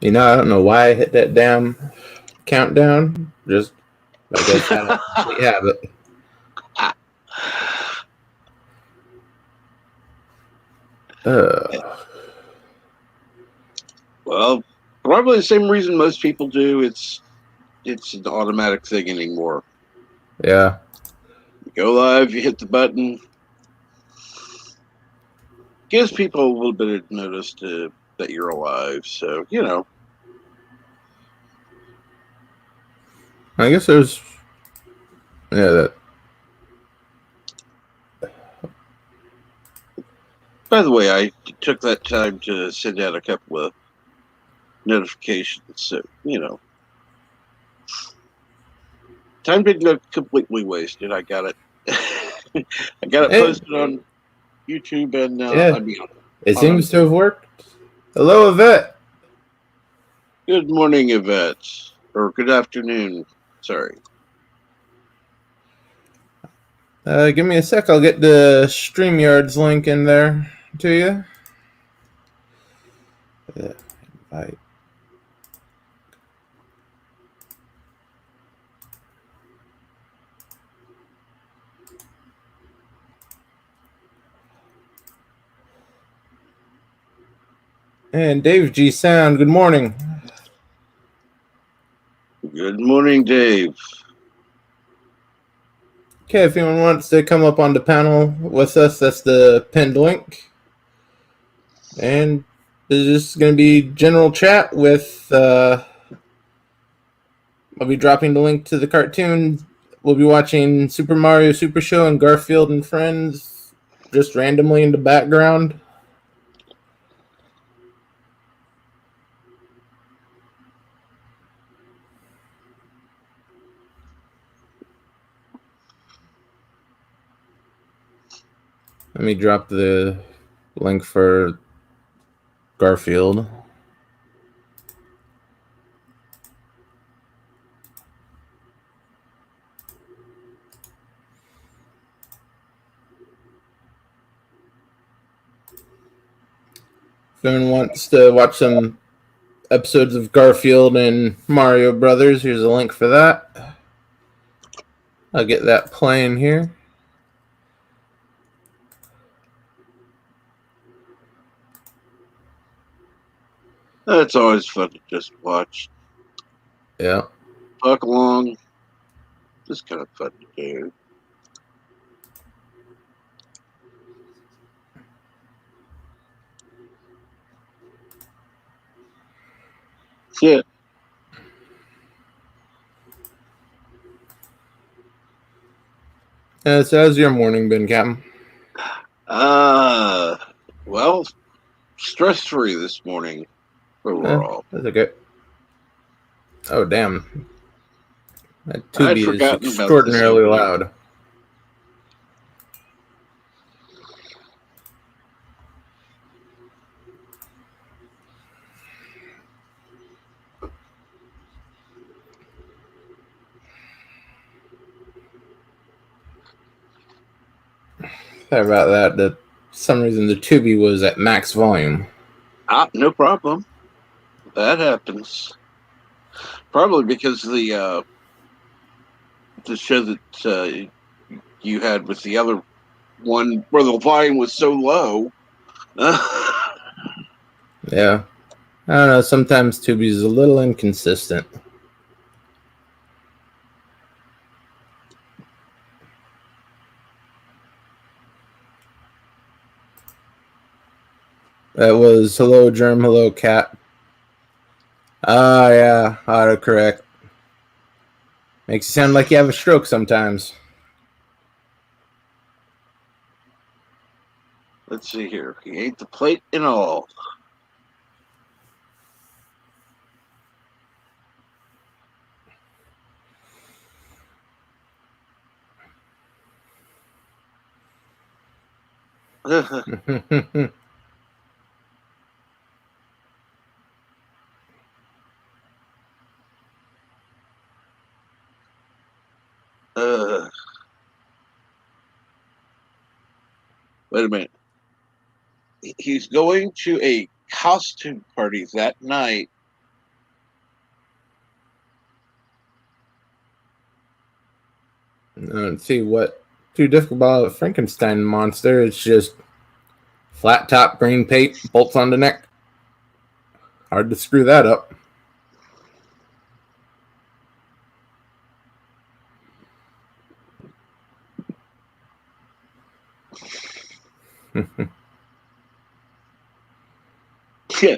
I don't know why I hit that damn countdown. Just, I guess, out of complete habit. Uh, Well, probably the same reason most people do. It's an automatic thing anymore. yeah. You go live, you hit the button, gives people a little bit of notice to that you're alive. So I guess there's, yeah, that. By the way, I took that time to send out a couple of notifications. So time didn't go completely wasted. I got it. I got it Hey, posted on YouTube and yeah, I mean it on seems to have worked. Hello, Yvette. Good morning, Yvette, or good afternoon. Sorry. Give me a sec. I'll get the StreamYard's link in there to you. Invite. And Dave G Sound, good morning. Good morning, Dave. Okay, if anyone wants to come up on the panel with us, that's the pinned link. And this is just going to be general chat with, I'll be dropping the link to the cartoon. We'll be watching Super Mario Super Show and Garfield and Friends just randomly in the background. Let me drop the link for Garfield. If anyone wants to watch some episodes of Garfield and Mario Brothers, here's a link for that. I'll get that playing here. It's always fun to just watch. Yeah. Talk along. Just kind of fun to do. Yeah. So how's your morning been, Captain? Uh, well, stress free this morning overall. That's okay. Oh, damn. That I'd Tubi is forgotten about this extraordinarily opening. loud. Sorry about that. For some reason, the Tubi was at max volume. No problem. That happens. Probably because the show that you had with the other one where the volume was so low. Yeah. I don't know. Sometimes Tubi is a little inconsistent. That was hello, germ, hello, cat. Ah, yeah. Autocorrect. Makes you sound like you have a stroke sometimes. Let's see here. He ate the plate and all. uh, Wait a minute. He's going to a costume party that night Let's see what too difficult about a Frankenstein monster. It's just flat top, green paint, bolts on the neck. Hard to screw that up. Yeah.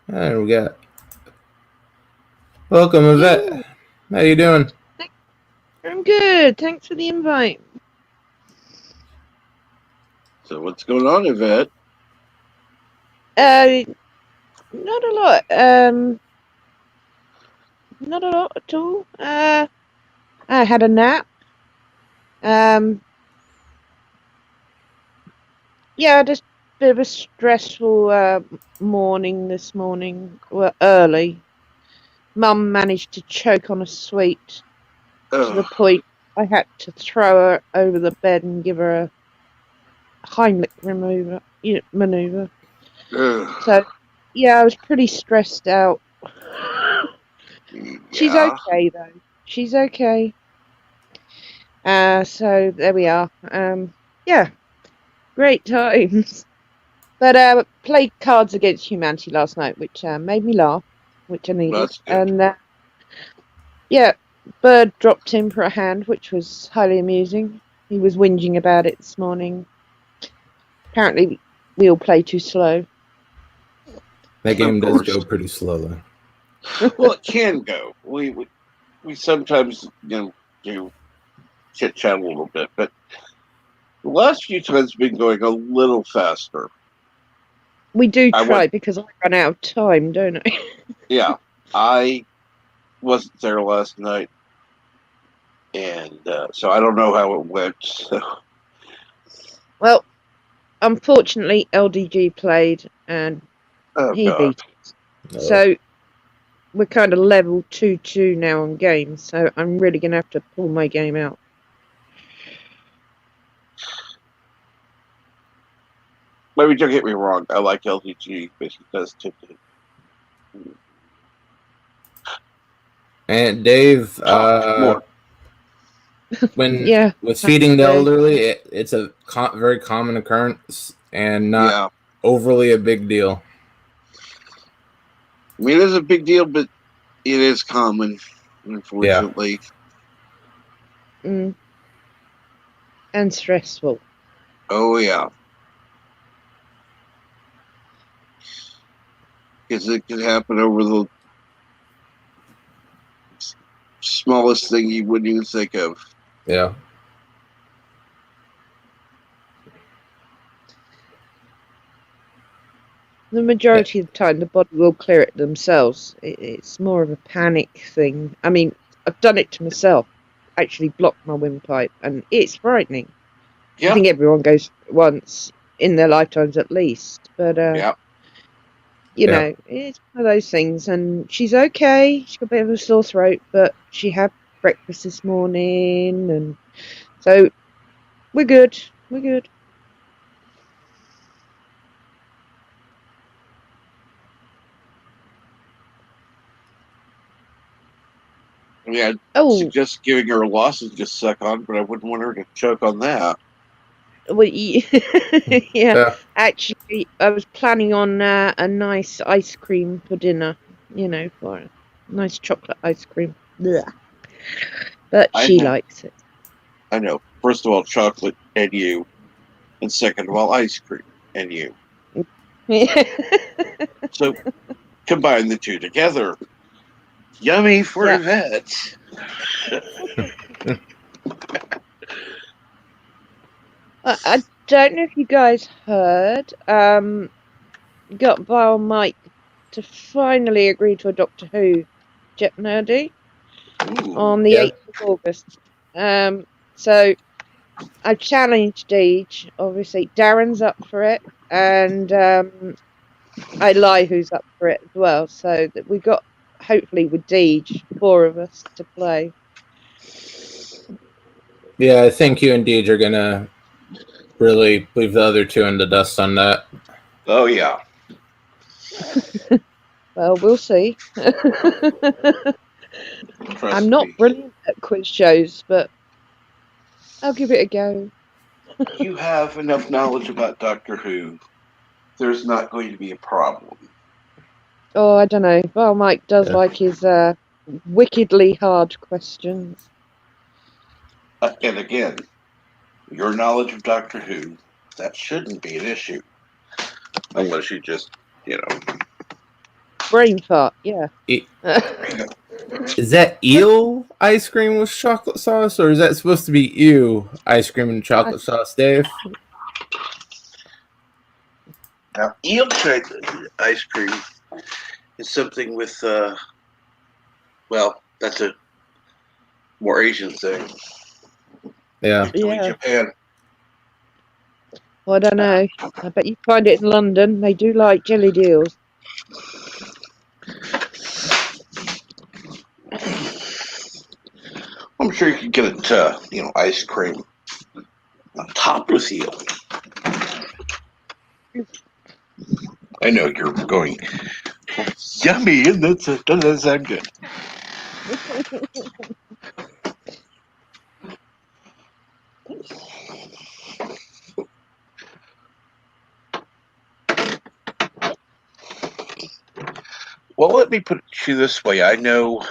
And we got welcome, Yvette. How you doing? I'm good. Thanks for the invite. So what's going on, Yvette? Not a lot. Not a lot at all. I had a nap. Yeah, just a bit of a stressful morning this morning. Well, early. Mum managed to choke on a sweet to the point I had to throw her over the bed and give her a Heimlich maneuver. So, yeah, I was pretty stressed out. She's okay though. She's okay. So there we are. Yeah, great times. But played Cards Against Humanity last night, which made me laugh, which I needed. And yeah, Bird dropped in for a hand, which was highly amusing. He was whinging about it this morning. Apparently, we all play too slow. That game does go pretty slow, though. Well, it can go. We sometimes do chit chat a little bit, but the last few times it's been going a little faster. We do try because I run out of time, don't I? Yeah, I wasn't there last night, and so I don't know how it went. So. Well, unfortunately, LDG played and he beat it. Oh. So we're kind of level 2-2 now on games, so I'm really going to have to pull my game out. Maybe don't get me wrong, I like LDG, but he does tend to. And Dave, when with feeding the elderly, it's a very common occurrence and not overly a big deal. I mean, it is a big deal, but it is common, unfortunately. Yeah. And stressful. Oh, yeah. Because it can happen over the smallest thing you wouldn't even think of. Yeah. The majority of the time, the body will clear it themselves. It's more of a panic thing. I mean, I've done it to myself. Actually blocked my windpipe, and it's frightening. Yeah. I think everyone goes once in their lifetimes at least. But, you know, it's one of those things. And she's okay. She's got a bit of a sore throat, but she had breakfast this morning. And so we're good. We're good. I mean, I'd suggest giving her a lozenge to suck on, but I wouldn't want her to choke on that. Well, yeah. Actually, I was planning on a nice ice cream for dinner, for a nice chocolate ice cream. Blech. But she likes it. I know. First of all, chocolate and you. And second of all, ice cream and you. So, combine the two together. Yummy for Yvette. I don't know if you guys heard. Got Bio Mike to finally agree to a Doctor Who Jet Nerdy on the 8th of August. So I've challenged Deej. Obviously, Darren's up for it, and who's up for it as well. So that we've got, hopefully with Deej, 4 of us to play. Yeah, I think you and Deej are gonna really leave the other 2 in the dust on that. Oh yeah. Well, we'll see. Trust I'm not me. brilliant at quiz shows, but I'll give it a go. You have enough knowledge about Doctor Who. There's not going to be a problem. Oh, I don't know. Well, Mike does Yeah. like his wickedly hard questions. And again, your knowledge of Doctor Who, that shouldn't be an issue. Unless you just, you know. Brain fart, yeah. E- Is that eel ice cream with chocolate sauce, or is that supposed to be ew ice cream and chocolate sauce, Dave? Now, eel ice cream is something with, well, that's a more Asian thing. Yeah. Usually Yeah. Japan. Well, I don't know. I bet you find it in London. They do like jelly deals. I'm sure you could get it, ice cream topped with eel. I know you're going, yummy, and doesn't sound good. Well, let me put it to you this way. I know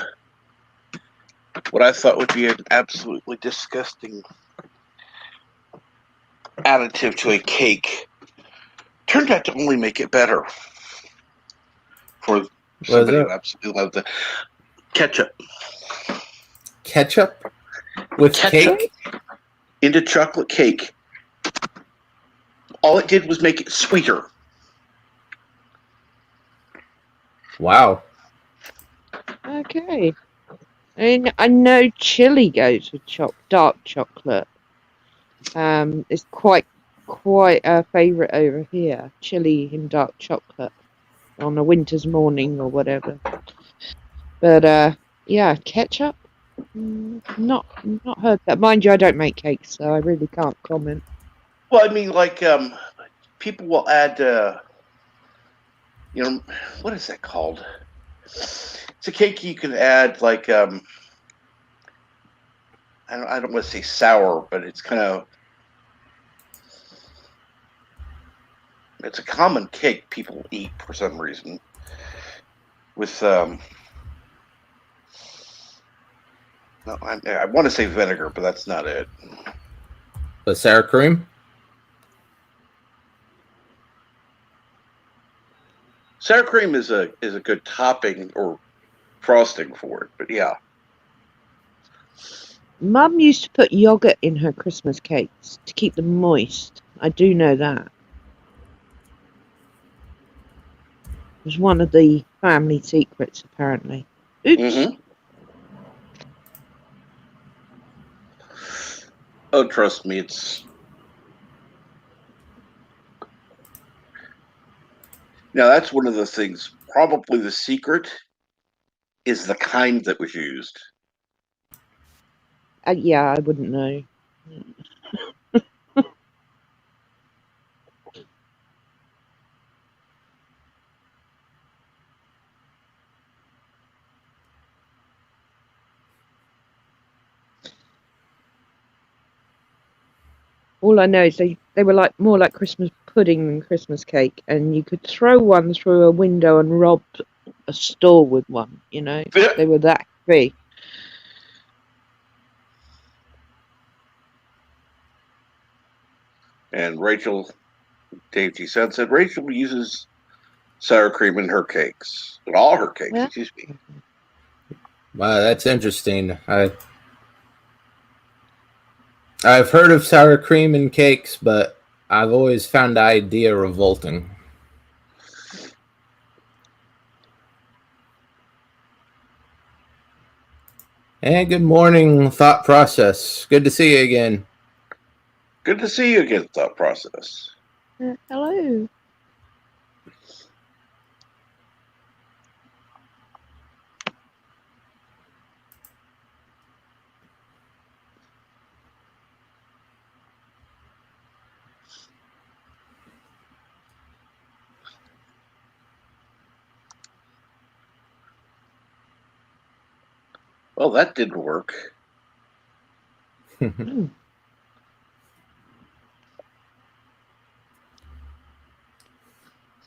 what I thought would be an absolutely disgusting additive to a cake turned out to only make it better for What is somebody who that? absolutely loves the ketchup. Ketchup with Ketchup cake? into chocolate cake. All it did was make it sweeter. Wow. Okay. I know chili goes with dark chocolate. It's quite a favourite over here. Chili in dark chocolate on a winter's morning or whatever. But yeah, ketchup. Not heard that. Mind you, I don't make cakes, so I really can't comment. Well, I mean, like people will add, what is that called? It's a cake you can add, like I don't want to say sour, but it's kind of it's a common cake people eat for some reason with no, I want to say vinegar, but that's not it. The sour cream? Sour cream is a good topping or frosting for it, but yeah. Mum used to put yogurt in her Christmas cakes to keep them moist. I do know that. It was one of the family secrets, apparently. Oops. Mm-hmm. Oh, trust me, it's now that's one of the things. Probably the secret is the kind that was used. Yeah, I wouldn't know. All I know is they were like more like Christmas pudding than Christmas cake, and you could throw one through a window and rob a store with one. They were that big. And Rachel, Dave G. Sun said Rachel uses sour cream in her cakes, in all her cakes. Yeah. Excuse me. Wow, that's interesting. I've heard of sour cream in cakes, but I've always found the idea revolting. And good morning, thought process. Good to see you again. Good to see you again, thought process. Hello. Well, that didn't work. Mm.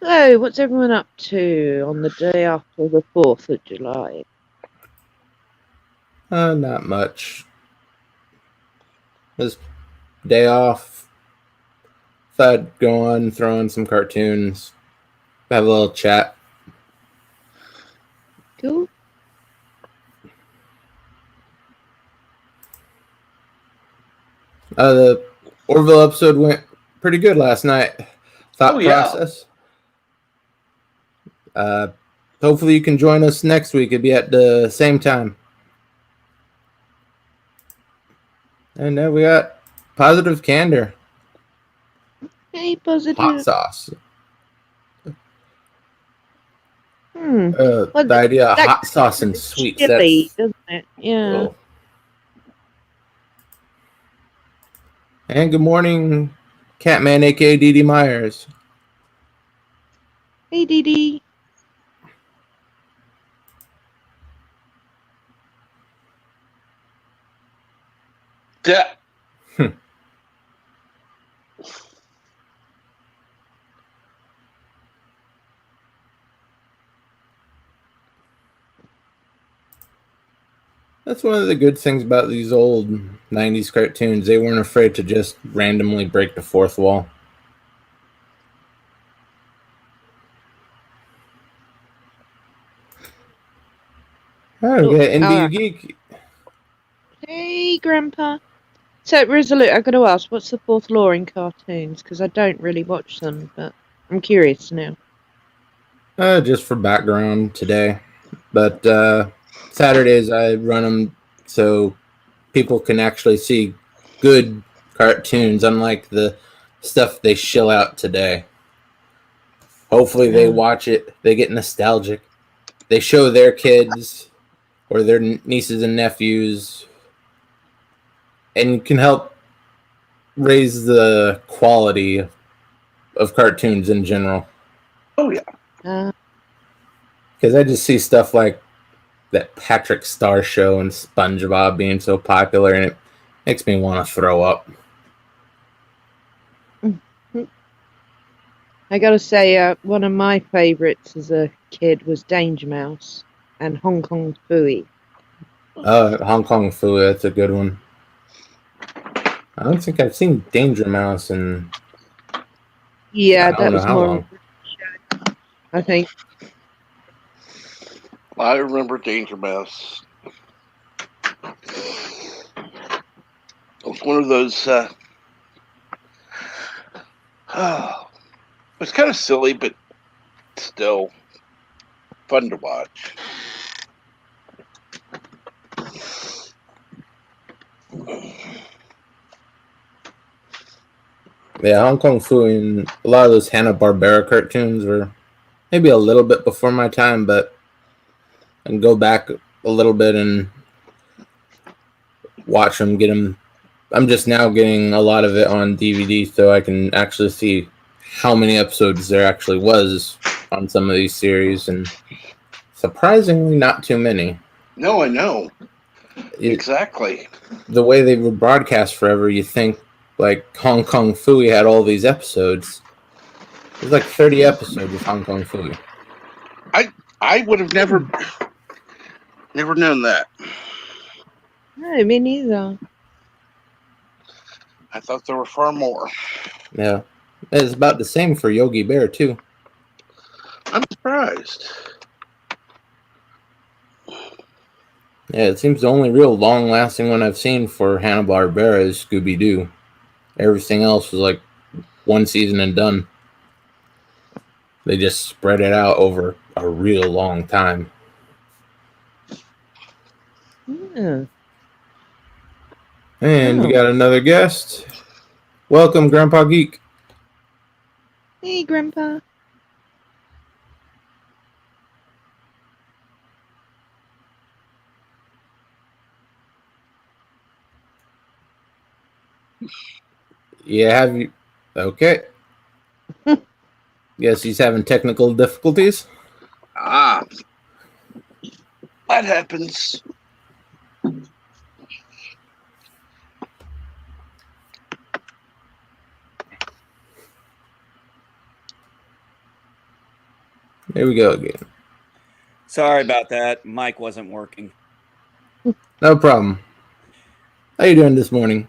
So, what's everyone up to on the day after the 4th of July? Not much. This day off. Thought I'd go on, throw in some cartoons, have a little chat. Cool. The Orville episode went pretty good last night. Thought process. Hopefully you can join us next week. It'll be at the same time. And then we got Positive Candor. Hey, positive. Hot sauce. Hmm. The idea of hot sauce and sweets. Chili, doesn't it? Yeah. Oh. And good morning, Catman, aka Dee Myers. Hey, Dee. Yeah. That's one of the good things about these old 90s cartoons. They weren't afraid to just randomly break the fourth wall. Oh, we got NBU Geek. Hey, Grandpa. So, Resolute, I've got to ask, what's the fourth law in cartoons? Because I don't really watch them, but I'm curious now. Just for background today. But Saturdays I run them so people can actually see good cartoons, unlike the stuff they shill out today. Hopefully they watch it, they get nostalgic. They show their kids or their nieces and nephews and can help raise the quality of cartoons in general. Oh, yeah. Because I just see stuff like that Patrick Star show and SpongeBob being so popular, and it makes me want to throw up. I gotta say, one of my favorites as a kid was Danger Mouse and Hong Kong Phooey. Hong Kong Phooey, that's a good one. I don't think I've seen Danger Mouse in Yeah, that was more long. I think. I remember Danger Mouse. It was one of those. It was kind of silly, but still fun to watch. Yeah, Hong Kong Phooey and a lot of those Hanna-Barbera cartoons were maybe a little bit before my time, but I can go back a little bit and watch them, get them. I'm just now getting a lot of it on DVD, so I can actually see how many episodes there actually was on some of these series, and surprisingly not too many. No, I know. Exactly. The way they would broadcast forever, you think like Hong Kong Phooey had all these episodes. There's like 30 episodes of Hong Kong Phooey. I would have never known that. No, me neither. I thought there were far more. Yeah. It's about the same for Yogi Bear, too. I'm surprised. Yeah, it seems the only real long-lasting one I've seen for Hanna-Barbera is Scooby-Doo. Everything else was like one season and done. They just spread it out over a real long time. Yeah. And we got another guest. Welcome, Grandpa Geek. Hey, Grandpa. Yeah, have you? Okay. Guess he's having technical difficulties. That happens. Here we go again. Sorry about that. Mic wasn't working. No problem. How you doing this morning?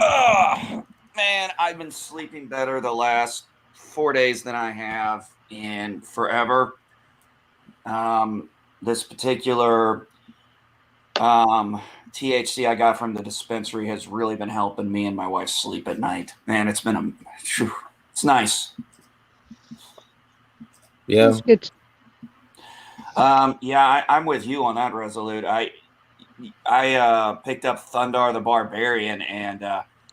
Oh, man, I've been sleeping better the last 4 days than I have in forever. This particular THC I got from the dispensary has really been helping me and my wife sleep at night. Man, it's it's nice. Yeah. That's good. Yeah, I'm with you on that, Resolute. I picked up Thundar the Barbarian, and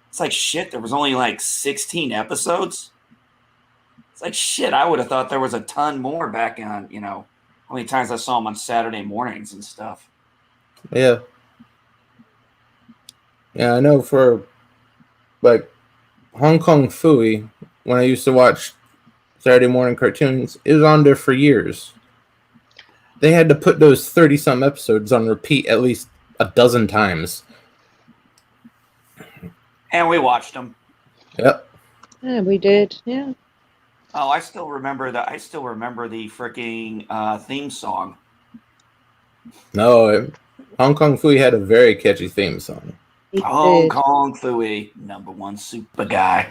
it's like shit. There was only like 16 episodes. It's like shit. I would have thought there was a ton more back on. How many times I saw him on Saturday mornings and stuff. Yeah. Yeah, I know for like Hong Kong Phooey, when I used to watch Saturday morning cartoons, it was on there for years. They had to put those 30-some episodes on repeat at least a dozen times. And we watched them. Yep. Yeah, we did. Yeah. Oh, I still remember the freaking theme song. No, Hong Kong Phooey had a very catchy theme song. He Hong did. Kong Phooey, #1 super guy.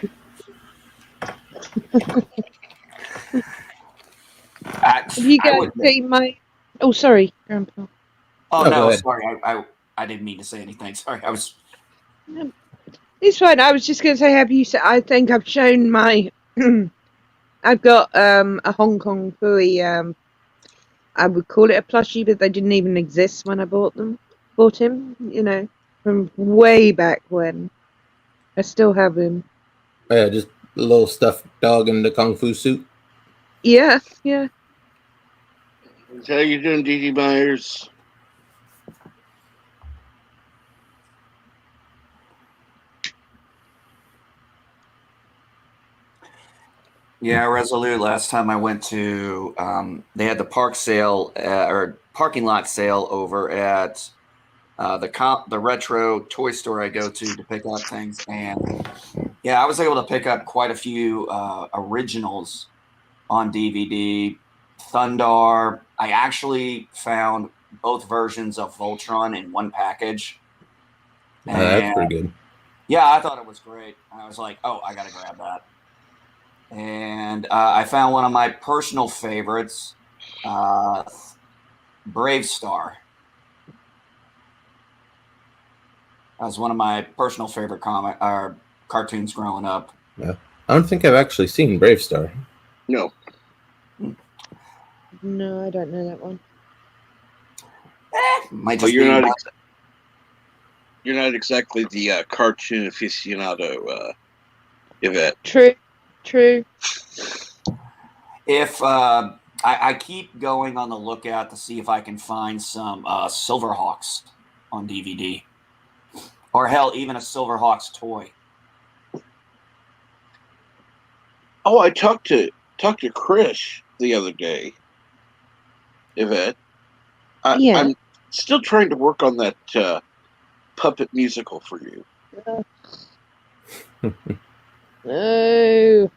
Have you guys seen my? Oh, sorry, Grandpa. Oh No, go no, ahead. sorry, I didn't mean to say anything. Sorry, I was. It's fine. I was just going to say, have you? I think I've shown my. I've got a Hong Kong Phooey. I would call it a plushie, but they didn't even exist when I bought them. Bought him, from way back when. I still have him. Yeah, just a little stuffed dog in the Kung Fu suit. Yeah, yeah. How you doing, Dee Myers? Yeah, Resolute. Last time I went to, they had the parking lot sale over at the retro toy store I go to pick up things, and yeah, I was able to pick up quite a few originals on DVD. Thundar. I actually found both versions of Voltron in one package. That's pretty good. Yeah, I thought it was great. I was like, oh, I got to grab that. And I found one of my personal favorites, Brave Star. That was one of my personal favorite cartoons growing up. Yeah. I don't think I've actually seen Brave Star. No. No, I don't know that one. Might Well, just you're not exactly the cartoon aficionado, Yvette. True. If I keep going on the lookout to see if I can find some Silverhawks on DVD, or hell, even a Silverhawks toy. Oh, I talked to Chris the other day, Yvette. Yeah. I'm still trying to work on that puppet musical for you. No.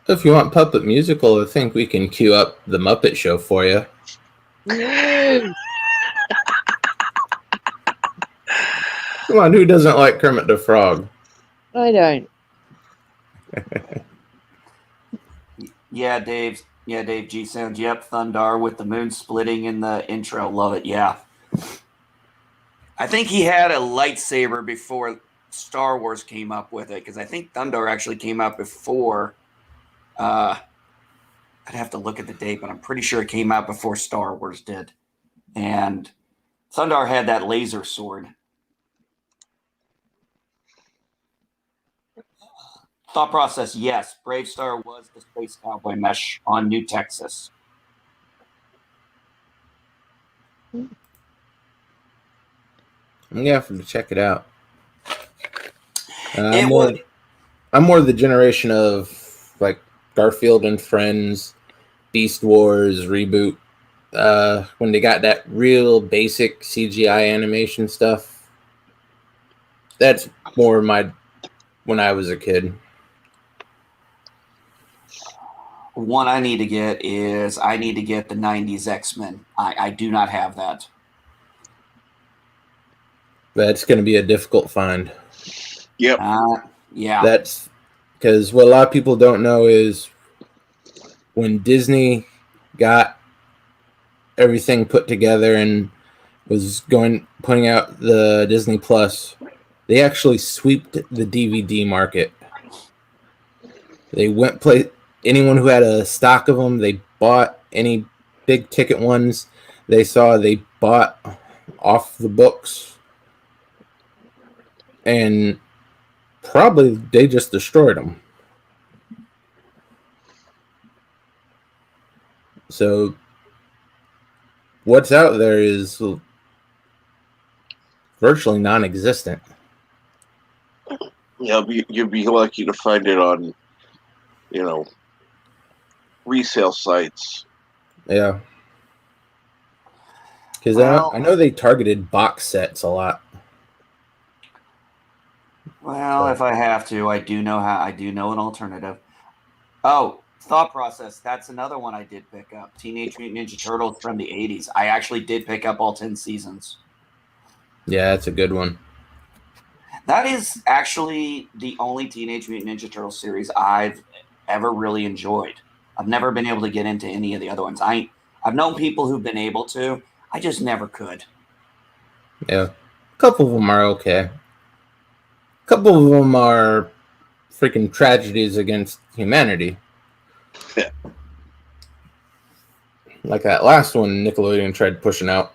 If you want puppet musical, I think we can cue up the Muppet Show for you. No. Come on, who doesn't like Kermit the Frog? I don't. Yeah, Dave G sounds. Yep, Thundar with the moon splitting in the intro. Love it. Yeah. I think he had a lightsaber before Star Wars came up with it, because I think Thundar actually came out before. I'd have to look at the date, but I'm pretty sure it came out before Star Wars did. And Thundar had that laser sword. Thought process, yes. Brave Star was the space cowboy mesh on New Texas. I'm gonna have to check it out. I'm more the generation of like Garfield and Friends, Beast Wars reboot. When they got that real basic CGI animation stuff. That's more when I was a kid. one I need to get is I need to get the 90s X-Men. I do not have that. That's going to be a difficult find. Yep. Yeah. That's because what a lot of people don't know is when Disney got everything put together and was putting out the Disney Plus, they actually swept the DVD market. They anyone who had a stock of them, they bought any big ticket ones they bought off the books, and probably they just destroyed them. So what's out there is virtually non-existent. Yeah, you'd be lucky to find it on, resale sites. Yeah. Because Well, I know they targeted box sets a lot. Well, if I have to, I do know an alternative. Oh, thought process. That's another one I did pick up. Teenage Mutant Ninja Turtles from the 80s. I actually did pick up all 10 seasons. Yeah, that's a good one. That is actually the only Teenage Mutant Ninja Turtles series I've ever really enjoyed. I've never been able to get into any of the other ones. I've known people who've been able to. I just never could. Yeah. A couple of them are okay. A couple of them are freaking tragedies against humanity. Yeah. Like that last one Nickelodeon tried pushing out.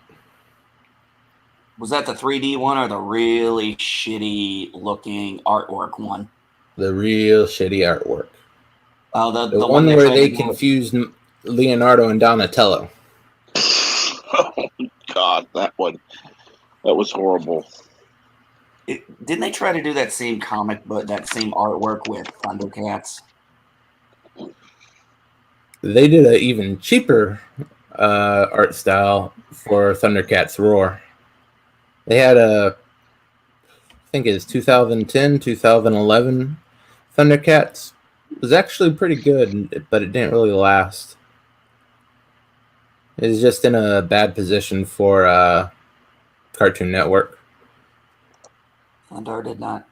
Was that the 3D one or the really shitty looking artwork one? The real shitty artwork. Oh, The one where they confused Leonardo and Donatello. Oh, God, that one. That was horrible. Didn't they try to do that same comic book, that same artwork with Thundercats? They did an even cheaper art style for Thundercats Roar. They had I think it's 2010, 2011 Thundercats. It was actually pretty good, but it didn't really last. It was just in a bad position for Cartoon Network. Thundar did not.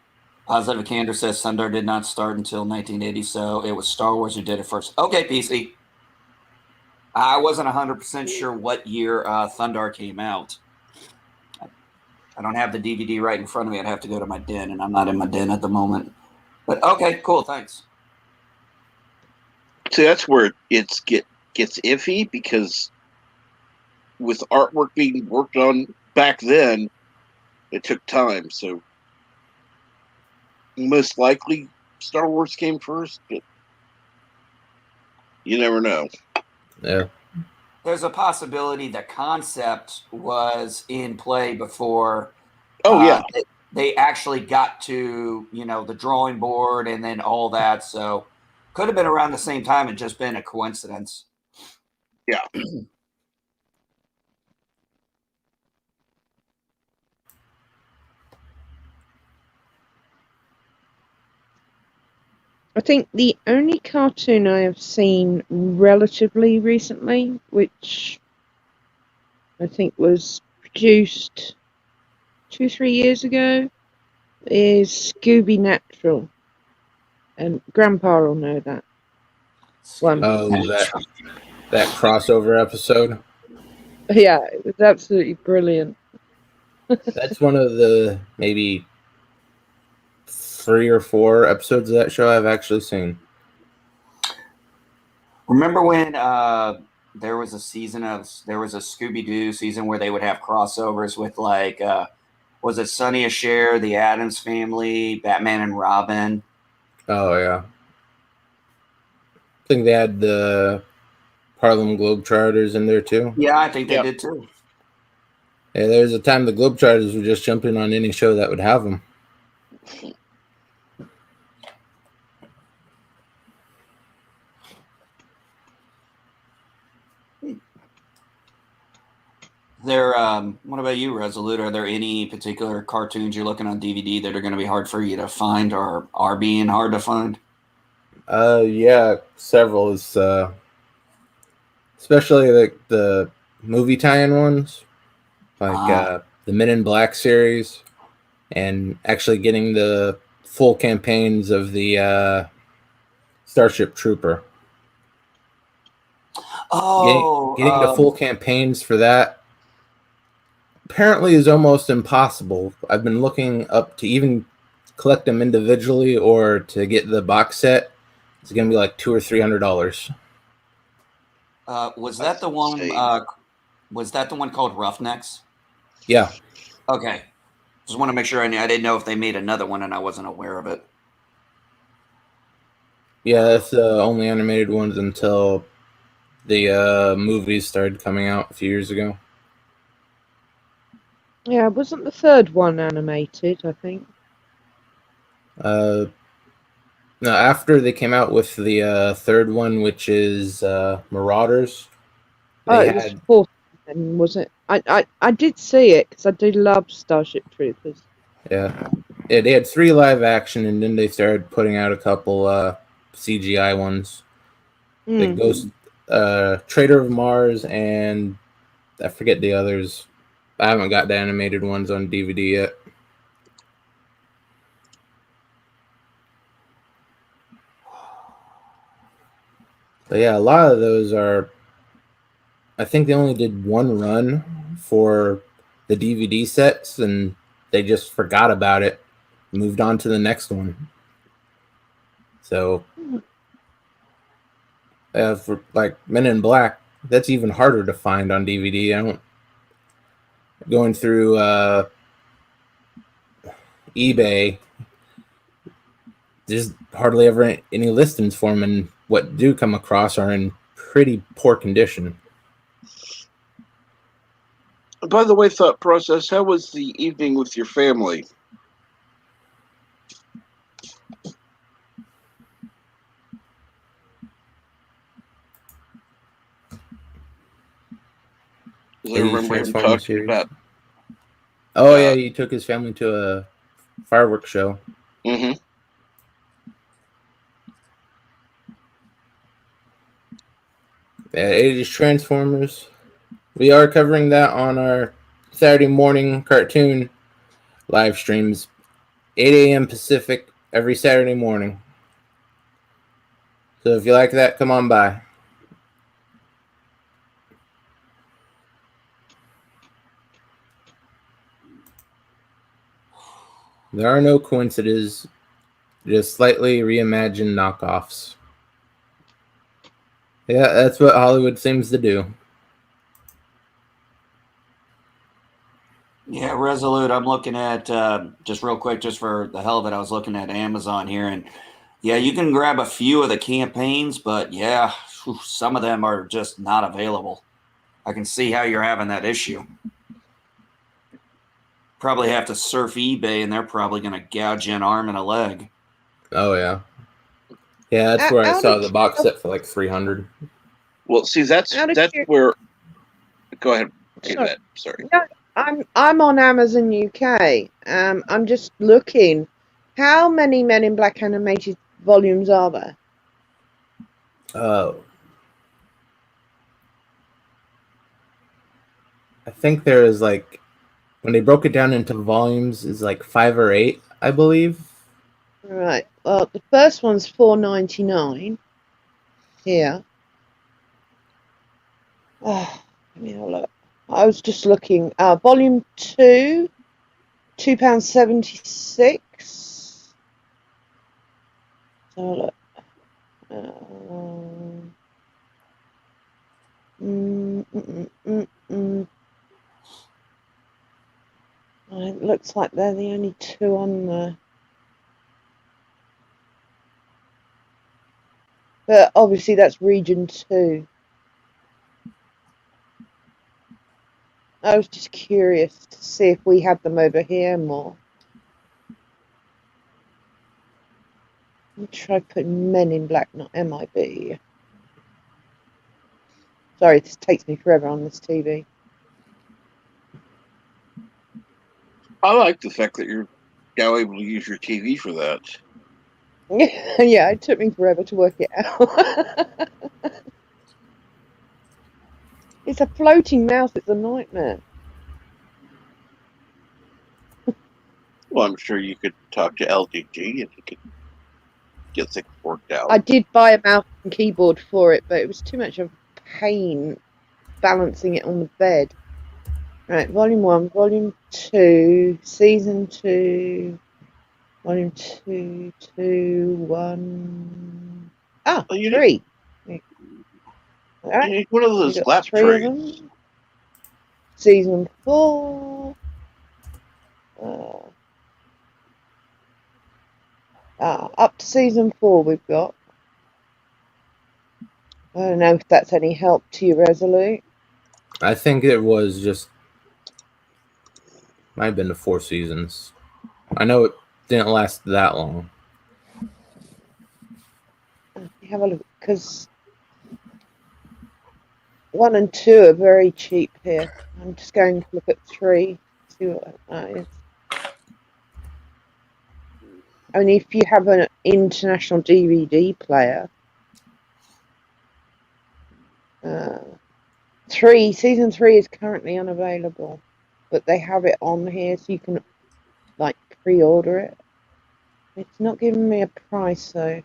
Positive Candor says Thundar did not start until 1980, so it was Star Wars who did it first. Okay, PC. I wasn't 100% sure what year Thundar came out. I don't have the DVD right in front of me. I'd have to go to my den, and I'm not in my den at the moment. But okay, cool, thanks. See, that's where it gets iffy, because with artwork being worked on back then, it took time. So most likely Star Wars came first, but you never know. Yeah. There's a possibility the concept was in play before. Oh, yeah. They actually got to, the drawing board and then all that. So could have been around the same time and just been a coincidence. Yeah. I think the only cartoon I have seen relatively recently, which I think was produced 2-3 years ago, is Scooby Natural. And Grandpa will know that one. Oh, that crossover episode. Yeah, it was absolutely brilliant. That's one of the maybe 3 or 4 episodes of that show I've actually seen. Remember when there was a Scooby-Doo season where they would have crossovers with was it Sonny and Cher, the Addams Family, Batman and Robin? Oh, yeah. I think they had the Harlem Globetrotters in there too. Yeah, I think they did too. Yeah, there's a time the Globetrotters would just jump in on any show that would have them. What about you, Resolute? Are there any particular cartoons you're looking on DVD that are going to be hard for you to find or are being hard to find? Yeah, several is especially like the movie tie-in ones, like the Men in Black series, and actually getting the full campaigns of the Starship Trooper. Getting the full campaigns for that apparently is almost impossible. I've been looking up to even collect them individually or to get the box set. It's going to be like $200 or $300. Was that the one? Was that the one called Roughnecks? Yeah. Okay. Just want to make sure I knew. I didn't know if they made another one and I wasn't aware of it. Yeah, that's the only animated ones until the movies started coming out a few years ago. Yeah, wasn't the third one animated, I think? No, after they came out with the third one, which is Marauders, they It was had fourth, then, was it? I did see it because I do love Starship Troopers. they had 3 live action, and then they started putting out a couple CGI ones. The Ghost Trader of Mars, and I forget the others. I haven't got the animated ones on DVD yet. But yeah, a lot of those are. I think they only did one run for the DVD sets, and they just forgot about it, moved on to the next one. So, for like Men in Black, that's even harder to find on DVD. I don't going through eBay. There's hardly ever any listings for them, and what do come across are in pretty poor condition. By the way, thought process, how was the evening with your family? I remember him talking about. Oh yeah, he took his family to a fireworks show. Mm-hmm. 80s Transformers. We are covering that on our Saturday morning cartoon live streams, 8 a.m. Pacific every Saturday morning. So if you like that, come on by. There are no coincidences, just slightly reimagined knockoffs. Yeah, that's what Hollywood seems to do. Yeah, Resolute. I'm looking at just real quick, just for the hell of it. I was looking at Amazon here, and yeah, you can grab a few of the campaigns, but yeah, some of them are just not available. I can see how you're having that issue. Probably have to surf eBay, and they're probably going to gouge you an arm and a leg. Oh yeah, yeah. That's where I saw the box set for like $300. Well, see, that's where. Go ahead. Sorry. No, I'm on Amazon UK. I'm just looking. How many Men in Black animated volumes are there? Oh, I think there is like, when they broke it down into volumes, is like 5 or 8, I believe. Right. Well, the first one's $4.99 here. Oh, let me have a look. I was just looking. Volume 2, £2.76. So look. It looks like they're the only two on there. But obviously that's region 2. I was just curious to see if we had them over here more. Let me try putting Men in Black, not MIB. Sorry, this takes me forever on this TV. I like the fact that you're now able to use your TV for that. Yeah, it took me forever to work it out. It's a floating mouse. It's a nightmare. Well, I'm sure you could talk to LDG and you could get things worked out. I did buy a mouse and keyboard for it, but it was too much of a pain balancing it on the bed. Right, volume 1, volume 2, season 2, volume 2, 2, 1. Ah, Well, you 3. need Alright, one of we those got lap 3 of trays. them. Season 4. Up to season 4 we've got. I don't know if that's any help to you, Resolute. I think it was just might have been the 4 seasons. I know it didn't last that long. Have a look, because 1 and 2 are very cheap here. I'm just going to look at 3, see what that is. Only if you have an international DVD player. 3, season 3 is currently unavailable, but they have it on here so you can like pre-order it. It's not giving me a price though.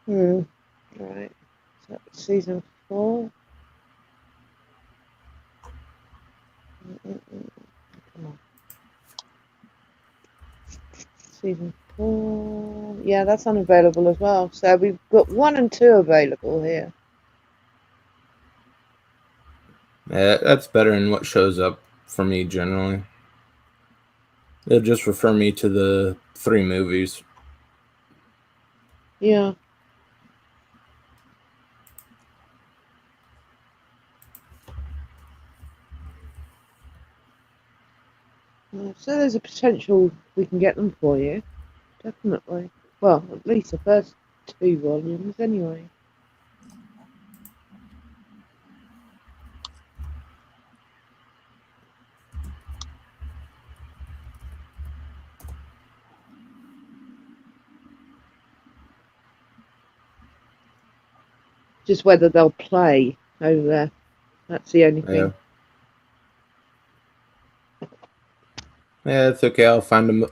Right. So season 4. Come on. Season 4. Yeah, that's unavailable as well. So we've got 1 and 2 available here. Yeah, that's better than what shows up for me generally. It'll just refer me to the 3 movies. Yeah. So there's a potential we can get them for you. Definitely. Well, at least the first 2 volumes anyway. Just whether they'll play over there. That's the only thing. Yeah, it's okay. I'll find them.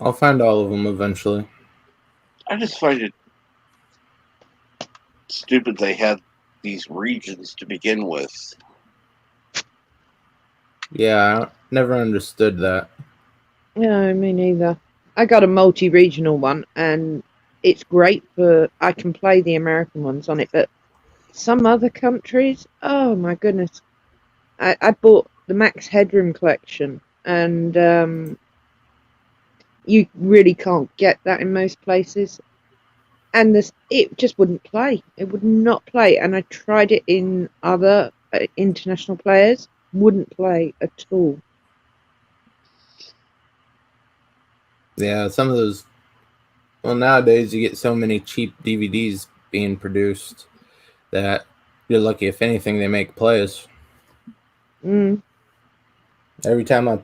I'll find all of them eventually. I just find it stupid they had these regions to begin with. Yeah, I never understood that. No, me neither. I got a multi-regional one, and it's great for. I can play the American ones on it, but some other countries, oh my goodness! I bought the Max Headroom collection, and you really can't get that in most places. And it just wouldn't play. It would not play. And I tried it in other international players, wouldn't play at all. Yeah, some of those. Well, nowadays you get so many cheap DVDs being produced that you're lucky if anything they make plays. Every time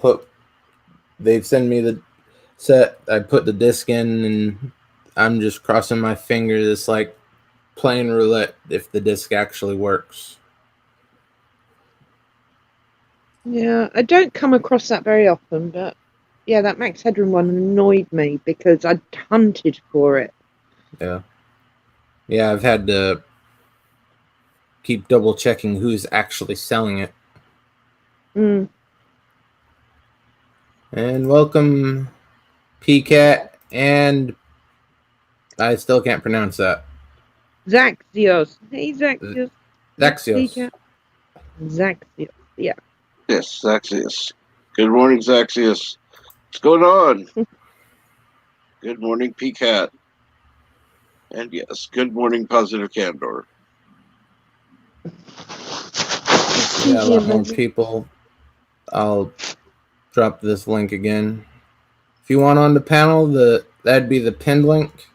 they send me the set, I put the disc in, and I'm just crossing my fingers. It's like playing roulette if the disc actually works. Yeah, I don't come across that very often, but yeah, that Max Headroom one annoyed me because I'd hunted for it. Yeah, I've had to keep double checking who's actually selling it. And welcome, PCAT, and I still can't pronounce that. Zaxios. Hey, Zaxios. Zaxios. Zaxios. Yeah. Yes, Zaxius. Good morning, Zaxius. What's going on? Good morning, PCAT. And yes, good morning, Positive Candor. Yeah, a lot more people. I'll drop this link again. If you want on the panel, that'd be the pinned link.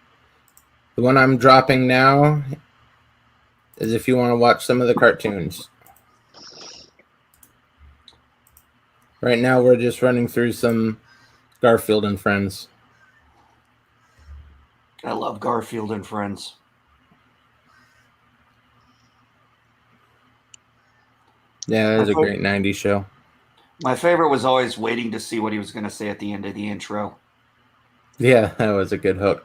The one I'm dropping now is if you want to watch some of the cartoons. Right now, we're just running through some Garfield and Friends. I love Garfield and Friends. Yeah, that was a great 90s show. My favorite was always waiting to see what he was going to say at the end of the intro. Yeah, that was a good hook.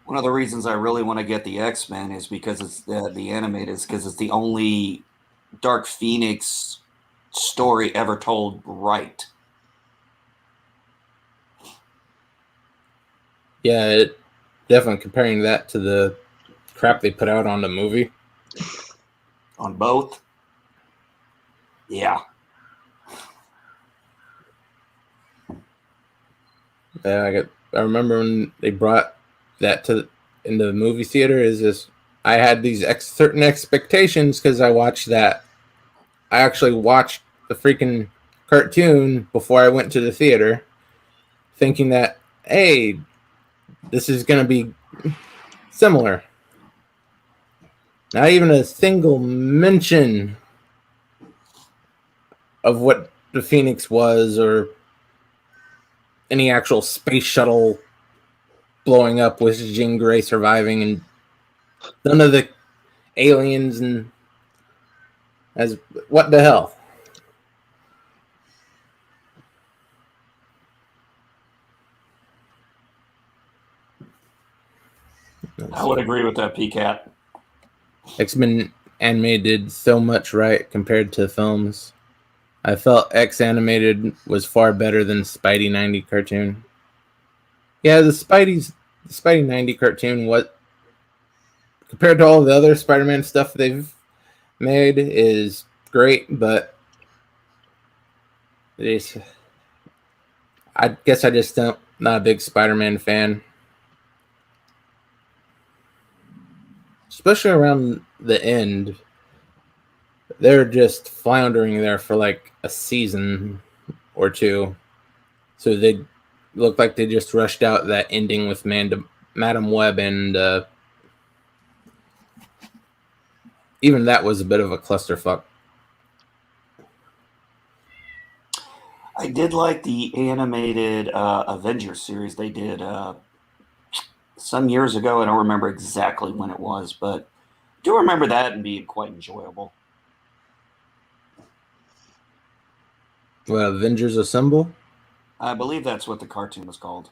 One of the reasons I really want to get the X-Men is because it's the animated, is because it's the only Dark Phoenix story ever told right. Yeah, definitely comparing that to the crap they put out on the movie. On both? Yeah. Yeah, I remember when they brought that in the movie theater. I had these certain expectations because I watched that. I actually watched the freaking cartoon before I went to the theater, thinking that, hey, this is gonna be similar. Not even a single mention of what the Phoenix was, or any actual space shuttle blowing up with Jean Grey surviving, and none of the aliens, and what the hell? I would agree with that, PCAT. X-Men anime did so much right compared to films. I felt X animated was far better than Spidey 90 cartoon. Yeah, the Spidey 90 cartoon, what compared to all the other Spider-Man stuff they've made, is great, but I guess I just don't not a big Spider-Man fan. Especially around the end. They're just floundering there for like a season or two. So they look like they just rushed out that ending with Madam Web, and even that was a bit of a clusterfuck. I did like the animated Avengers series they did some years ago. I don't remember exactly when it was, but I do remember that and being quite enjoyable. Well, Avengers Assemble? I believe that's what the cartoon was called.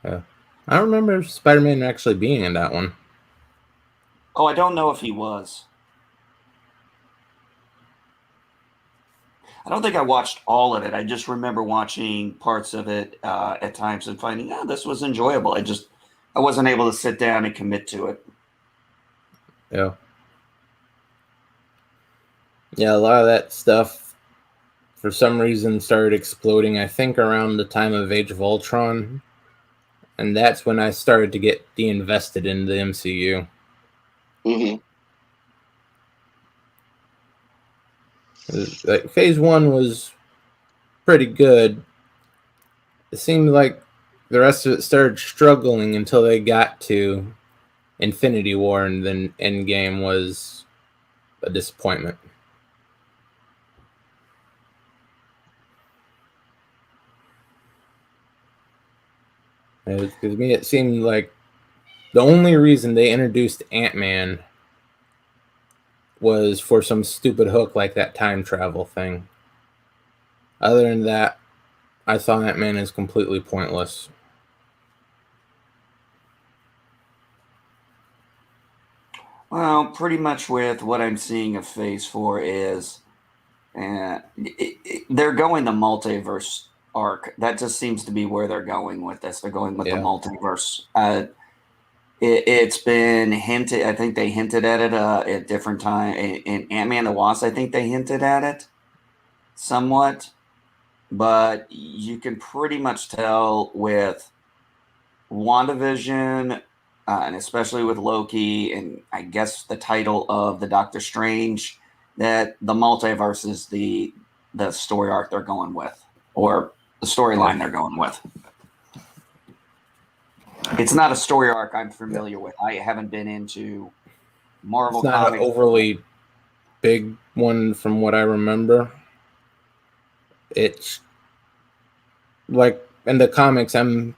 I don't remember Spider-Man actually being in that one. Oh, I don't know if he was. I don't think I watched all of it. I just remember watching parts of it at times and finding, this was enjoyable. I wasn't able to sit down and commit to it. Yeah. Yeah, a lot of that stuff, for some reason, started exploding, I think, around the time of Age of Ultron. And that's when I started to get de-invested in the MCU. Mm-hmm. Like, Phase 1 was pretty good. It seemed like the rest of it started struggling until they got to Infinity War, and then Endgame was a disappointment. To me, it seemed like the only reason they introduced Ant-Man was for some stupid hook like that time travel thing. Other than that, I thought Ant-Man is completely pointless. Well, pretty much with what I'm seeing of Phase 4 is they're going the multiverse arc. That just seems to be where they're going with this. They're going with the multiverse. It's been hinted. I think they hinted at it at different time in Ant-Man the Wasp. I think they hinted at it somewhat, but you can pretty much tell with WandaVision, and especially with Loki, and I guess the title of the Doctor Strange, that the multiverse is the story arc they're going with, or the storyline they're going with. It's not a story arc I'm familiar with. I haven't been into Marvel It's not comics. an overly big one from what I remember. It's like in the comics, I'm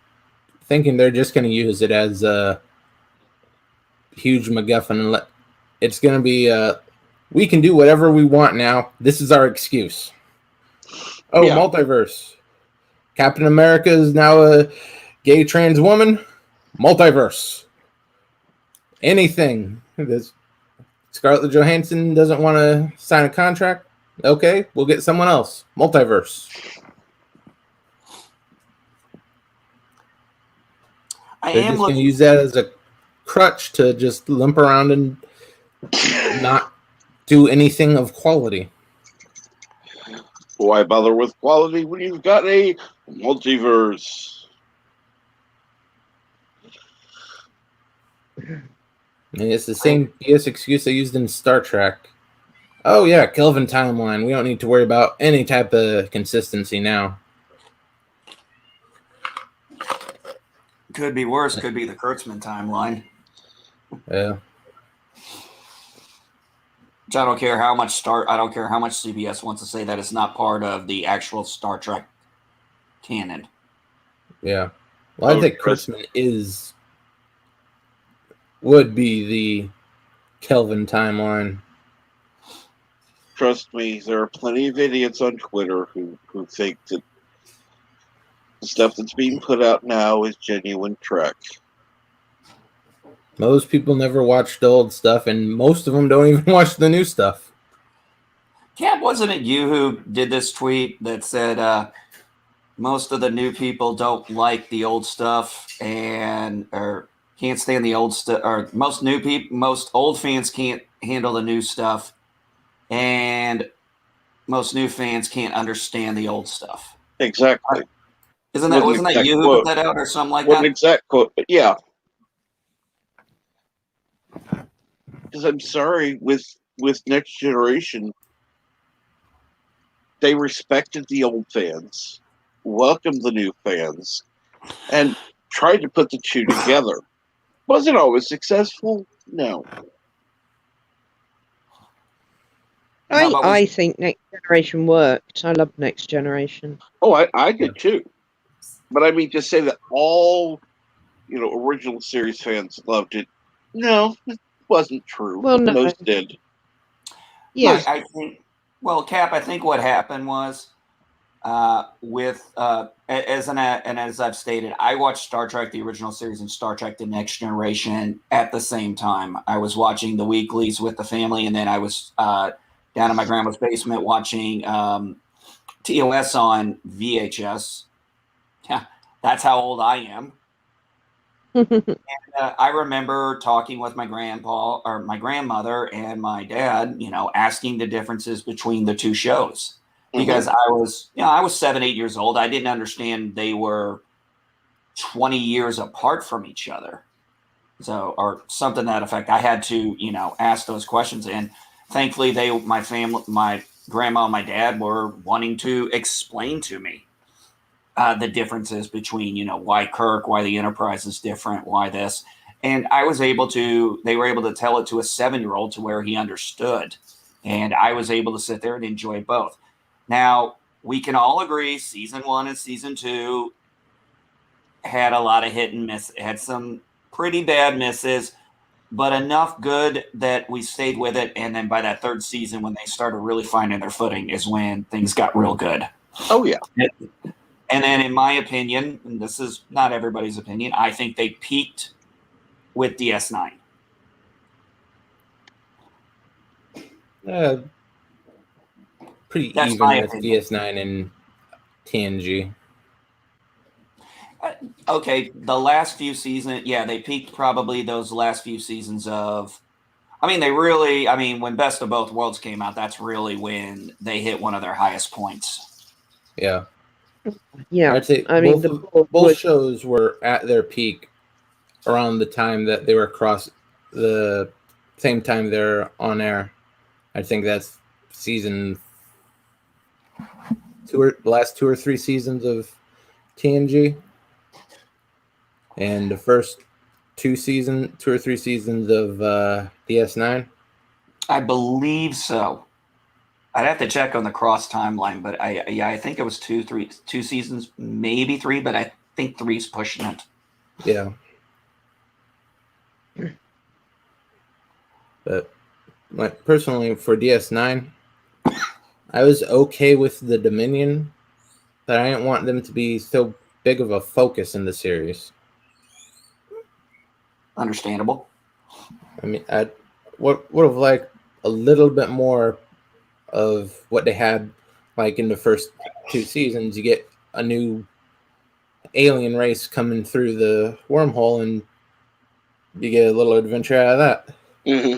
thinking they're just going to use it as a huge MacGuffin and it's going to be we can do whatever we want now. This is our excuse. Oh, Yeah. multiverse. Captain America is now a gay trans woman. Multiverse. Anything. This Scarlett Johansson doesn't want to sign a contract. Okay, we'll get someone else. Multiverse. They're just going to use that as a crutch to just limp around and not do anything of quality. Why bother with quality when you've got a multiverse? And it's the same BS excuse they used in Star Trek. Oh yeah, Kelvin timeline. We don't need to worry about any type of consistency now. Could be worse. Could be the Kurtzman timeline. Yeah. Which I don't care how much CBS wants to say that it's not part of the actual Star Trek canon. Yeah. Well, I think Kurtzman would be the Kelvin timeline. Trust me, there are plenty of idiots on Twitter who think that the stuff that's being put out now is genuine Trek. Most people never watched the old stuff, and most of them don't even watch the new stuff. Cap, wasn't it you who did this tweet that said most of the new people don't like the old stuff or can't stand the old stuff, or most old fans can't handle the new stuff, and most new fans can't understand the old stuff. Exactly. Wasn't that you who put that out or something like that? Wasn't an exact quote, but yeah. Because I'm sorry, with Next Generation, they respected the old fans, welcomed the new fans, and tried to put the two together. Was it always successful? No. I think Next Generation worked. I love Next Generation. Oh, I did too. But I mean, to say that all, original series fans loved it, no, it wasn't true. Well, no. Most did. Yes. I think, Cap, I think what happened was as I've stated, I watched Star Trek, the original series, and Star Trek, the Next Generation at the same time. I was watching the weeklies with the family, and then I was down in my grandma's basement watching TOS on VHS. Yeah, that's how old I am. And I remember talking with my grandmother and my dad, asking the differences between the two shows, because I was 7, 8 years old. I didn't understand they were 20 years apart from each other. So, or something to that effect. I had to, ask those questions. And thankfully my grandma and my dad were wanting to explain to me the differences between, why Kirk, why the Enterprise is different, why this. And they were able to tell it to a 7-year-old to where he understood. And I was able to sit there and enjoy both. Now, we can all agree season 1 and season 2 had a lot of hit and miss. It had some pretty bad misses, but enough good that we stayed with it. And then by that 3rd season, when they started really finding their footing, is when things got real good. Oh, yeah. And then, in my opinion, and this is not everybody's opinion, I think they peaked with DS9. Pretty That's even my with opinion. DS9 and TNG. Okay, the last few seasons, they peaked probably those last few seasons of. When Best of Both Worlds came out, that's really when they hit one of their highest points. Yeah. Yeah. I'd say both shows were at their peak around the time that they were across the same time they're on air. I think that's season last 2 or 3 seasons of TNG, and the first 2 or 3 seasons of DS9. I believe so. I'd have to check on the cross timeline, but I think it was 2 seasons, maybe 3, but I think 3's pushing it. Yeah. But like personally for DS9, I was okay with the Dominion, but I didn't want them to be so big of a focus in the series. Understandable. I mean, I would have liked a little bit more of what they had, like in the first 2 seasons. You get a new alien race coming through the wormhole, and you get a little adventure out of that. Mm-hmm.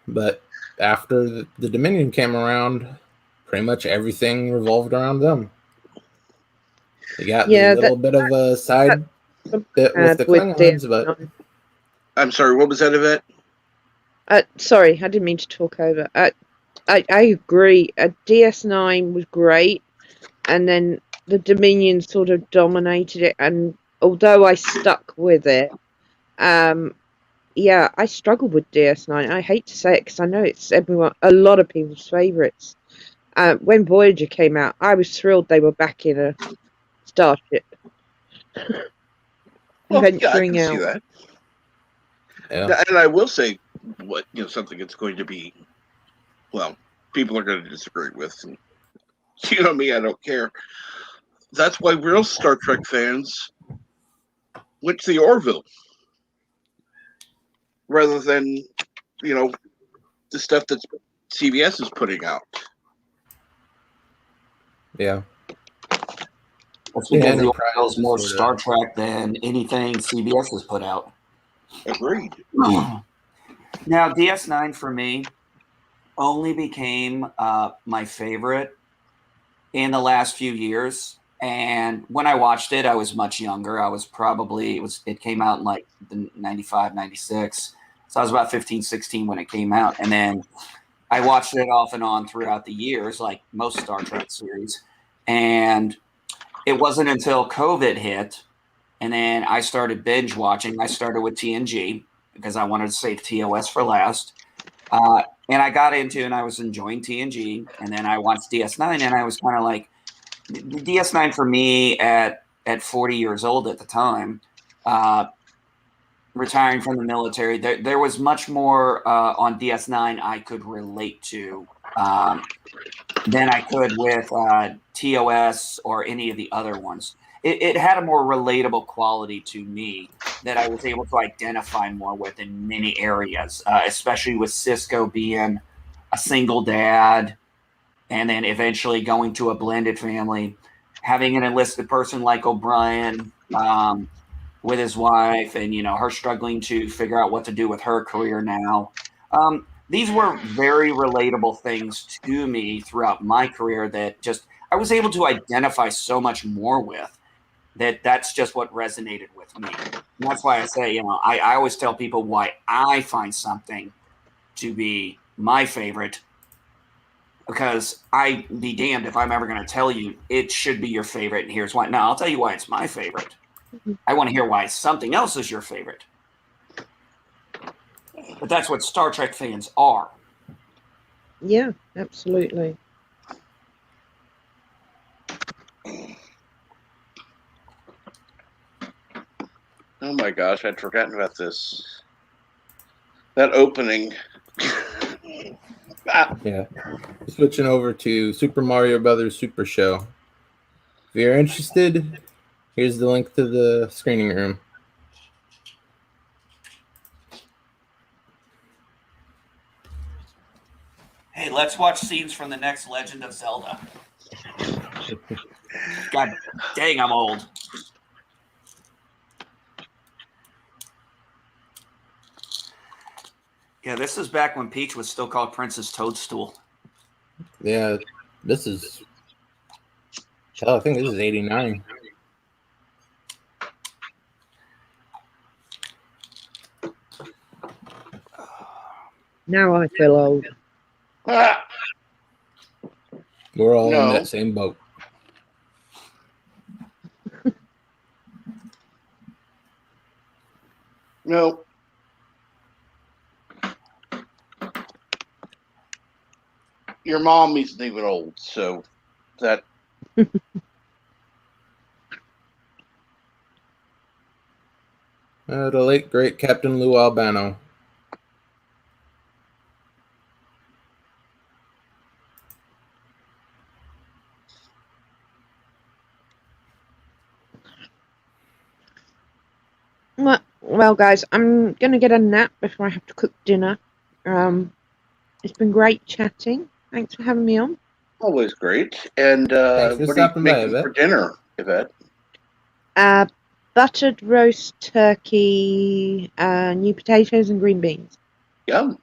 But after the Dominion came around, pretty much everything revolved around them. You got the Yeah, little bit of a side bit with the with Klingons, but DS9. I'm sorry, what was that, Yvette? Sorry, I didn't mean to talk over. I agree. DS9 was great, and then the Dominion sort of dominated it. And although I stuck with it, yeah, I struggled with DS9. I hate to say it because I know it's a lot of people's favourites. When Voyager came out, I was thrilled they were back in a starship, Well, yeah, I venturing can see out. that. yeah. And I will say, something that's going to be, well, people are going to disagree with. And, you know me, I don't care. That's why real Star Trek fans went to the Orville rather than, the stuff that CBS is putting out. Yeah. That's The because the Enterprise Orville is more sorta- Star Trek than anything CBS has put out. Agreed. Now, DS9 for me only became my favorite in the last few years. And when I watched it, I was much younger. I was probably, it came out in like the 95, 96. So I was about 15, 16 when it came out. And then I watched it off and on throughout the years, like most Star Trek series. And it wasn't until COVID hit, and then I started binge watching. I started with TNG because I wanted to save TOS for last. And I got into and I was enjoying TNG. And then I watched DS9 and I was kind of like, the DS9 for me at 40 years old at the time, retiring from the military, there was much more on DS9 I could relate to than I could with TOS or any of the other ones. It had a more relatable quality to me that I was able to identify more with in many areas, especially with Cisco being a single dad and then eventually going to a blended family, having an enlisted person like O'Brien with his wife and, her struggling to figure out what to do with her career now. These were very relatable things to me throughout my career that just I was able to identify so much more with. That's just what resonated with me. And that's why I say, I always tell people why I find something to be my favorite, because I'd be damned if I'm ever going to tell you it should be your favorite and here's why. No, I'll tell you why it's my favorite. I want to hear why something else is your favorite. But that's what Star Trek fans are. Yeah, absolutely. Oh my gosh, I'd forgotten about this. That opening. Yeah. Switching over to Super Mario Brothers Super Show. If you're interested, here's the link to the screening room. Hey, let's watch scenes from the next Legend of Zelda. God dang, I'm old. Yeah, this is back when Peach was still called Princess Toadstool. Yeah, this is. I think this is 89. Now I feel old. We're all in No. that same boat. No. your mom isn't even old, so that The late great Captain Lou Albano. Well, guys, I'm going to get a nap before I have to cook dinner. It's been great chatting. Thanks for having me on. always great. And Thanks for what are you stopping by, making Yvette. for dinner, Yvette? Buttered roast turkey, new potatoes and green beans. Yum.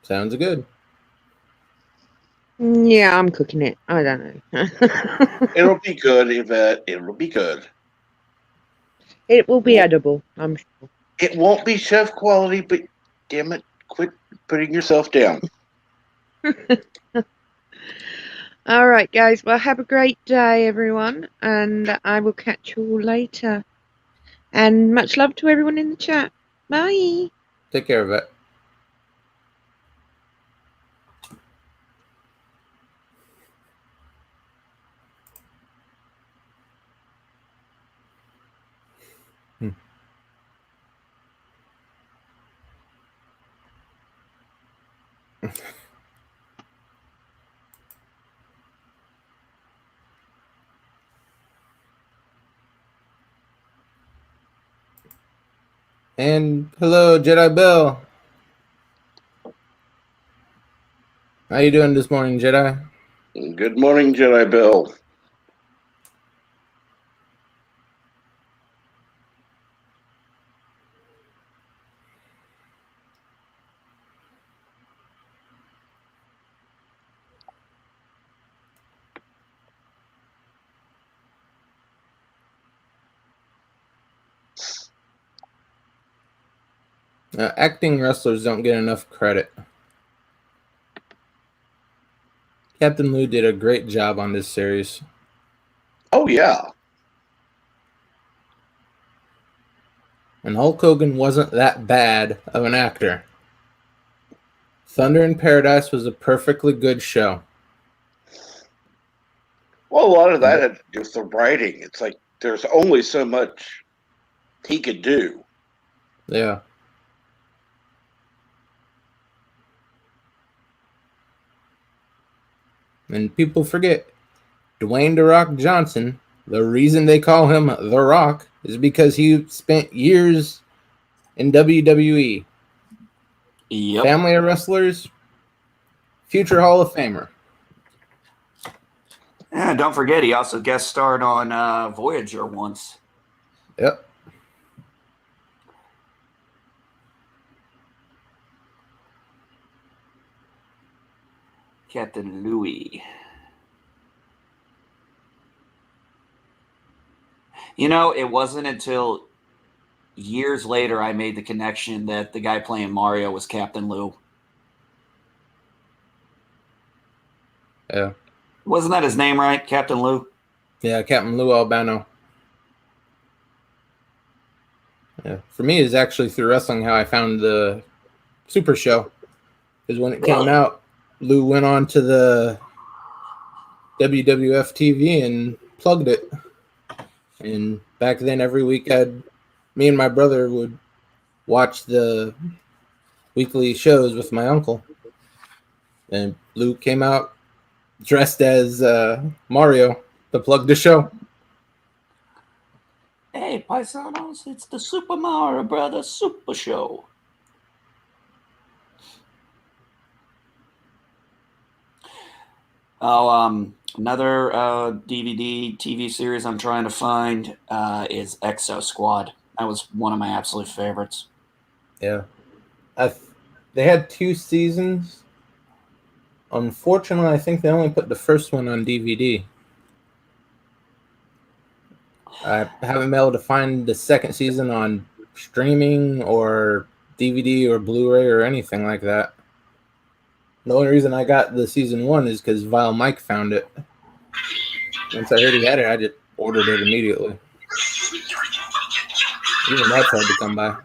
Sounds good. Yeah, I'm cooking it. I don't know. It'll be good, Yvette. It'll be good. It will be edible, I'm sure. It won't be chef quality, but damn it, quit putting yourself down. All right, guys. Well, have a great day, everyone, and I will catch you all later. And much love to everyone in the chat. Bye. Take care of it. And hello, Jedi Bill. How you doing this morning, Jedi? Good morning, Jedi Bill. Acting wrestlers don't get enough credit. Captain Lou did a great job on this series. Oh, yeah. And Hulk Hogan wasn't that bad of an actor. Thunder in Paradise was a perfectly good show. Well, a lot of that had to do with the writing. It's like there's only so much he could do. Yeah. And people forget, Dwayne "The Rock" Johnson, the reason they call him The Rock is because he spent years in WWE. Yep. Family of wrestlers, future Hall of Famer. And don't forget, he also guest starred on Voyager once. Yep. Captain Louis. You know, it wasn't until years later I made the connection that the guy playing Mario was Captain Lou. Yeah. Wasn't that his name, right? Captain Lou? Yeah, Captain Lou Albano. Yeah. For me, it's actually through wrestling how I found the Super Show. Because when it came out, Lou went on to the WWF TV and plugged it. And back then, every week, me and my brother would watch the weekly shows with my uncle. And Lou came out dressed as Mario to plug the show. Hey, paisanos, it's the Super Mario Brothers Super Show. Oh, another DVD TV series I'm trying to find is Exo Squad. That was one of my absolute favorites. Yeah. They had 2 seasons. Unfortunately, I think they only put the first one on DVD. I haven't been able to find the second season on streaming or DVD or Blu-ray or anything like that. The only reason I got the season 1 is because Vile Mike found it. Once I heard he had it, I just ordered it immediately. Even that's hard to come by.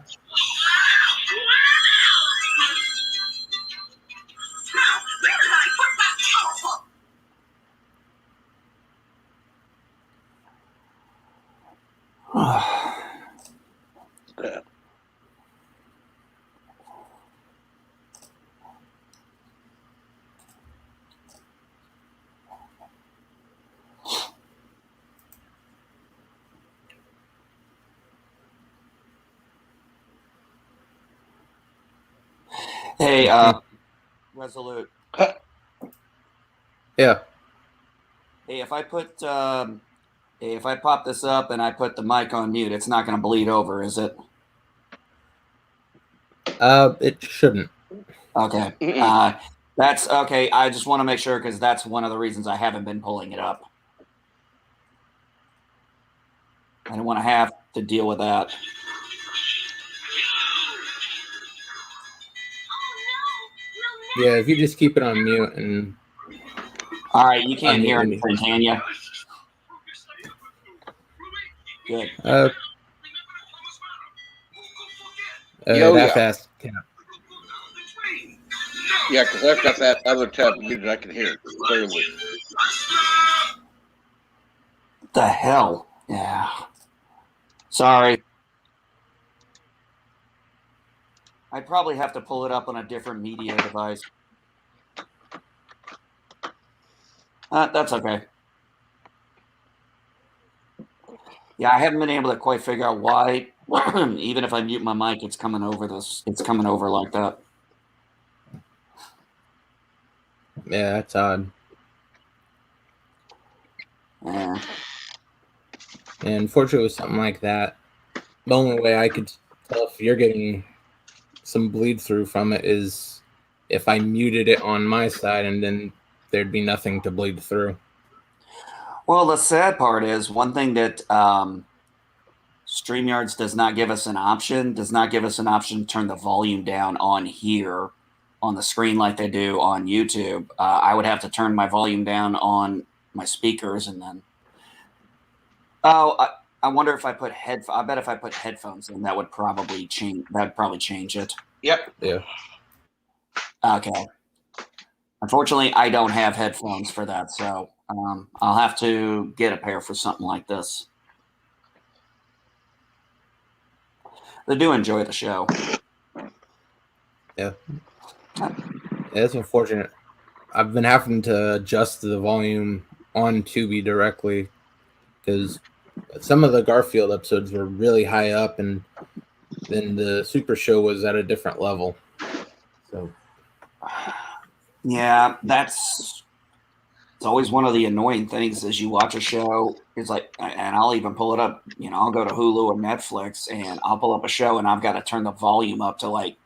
Hey, Resolute. Yeah. Hey, if I pop this up and I put the mic on mute, it's not going to bleed over, is it? It shouldn't. Okay. That's okay. I just want to make sure because that's one of the reasons I haven't been pulling it up. I don't want to have to deal with that. Yeah, if you just keep it on mute and. All right, you can't hear Unmute anything, can you? Good. Oh, that yeah. fast. Yeah, because I've got that other tab muted. I can hear it clearly. What the hell? Yeah. Sorry. I'd probably have to pull it up on a different media device. That's okay. Yeah, I haven't been able to quite figure out why, even if I mute my mic, it's coming over like that. Yeah, that's odd. Yeah. And unfortunately, with something like that, the only way I could tell if you're getting some bleed through from it is if I muted it on my side, and then there'd be nothing to bleed through. Well, the sad part is one thing that StreamYards does not give us an option to turn the volume down on here on the screen like they do on YouTube. I would have to turn my volume down on my speakers and then. Oh, I wonder if I put I bet if I put headphones in, that would probably change. That'd probably change it. Yep. Yeah. Okay. Unfortunately, I don't have headphones for that, so I'll have to get a pair for something like this. They do enjoy the show. Yeah. Yeah, it's unfortunate. I've been having to adjust the volume on Tubi directly because some of the Garfield episodes were really high up, and then the Super Show was at a different level. So, yeah, it's always one of the annoying things as you watch a show. It's like, and I'll even pull it up. You know, I'll go to Hulu or Netflix, and I'll pull up a show, and I've got to turn the volume up to like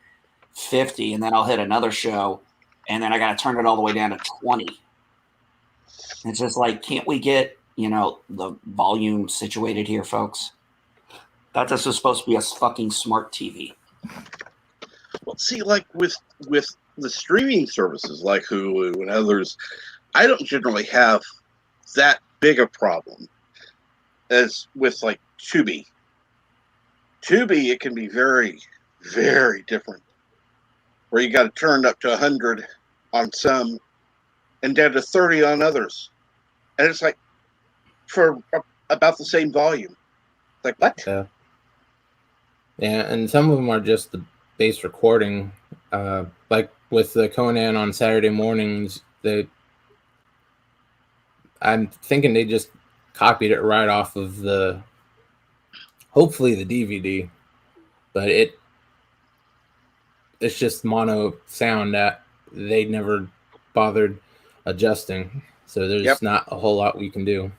50, and then I'll hit another show, and then I got to turn it all the way down to 20. It's just like, can't we get the volume situated here, folks? Thought this was supposed to be a fucking smart TV. Well, see, like with the streaming services like Hulu and others, I don't generally have that big a problem as with like Tubi. Tubi, it can be very, very different. Where you got to turn up to 100 on some and down to 30 on others. And it's like for about the same volume. Like, what? yeah. Yeah, and some of them are just the base recording. Like with the Conan on Saturday mornings, I'm thinking they just copied it right off of hopefully the DVD, but it's just mono sound that they never bothered adjusting. So there's not a whole lot we can do.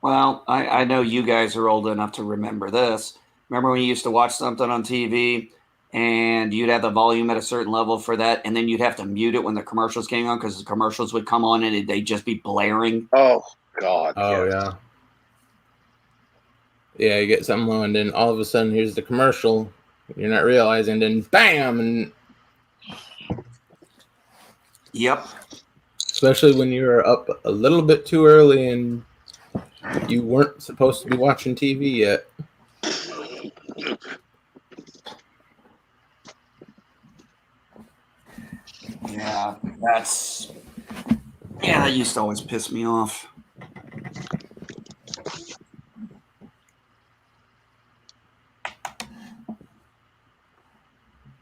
Well, I know you guys are old enough to remember this. Remember when you used to watch something on TV and you'd have the volume at a certain level for that, and then you'd have to mute it when the commercials came on because the commercials would come on and they'd just be blaring? Oh, God. Oh, yes. yeah. Yeah, you get something low, and then all of a sudden, here's the commercial. You're not realizing, then bam! And yep. Especially when you're up a little bit too early and you weren't supposed to be watching TV yet. Yeah, that used to always piss me off.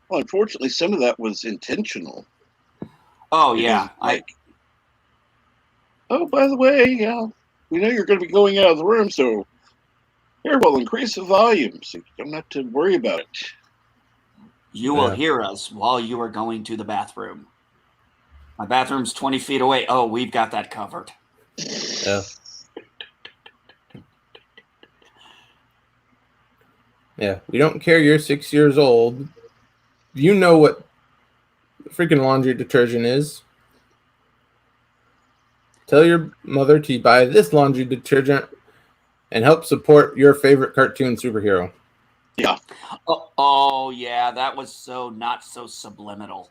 Well, unfortunately, some of that was intentional. Oh, yeah. Oh, by the way, we know you're going to be going out of the room, so here, we'll increase the volume so you don't have to worry about it. You will Yeah. hear us while you are going to the bathroom. My bathroom's 20 feet away. Oh, we've got that covered. Yeah. Yeah. We don't care you're 6 years old. You know what freaking laundry detergent is. Tell your mother to buy this laundry detergent and help support your favorite cartoon superhero. Yeah. Oh yeah, that was so not so subliminal.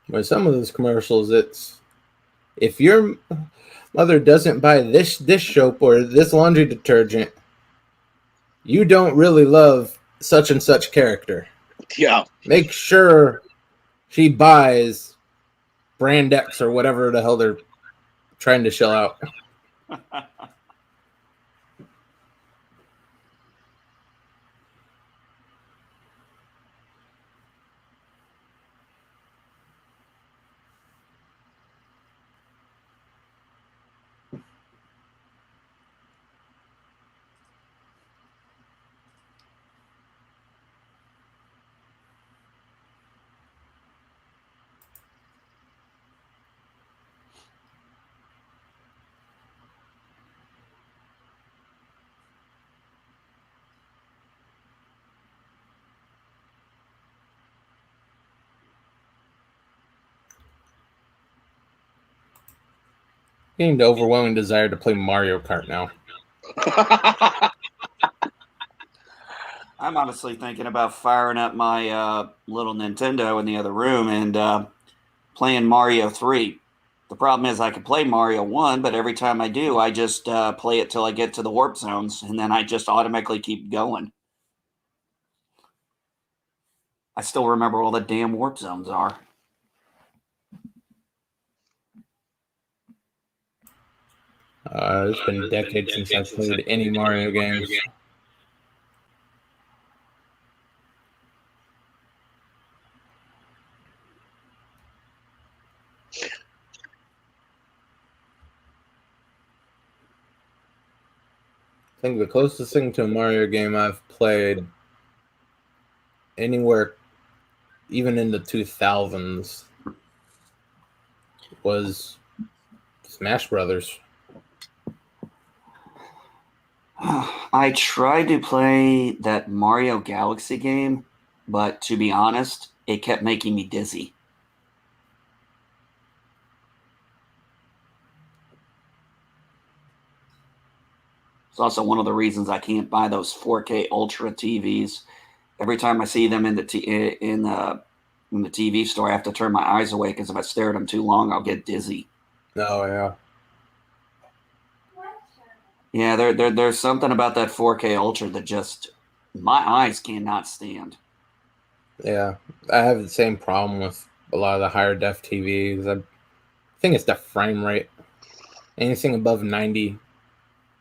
With some of those commercials, it's if your mother doesn't buy this dish soap or this laundry detergent, you don't really love such and such character. Yeah. Make sure she buys brand X or whatever the hell they're trying to shell out. Getting the overwhelming desire to play Mario Kart now. I'm honestly thinking about firing up my little Nintendo in the other room and playing Mario 3. The problem is I can play Mario 1, but every time I do, I just play it till I get to the warp zones, and then I just automatically keep going. I still remember all the damn warp zones are. It's been decades since I've played any Mario games. I think the closest thing to a Mario game I've played anywhere, even in the 2000s, was Smash Brothers. I tried to play that Mario Galaxy game, but to be honest, it kept making me dizzy. It's also one of the reasons I can't buy those 4K Ultra TVs. Every time I see them in the TV store, I have to turn my eyes away because if I stare at them too long, I'll get dizzy. Oh, yeah. Yeah, there's something about that 4K Ultra that just my eyes cannot stand. Yeah. I have the same problem with a lot of the higher def TVs. I think it's the frame rate. Anything above 90,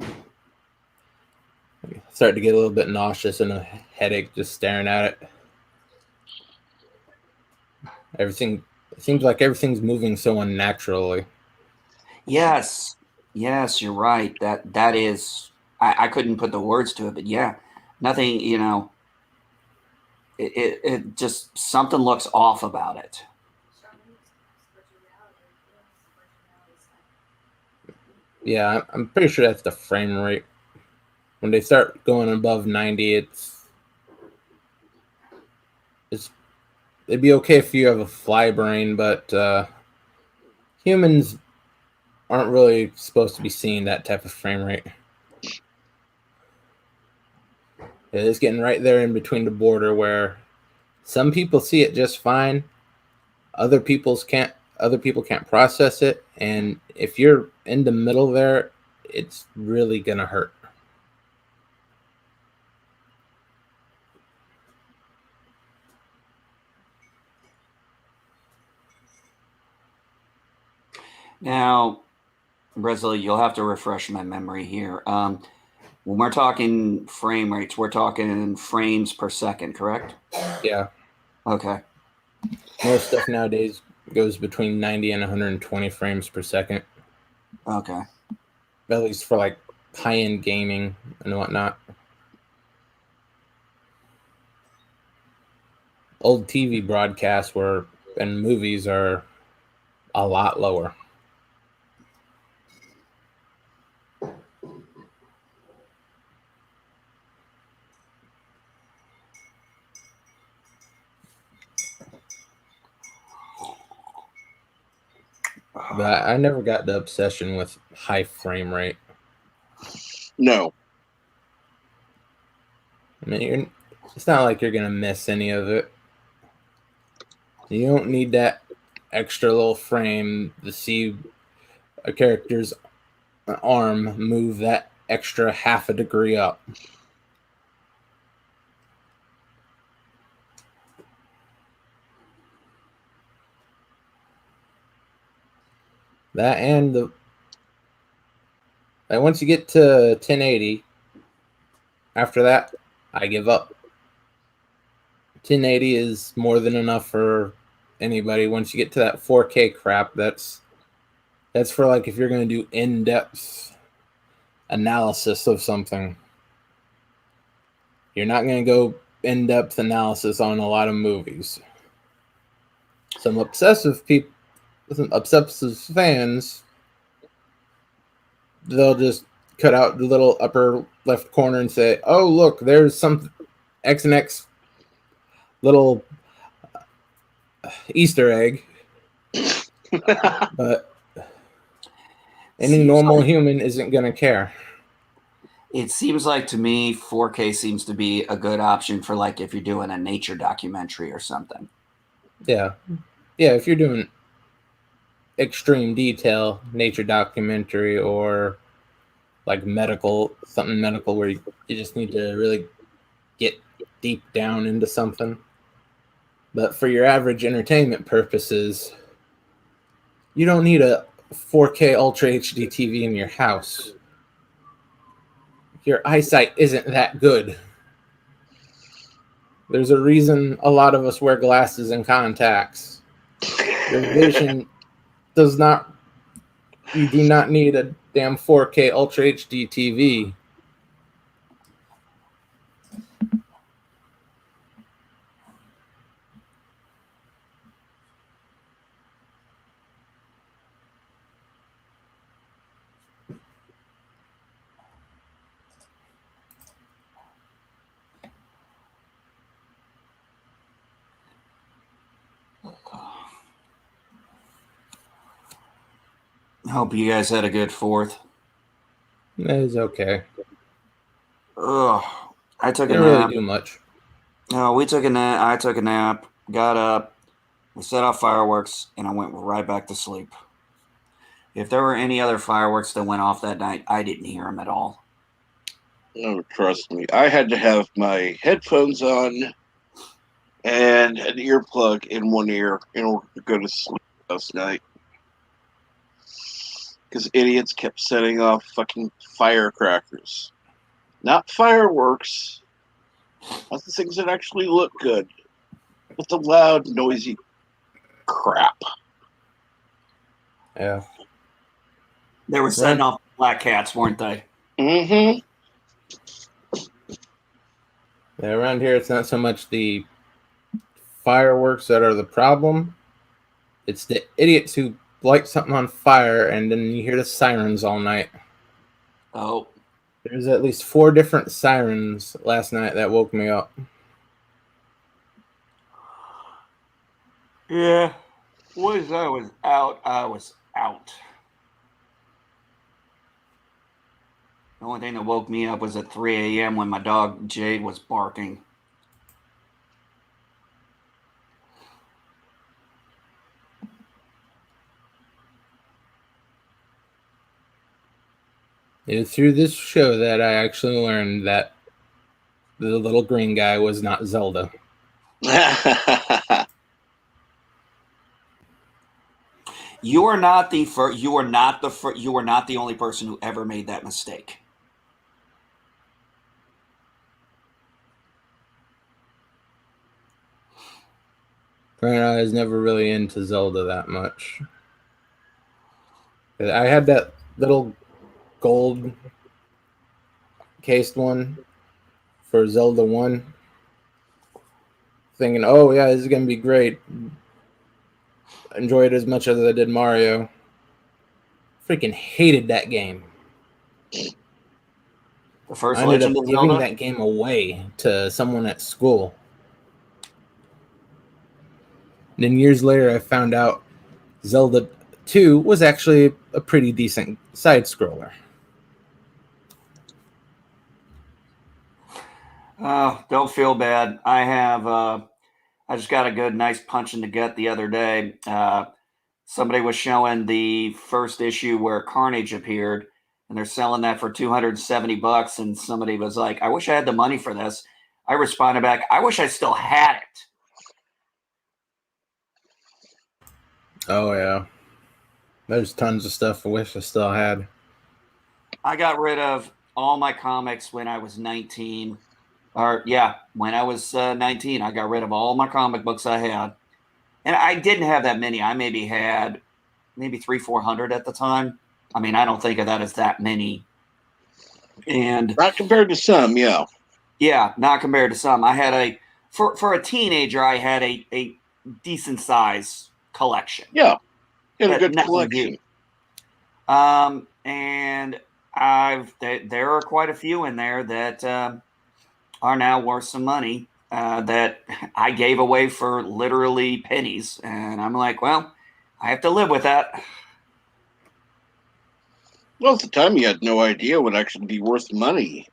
I start to get a little bit nauseous and a headache just staring at it. Everything, it seems like everything's moving so unnaturally. Yes, you're right. That is, I couldn't put the words to it, but yeah, nothing. It just something looks off about it. Yeah, I'm pretty sure that's the frame rate. When they start going above 90, it'd be okay if you have a fly brain, but humans aren't really supposed to be seeing that type of frame rate. It's getting right there in between the border where some people see it just fine, other people can't process it, and if you're in the middle there, it's really gonna hurt. Now, Bresley, you'll have to refresh my memory here. When we're talking frame rates, we're talking frames per second, correct? Yeah. Okay. Most stuff nowadays goes between 90 and 120 frames per second. Okay. At least for like high-end gaming and whatnot. old TV broadcasts and movies are a lot lower. But I never got the obsession with high frame rate. No. I mean, it's not like you're going to miss any of it. You don't need that extra little frame to see a character's arm move that extra half a degree up. That and once you get to 1080, after that, I give up. 1080 is more than enough for anybody. Once you get to that 4K crap, that's for like if you're going to do in-depth analysis of something. You're not going to go in-depth analysis on a lot of movies. Some obsessive fans, they'll just cut out the little upper left corner and say, "Oh, look, there's some X and X little Easter egg." But any normal human isn't going to care. It seems like to me 4K seems to be a good option for like if you're doing a nature documentary or something. Yeah, if you're doing extreme detail nature documentary or like something medical where you just need to really get deep down into something. But for your average entertainment purposes, you don't need a 4K Ultra HD TV in your house. Your eyesight isn't that good. There's a reason a lot of us wear glasses and contacts. Your vision you do not need a damn 4K Ultra HD TV. Hope you guys had a good 4th. That is okay. Ugh. I took a Didn't nap. really do much. No, we took a nap. I took a nap, got up, we set off fireworks, and I went right back to sleep. If there were any other fireworks that went off that night, I didn't hear them at all. Oh, trust me. I had to have my headphones on and an earplug in one ear in order to go to sleep last night. Because idiots kept setting off fucking firecrackers. Not fireworks. Not the things that actually look good. But the loud, noisy crap. Yeah. They were setting off black cats, weren't they? Mm-hmm. Yeah, around here, it's not so much the fireworks that are the problem. It's the idiots who light something on fire and then you hear the sirens all night. Oh. There's at least 4 different sirens last night that woke me up. Yeah. Once I was out, I was out. The only thing that woke me up was at 3 a.m. when my dog Jade was barking. It was through this show that I actually learned that the little green guy was not Zelda. You are not the first. You are not the only person who ever made that mistake. I was never really into Zelda that much. I had that little gold cased one for Zelda 1. thinking, oh yeah, this is gonna be great. Enjoy it as much as I did Mario. Freaking hated that game. The first I ended Legend up of giving Zelda? that game away to someone at school. And then years later, I found out Zelda 2 was actually a pretty decent side scroller. Oh, don't feel bad. I just got a good, nice punch in the gut the other day. Somebody was showing the first issue where Carnage appeared, and they're selling that for $270. And somebody was like, I wish I had the money for this. I responded back, I wish I still had it. Oh yeah, there's tons of stuff I wish I still had. I got rid of all my comics when I was 19. Or, yeah, when I was 19, I got rid of all my comic books I had. And I didn't have that many. I maybe had maybe 400 at the time. I mean, I don't think of that as that many. And Not compared to some, yeah. yeah, not compared to some. I had for a teenager, I had a decent size collection. Yeah. You had a But good nothing collection. huge. And there are quite a few in there that are now worth some money that I gave away for literally pennies. And I'm like, well, I have to live with that. Well, at the time, you had no idea what actually be worth money.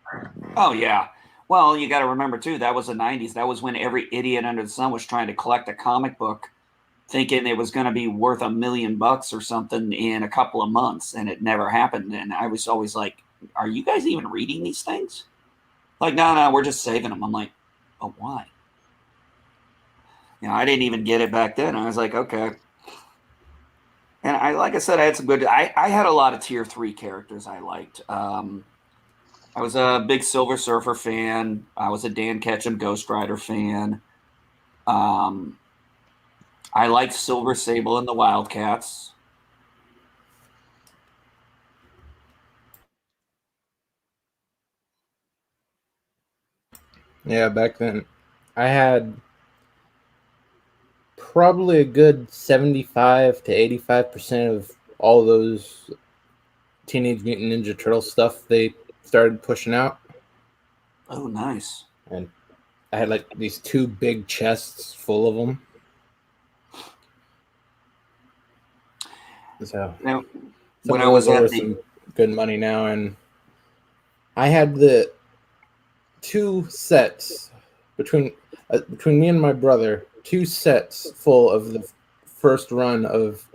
Oh, yeah. Well, you got to remember, too, that was the 90s. That was when every idiot under the sun was trying to collect a comic book thinking it was going to be worth $1 million or something in a couple of months, and it never happened. And I was always like, are you guys even reading these things? Like, no, we're just saving them. I'm like, oh, why? I didn't even get it back then. I was like, okay. And like I said, I had some good. I had a lot of tier 3 characters I liked. I was a big Silver Surfer fan. I was a Dan Ketchum Ghost Rider fan. I liked Silver Sable and the Wildcats. Yeah, back then, I had probably a good 75 to 85% of all those Teenage Mutant Ninja Turtle stuff they started pushing out. Oh, nice. And I had like these 2 big chests full of them. So Now, some when of I was those are at worth the some good money now. And I had the 2 sets between me and my brother, 2 sets full of the first run of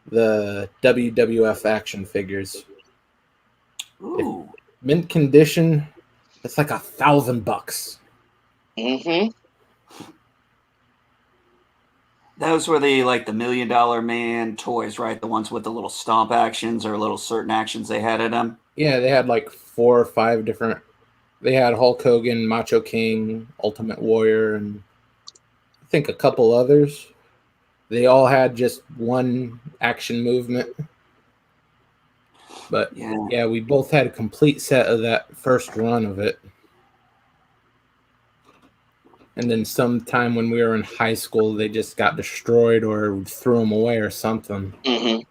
the WWF action figures. ooh, Mint condition, it's like $1,000. Mm-hmm. those were the like the $1 Million Man toys, right? The ones with the little stomp actions or little certain actions they had in them. Yeah, they had like 4 or 5 different. They had Hulk Hogan, Macho King, Ultimate Warrior, and I think a couple others. They all had just one action movement. But yeah, we both had a complete set of that first run of it. And then sometime when we were in high school, they just got destroyed or threw them away or something. Mm-hmm.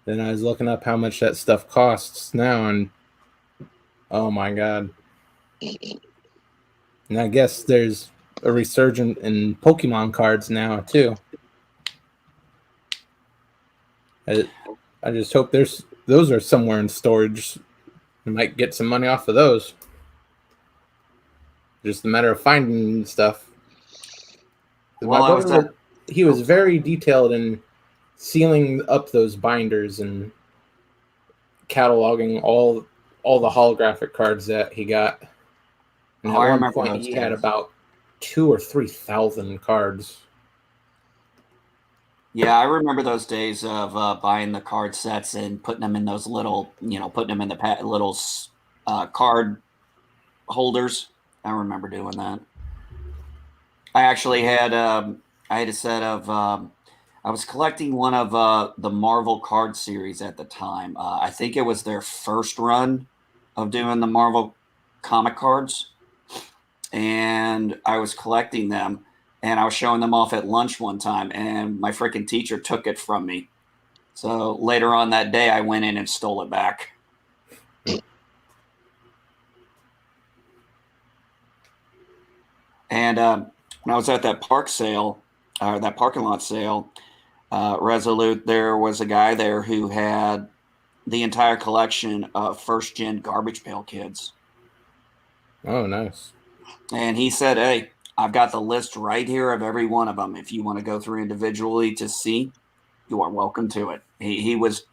Then I was looking up how much that stuff costs now, and oh my god. And I guess there's a resurgence in Pokemon cards now too. I just hope those are somewhere in storage. I might get some money off of those. Just a matter of finding stuff. Well, My brother, he was very detailed in sealing up those binders and cataloging all the holographic cards that he got. And at one point, he had about 2,000 or 3,000 cards. Yeah, I remember those days of buying the card sets and putting them in those little, putting them in the little card holders. I remember doing that. I actually had I had a set of I was collecting one of the Marvel card series at the time. I think it was their first run of doing the Marvel comic cards. and I was collecting them, and I was showing them off at lunch one time, and my freaking teacher took it from me. So later on that day, I went in and stole it back. And when I was at that park sale, or that parking lot sale, Resolute, there was a guy there who had the entire collection of first gen Garbage Pail Kids. Oh, nice. And he said, "Hey, I've got the list right here of every one of them. If you want to go through individually to see, you are welcome to it." He was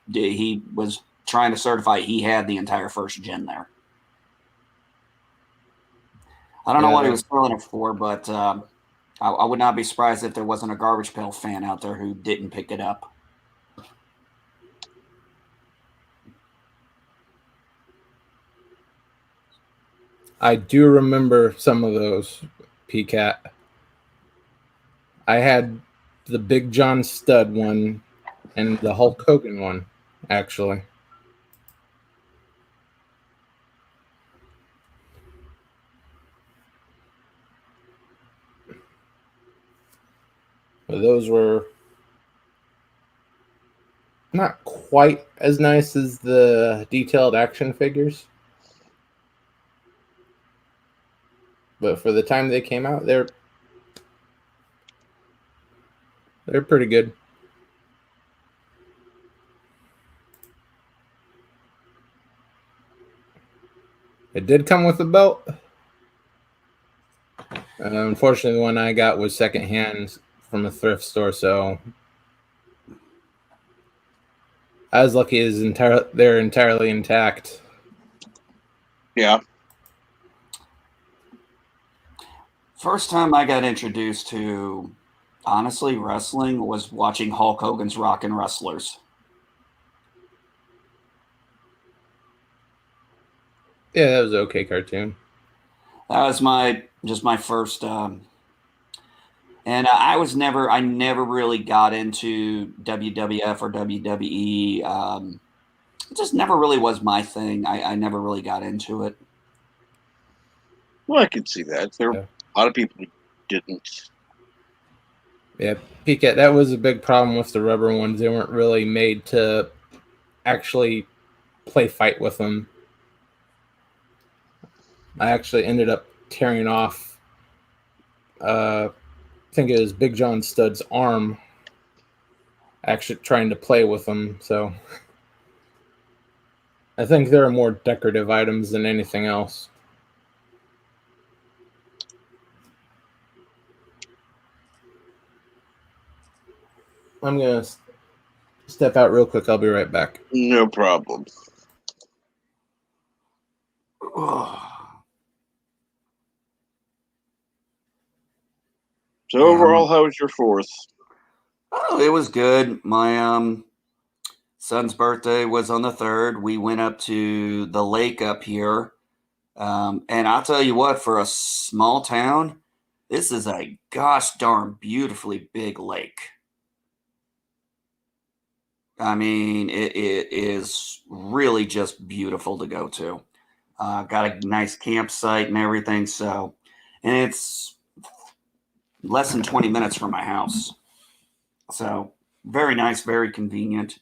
trying to certify he had the entire first gen there. I don't know what he was selling it for, but I would not be surprised if there wasn't a Garbage Pail fan out there who didn't pick it up. I do remember some of those, PCAT. I had the Big John Stud one and the Hulk Hogan one, actually. But those were not quite as nice as the detailed action figures. But for the time they came out, they're pretty good. It did come with a belt. Unfortunately, the one I got was secondhand from a thrift store, so I was lucky they're entirely intact. Yeah. First time I got introduced to, honestly, wrestling was watching Hulk Hogan's Rockin' Wrestlers. Yeah, that was an okay cartoon. That was my first, and I never really got into WWF or WWE. It just never really was my thing. I never really got into it. Well, I can see that. There are a lot of people who didn't. Yeah, PCAT, that was a big problem with the rubber ones. They weren't really made to actually play fight with them. I actually ended up tearing off, I think it was Big John Stud's arm, actually trying to play with them. So I think there are more decorative items than anything else. I'm going to step out real quick. I'll be right back. No problem. So overall, how was your 4th? Oh, it was good. My son's birthday was on the 3rd. We went up to the lake up here. And I'll tell you what, for a small town, this is a gosh darn beautifully big lake. I mean, it is really just beautiful to go to. Got a nice campsite and everything. So, and it's less than 20 minutes from my house. So very nice, very convenient.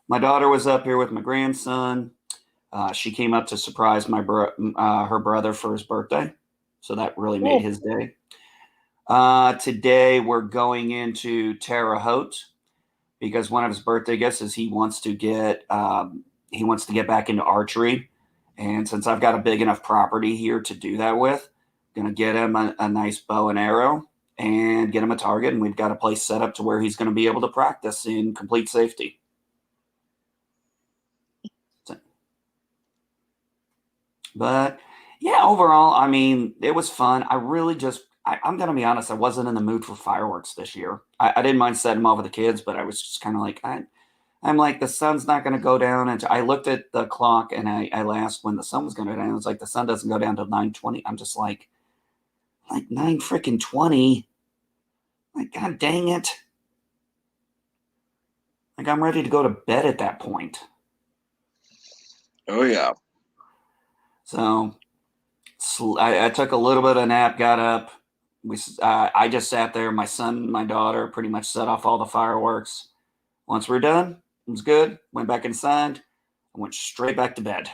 My daughter was up here with my grandson. She came up to surprise her brother for his birthday. So that really made his day. Today we're going into Terre Haute because one of his birthday gifts is he wants to get back into archery. And since I've got a big enough property here to do that with, I'm going to get him a nice bow and arrow and get him a target. And we've got a place set up to where he's going to be able to practice in complete safety. But yeah, overall, I mean, it was fun. I really I'm going to be honest, I wasn't in the mood for fireworks this year. I didn't mind setting them off with the kids, but I was just kind of like, I'm like, the sun's not going to go down. And I looked at the clock and I asked when the sun was going to go down. It was like, the sun doesn't go down till 9:20. I'm just like 9 freaking 20. Like, God dang it. Like, I'm ready to go to bed at that point. Oh, yeah. So I took a little bit of a nap, got up. I just sat there. My son and my daughter pretty much set off all the fireworks. Once we're done, it was good. Went back inside. I went straight back to bed.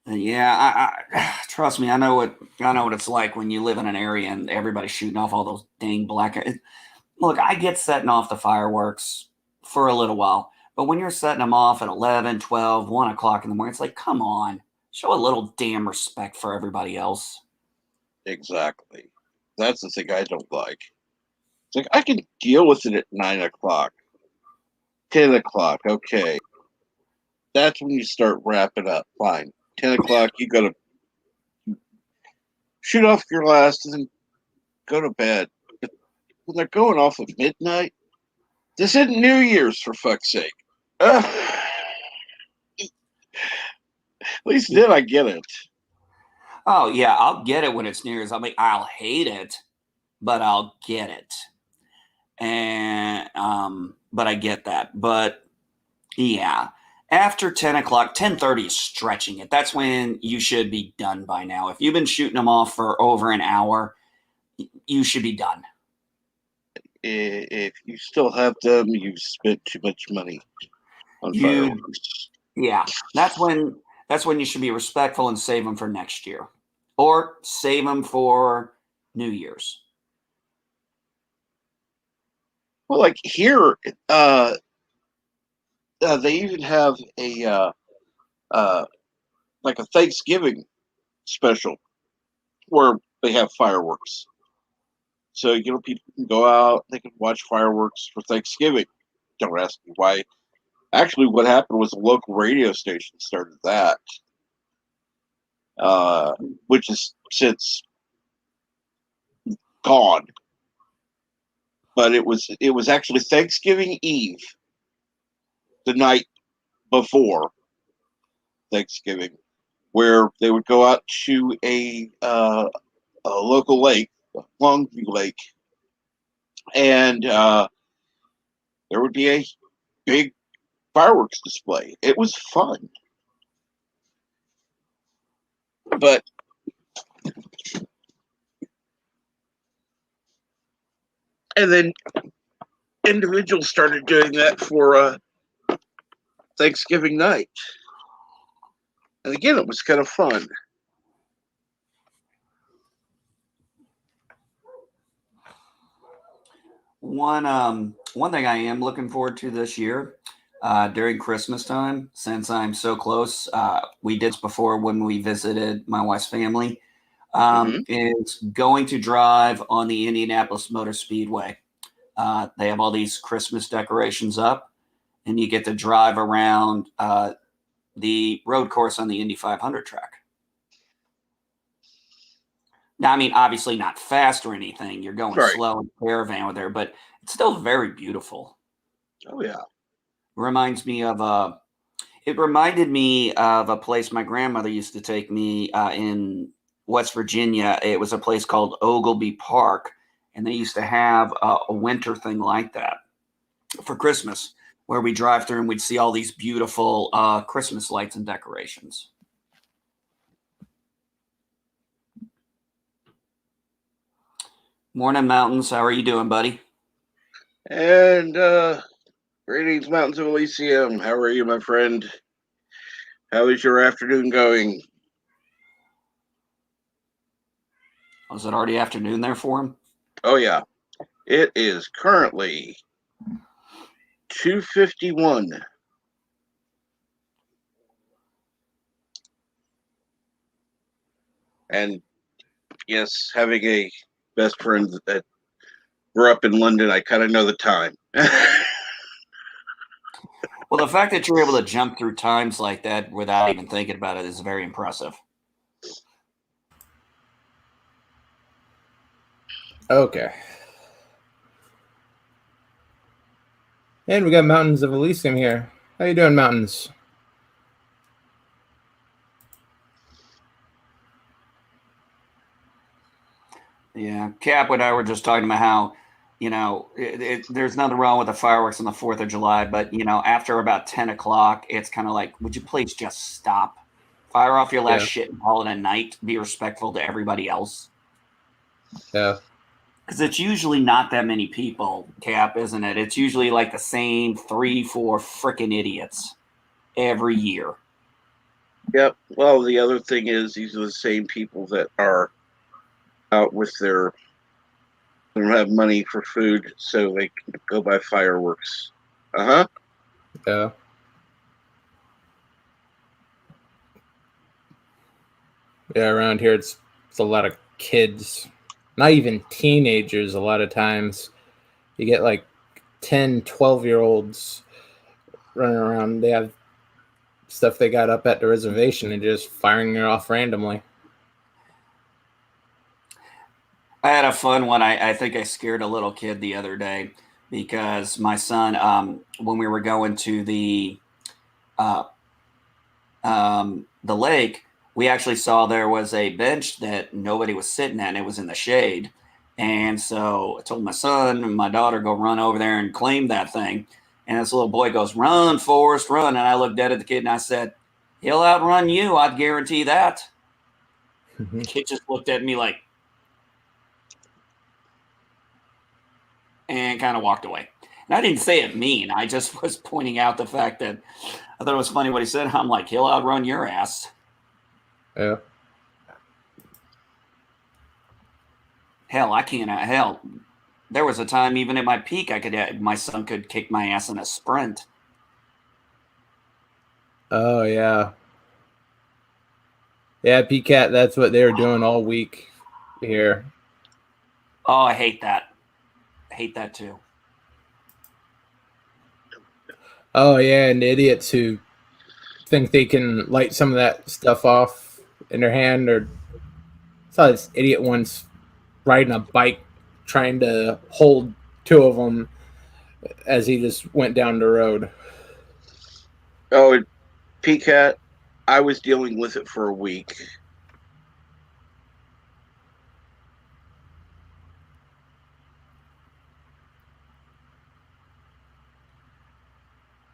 Yeah, I trust me. I know what it's like when you live in an area and everybody's shooting off all those dang black. Look, I get setting off the fireworks for a little while, but when you're setting them off at 11, 12, 1 o'clock in the morning, it's like, come on, show a little damn respect for everybody else. Exactly. That's the thing I don't like. It's like I can deal with it at 9 o'clock, 10 o'clock. Okay, that's when you start wrapping up. Fine. 10 o'clock, you got to shoot off your last and then go to bed. But when they're going off at midnight, this isn't New Year's, for fuck's sake. At least then I get it. Oh yeah, I'll get it when it's New Year's. I mean, I'll hate it, but I'll get it. And but I get that. But yeah, after 10 o'clock, 10:30 is stretching it. That's when you should be done by now. If you've been shooting them off for over an hour, you should be done. If you still have them, you've spent too much money on fireworks. Yeah, that's when you should be respectful and save them for next year, or save them for New Year's. Well, like here, they even have a like a Thanksgiving special where they have fireworks. So people can go out, they can watch fireworks for Thanksgiving. Don't ask me why. Actually, what happened was a local radio station started that, which is since gone. But it was actually Thanksgiving Eve, the night before Thanksgiving, where they would go out to a local lake, Longview Lake, and there would be a big fireworks display. It was fun, but and then individuals started doing that for Thanksgiving night, and again, it was kind of fun. One thing I am looking forward to this year during Christmas time, since I'm so close, we did this before when we visited my wife's family, is going to drive on the Indianapolis Motor Speedway. They have all these Christmas decorations up, and you get to drive around the road course on the Indy 500 track. Now, I mean, obviously not fast or anything. You're going slow in a caravan with her, but it's still very beautiful. Oh yeah. It reminded me of a place my grandmother used to take me in West Virginia. It was a place called Oglebay Park, and they used to have a winter thing like that for Christmas, where we drive through and we'd see all these beautiful Christmas lights and decorations. Morning, Mountains. How are you doing, buddy? And greetings, Mountains of Elysium. How are you, my friend? How is your afternoon going? Was it already afternoon there for him? Oh yeah, it is currently 2:51. And yes, having a best friend that grew up in London, I kind of know the time. Well, the fact that you're able to jump through times like that without even thinking about it is very impressive. Okay. And we got Mountains of Elysium here. How you doing, Mountains? Yeah, Cap and I were just talking about how, there's nothing wrong with the fireworks on the 4th of July, but after about 10 o'clock, it's kind of like, would you please just stop? Fire off your last shit and call it a night. Be respectful to everybody else. Yeah. Because it's usually not that many people, Cap, isn't it? It's usually like the same 3-4 freaking idiots every year. Yep. Well, the other thing is these are the same people that are out with they don't have money for food, so they can go buy fireworks. Uh-huh. Yeah. Yeah, around here it's a lot of kids, not even teenagers a lot of times. You get like 10, 12-year-olds running around. They have stuff they got up at the reservation and just firing it off randomly. I had a fun one. I think I scared a little kid the other day because my son, when we were going to the lake, we actually saw there was a bench that nobody was sitting at, and it was in the shade. And so I told my son and my daughter, go run over there and claim that thing. And this little boy goes, run, Forrest, run. And I looked dead at the kid and I said, he'll outrun you. I'd guarantee that. The kid just looked at me like, and kind of walked away. And I didn't say it mean. I just was pointing out the fact that I thought it was funny what he said. I'm like, he'll outrun your ass. Yeah. Hell, there was a time even at my peak, my son could kick my ass in a sprint. Oh, yeah. Yeah, PCAT, that's what they were doing all week here. Oh, I hate that. I hate that too. Oh, yeah, and the idiots who think they can light some of that stuff off in their hand. Or I saw this idiot once riding a bike trying to hold two of them as he just went down the road. Oh, PCAT, I was dealing with it for a week.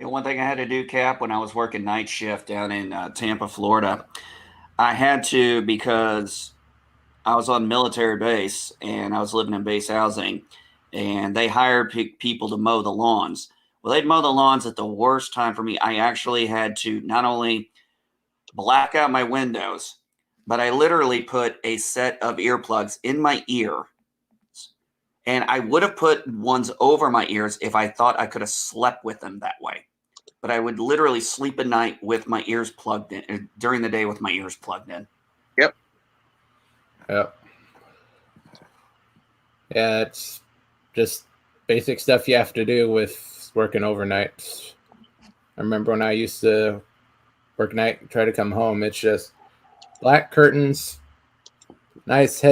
One thing I had to do, Cap, when I was working night shift down in Tampa, Florida, I had to, because I was on military base and I was living in base housing, and they hired people to mow the lawns. Well, they'd mow the lawns at the worst time for me. I actually had to not only black out my windows, but I literally put a set of earplugs in my ear. And I would have put ones over my ears if I thought I could have slept with them that way. But I would literally sleep at night with my ears plugged in, during the day with my ears plugged in. Yep. Yep. Yeah, it's just basic stuff you have to do with working overnight. I remember when I used to work night, try to come home, it's just black curtains, nice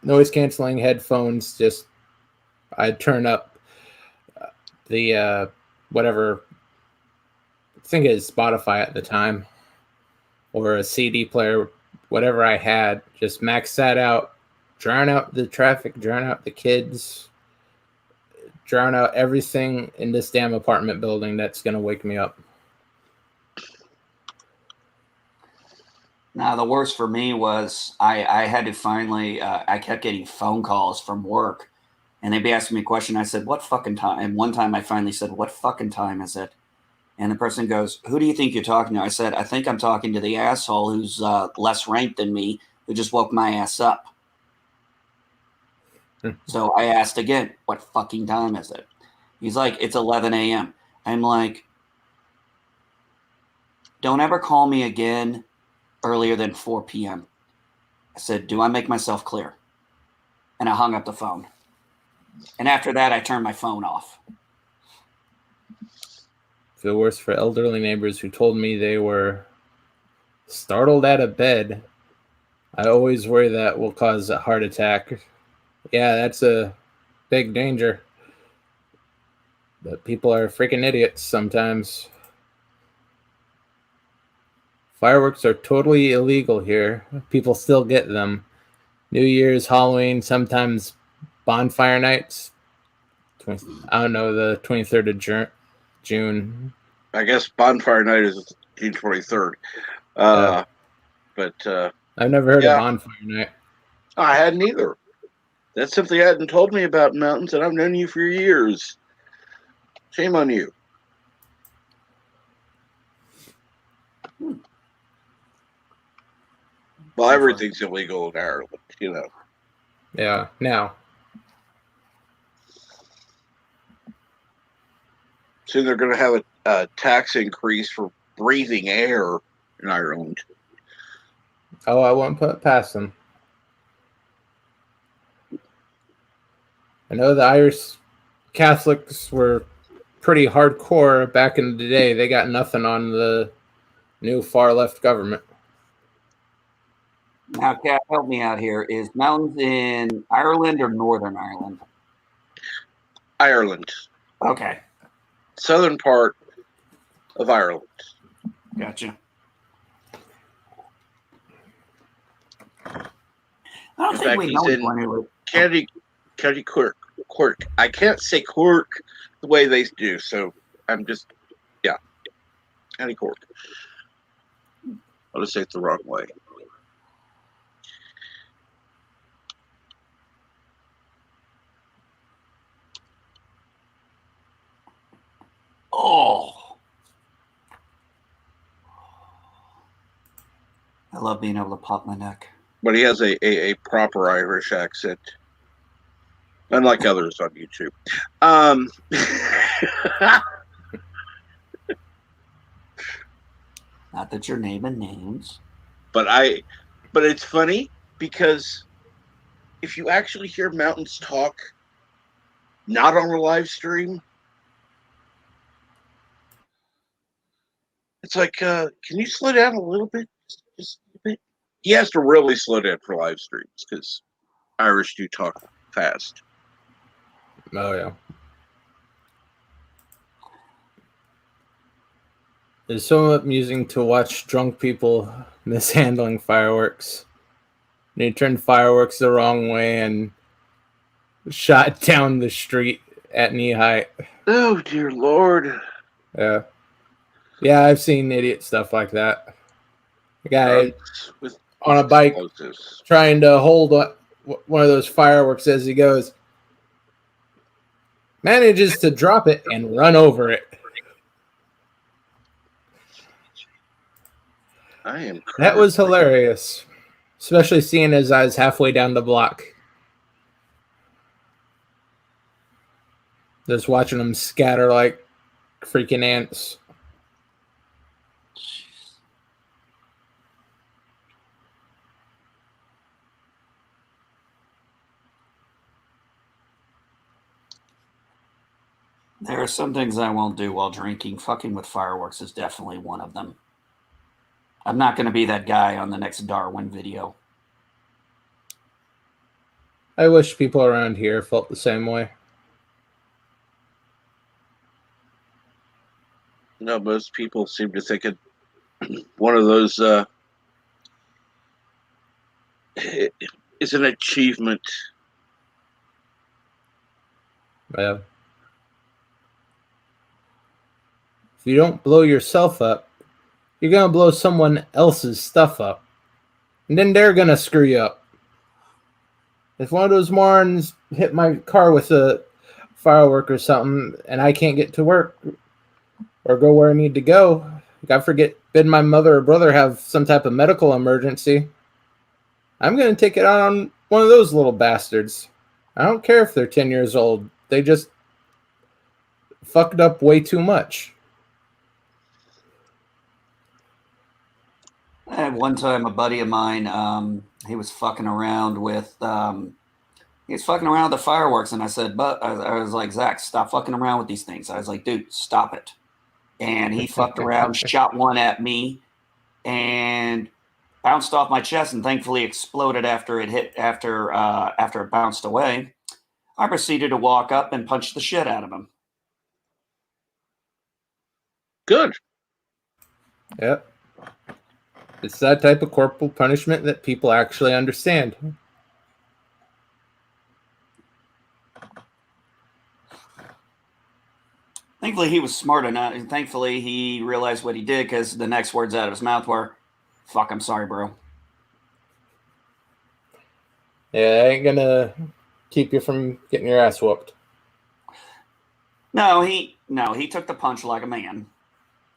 noise canceling headphones. Just I'd turn up the whatever, I think it was Spotify at the time, or a CD player, whatever I had, just max that out, drown out the traffic, drown out the kids, drown out everything in this damn apartment building that's going to wake me up. Now, the worst for me was I had to finally, I kept getting phone calls from work, and they'd be asking me a question. I said, what fucking time? And one time I finally said, what fucking time is it? And the person goes, who do you think you're talking to? I said, I think I'm talking to the asshole who's less ranked than me, who just woke my ass up. So I asked again, what fucking time is it? He's like, it's 11 a.m. I'm like, don't ever call me again earlier than 4 p.m. I said, do I make myself clear? And I hung up the phone. And after that, I turned my phone off. Feel worse for elderly neighbors who told me they were startled out of bed. I always worry that will cause a heart attack. Yeah, that's a big danger. But people are freaking idiots sometimes. Fireworks are totally illegal here. People still get them. New Year's, Halloween, sometimes bonfire nights. I don't know, the 23rd of June. I guess Bonfire Night is June 23rd. But I've never heard Yeah. of Bonfire Night. I hadn't either. That's something you hadn't told me about mountains, and I've known you for years. Shame on you. Well, everything's illegal in Ireland, you know. Yeah, now. Soon they're going to have a tax increase for breathing air in Ireland. Oh, I won't put it past them. I know the Irish Catholics were pretty hardcore back in the day. They got nothing on the new far left government. Now, Kat, help me out here. Is mountains in Ireland or Northern Ireland? Ireland. Okay. Southern part of Ireland. Gotcha. I don't In think fact, we he's know in anyone. County Cork. I can't say Cork the way they do, so I'm just, County Cork. I'll just say it the wrong way. Oh. I love being able to pop my neck. But he has a proper Irish accent, unlike others on YouTube. Not that you're naming names. But it's funny because if you actually hear mountains talk, not on a live stream, it's like, can you slow down a little bit? Just a bit. He has to really slow down for live streams because Irish do talk fast. Oh, yeah. It's so amusing to watch drunk people mishandling fireworks. They turned fireworks the wrong way and shot down the street at knee height. Oh, dear Lord. Yeah. Yeah, I've seen idiot stuff like that. A guy With on a bike explosives. trying to hold one of those fireworks as he goes, manages to drop it and run over it. That was hilarious, especially seeing as I was halfway down the block. Just watching them scatter like freaking ants. There are some things I won't do while drinking. Fucking with fireworks is definitely one of them. I'm not going to be that guy on the next Darwin video. I wish people around here felt the same way. No, most people seem to think it one of those is an achievement. Yeah. If you don't blow yourself up, you're going to blow someone else's stuff up. And then they're going to screw you up. If one of those morons hit my car with a firework or something and I can't get to work or go where I need to go, God forbid my mother or brother have some type of medical emergency, I'm going to take it out on one of those little bastards. I don't care if they're 10 years old. They just fucked up way too much. At one time, a buddy of mine, he was fucking around with the fireworks, and I said, "But I was like, Zach, stop fucking around with these things." I was like, "Dude, stop it!" And he fucked around, shot one at me, and bounced off my chest, and thankfully exploded after it bounced away. I proceeded to walk up and punch the shit out of him. Good. Yep. It's that type of corporal punishment that people actually understand. Thankfully, he was smart enough, and thankfully, he realized what he did because the next words out of his mouth were, "Fuck, I'm sorry, bro." Yeah, I ain't gonna keep you from getting your ass whooped. No, he took the punch like a man.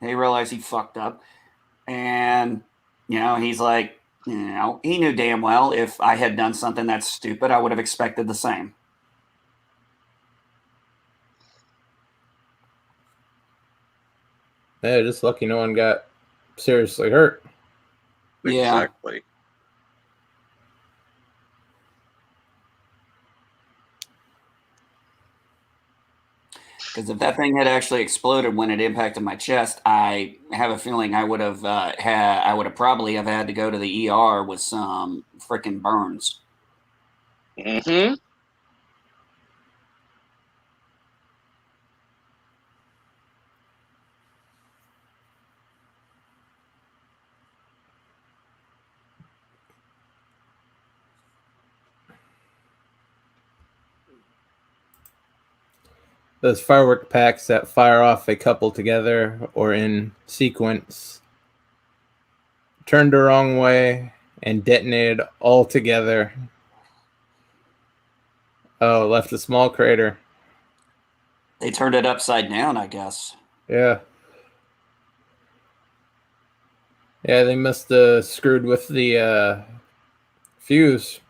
He realized he fucked up, and he's like, he knew damn well if I had done something that's stupid, I would have expected the same. Yeah, just lucky no one got seriously hurt. Yeah. Exactly. Because if that thing had actually exploded when it impacted my chest, I have a feeling I would have probably have had to go to the ER with some freaking burns. Mm-hmm. Those firework packs that fire off a couple together or in sequence turned the wrong way and detonated all together. Oh, left a small crater. They turned it upside down, I guess. Yeah. Yeah, they must have screwed with the fuse.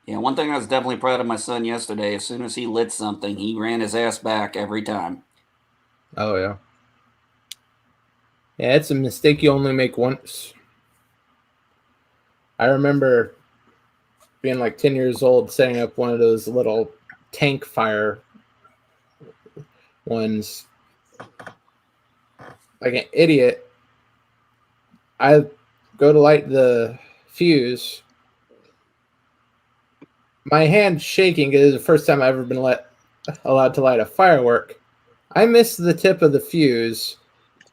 Yeah, one thing I was definitely proud of my son yesterday, as soon as he lit something, he ran his ass back every time. Oh, yeah. Yeah, it's a mistake you only make once. I remember being like 10 years old, setting up one of those little tank fire ones. Like an idiot, I go to light the fuse. My hand's shaking. It is the first time I've ever been allowed to light a firework. I miss the tip of the fuse.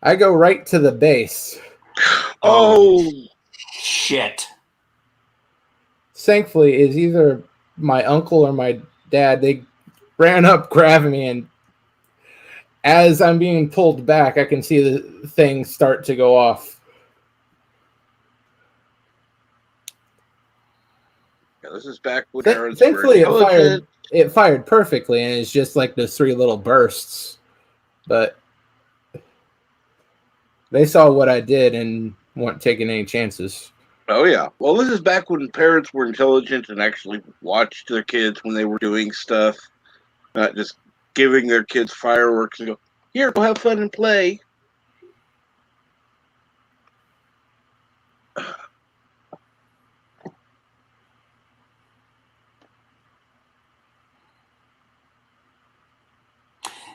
I go right to the base. Oh, Shit. Thankfully, it's either my uncle or my dad. They ran up, grabbed me, and as I'm being pulled back, I can see the thing start to go off. yeah, this is back when parents were Thankfully, intelligent. it fired perfectly, and it's just like the 3 little bursts. But they saw what I did and weren't taking any chances. Oh yeah. Well, this is back when parents were intelligent and actually watched their kids when they were doing stuff, not just giving their kids fireworks and go, "Here, go have fun and play."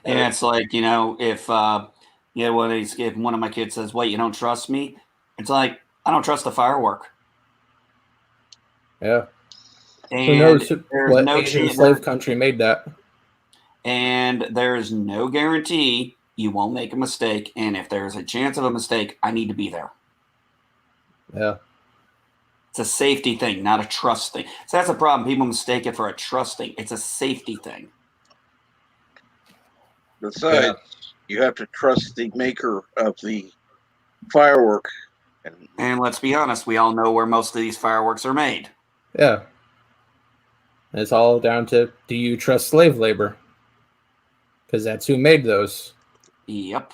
And it's like, if if one of my kids says, "Wait, you don't trust me?" It's like, I don't trust the firework. Yeah. Who And knows there's what no Asian chance, slave country made that? and there is no guarantee you won't make a mistake. And if there's a chance of a mistake, I need to be there. Yeah. It's a safety thing, not a trust thing. So that's a problem. People mistake it for a trust thing. It's a safety thing. Besides, you have to trust the maker of the firework. And let's be honest, we all know where most of these fireworks are made. Yeah. It's all down to, do you trust slave labor? Because that's who made those. Yep.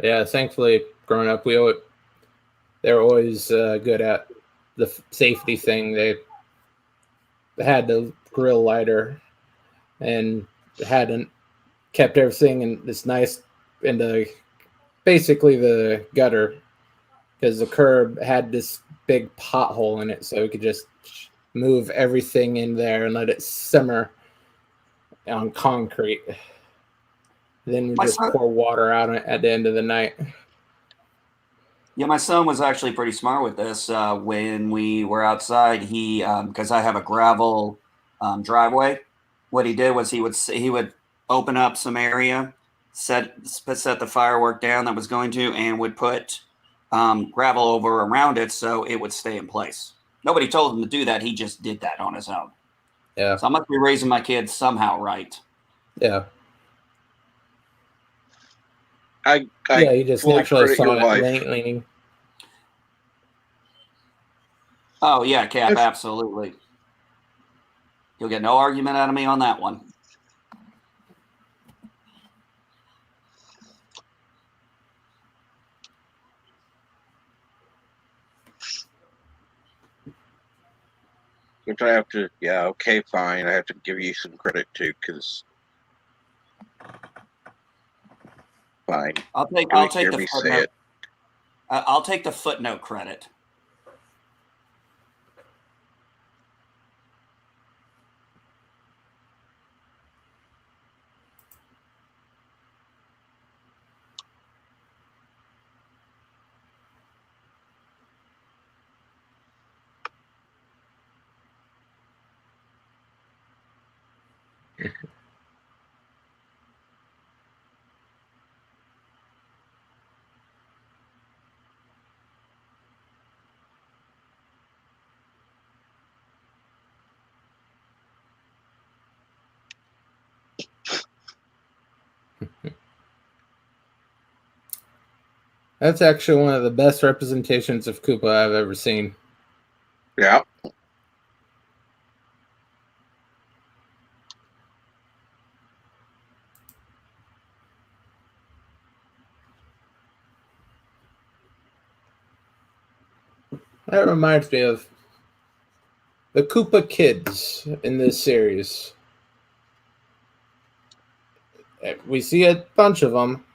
Yeah, thankfully, growing up, they were always good at the safety thing. They had the grill lighter and hadn't kept everything in this nice basically the gutter, because the curb had this big pothole in it, so we could just move everything in there and let it simmer on concrete. Then we just pour water out at the end of the night. Yeah, my son was actually pretty smart with this. When we were outside, he because I have a gravel driveway. What he did was he would open up some area, set the firework down that was going to, and would put gravel over around it so it would stay in place. Nobody told him to do that. He just did that on his own. Yeah. So I must be raising my kids somehow right. Yeah. I Yeah, you just fully naturally credit your saw it wife. leaning. Oh, yeah, Cap, If- absolutely. You'll get no argument out of me on that one. Which I have to, yeah, okay, fine. I have to give you some credit too, because fine. I'll take Hear the me say footnote. it. I'll take the footnote credit. That's actually one of the best representations of Koopa I've ever seen. Yeah. That reminds me of the Koopa kids in this series. We see a bunch of them,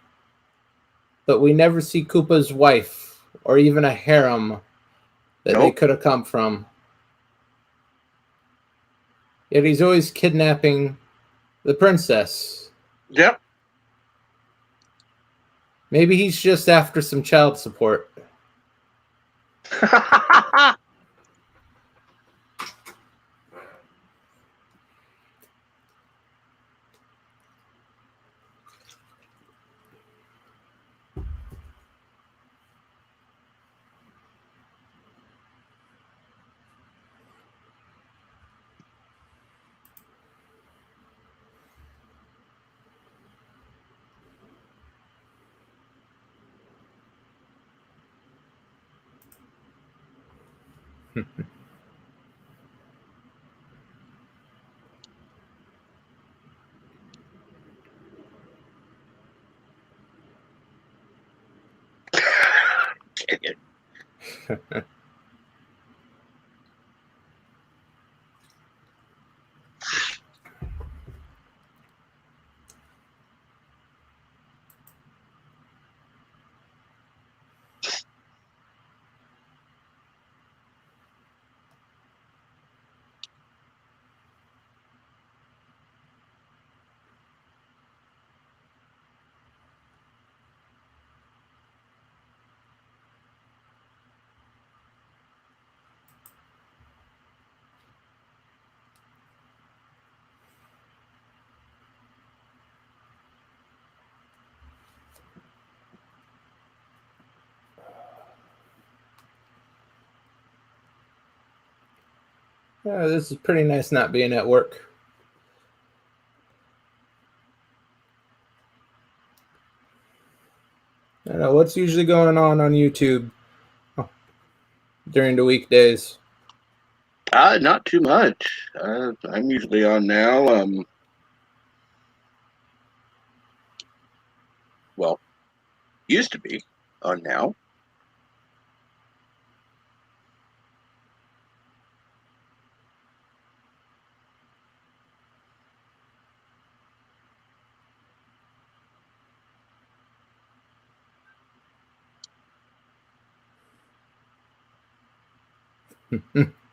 but we never see Koopa's wife or even a harem that they Nope. could have come from. Yet he's always kidnapping the princess. Yep. Maybe he's just after some child support. Dang it. Yeah, this is pretty nice not being at work. I don't know what's usually going on YouTube during the weekdays. Not too much. I'm usually on now. Well, used to be on now.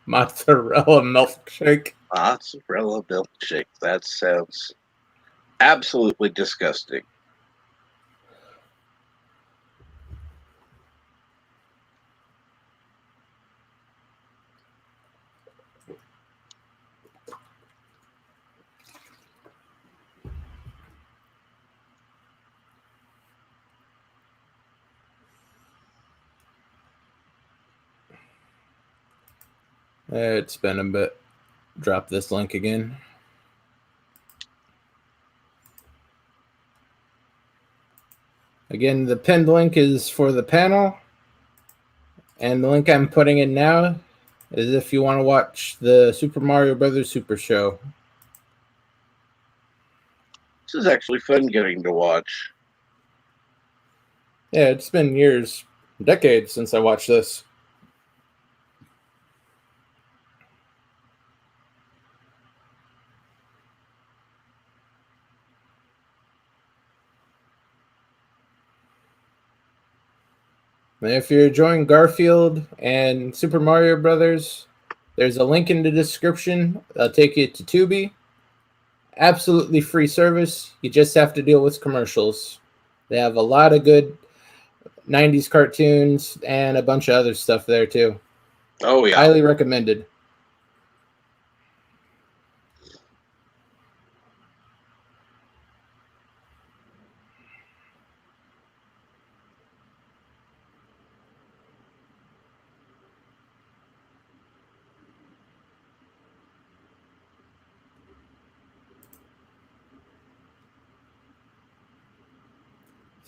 Mozzarella milkshake. Mozzarella milkshake. That sounds absolutely disgusting. It's been a bit. Drop this link again. Again, the pinned link is for the panel. And the link I'm putting in now is if you want to watch the Super Mario Brothers Super Show. This is actually fun getting to watch. Yeah, it's been years, decades since I watched this. And if you're enjoying Garfield and Super Mario Brothers, there's a link in the description. I'll take you to Tubi. Absolutely free service. You just have to deal with commercials. They have a lot of good 90s cartoons and a bunch of other stuff there too. Oh, yeah. Highly recommended.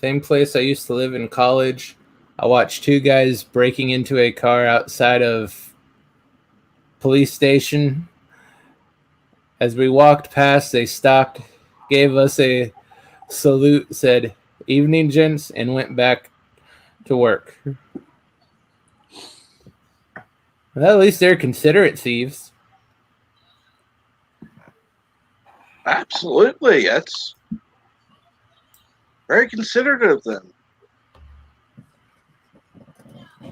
Same place I used to live in college. I watched two guys breaking into a car outside of police station. As we walked past, they stopped, gave us a salute, said, "Evening, gents," and went back to work. Well, at least they're considerate thieves. Absolutely. That's very considerate of them. A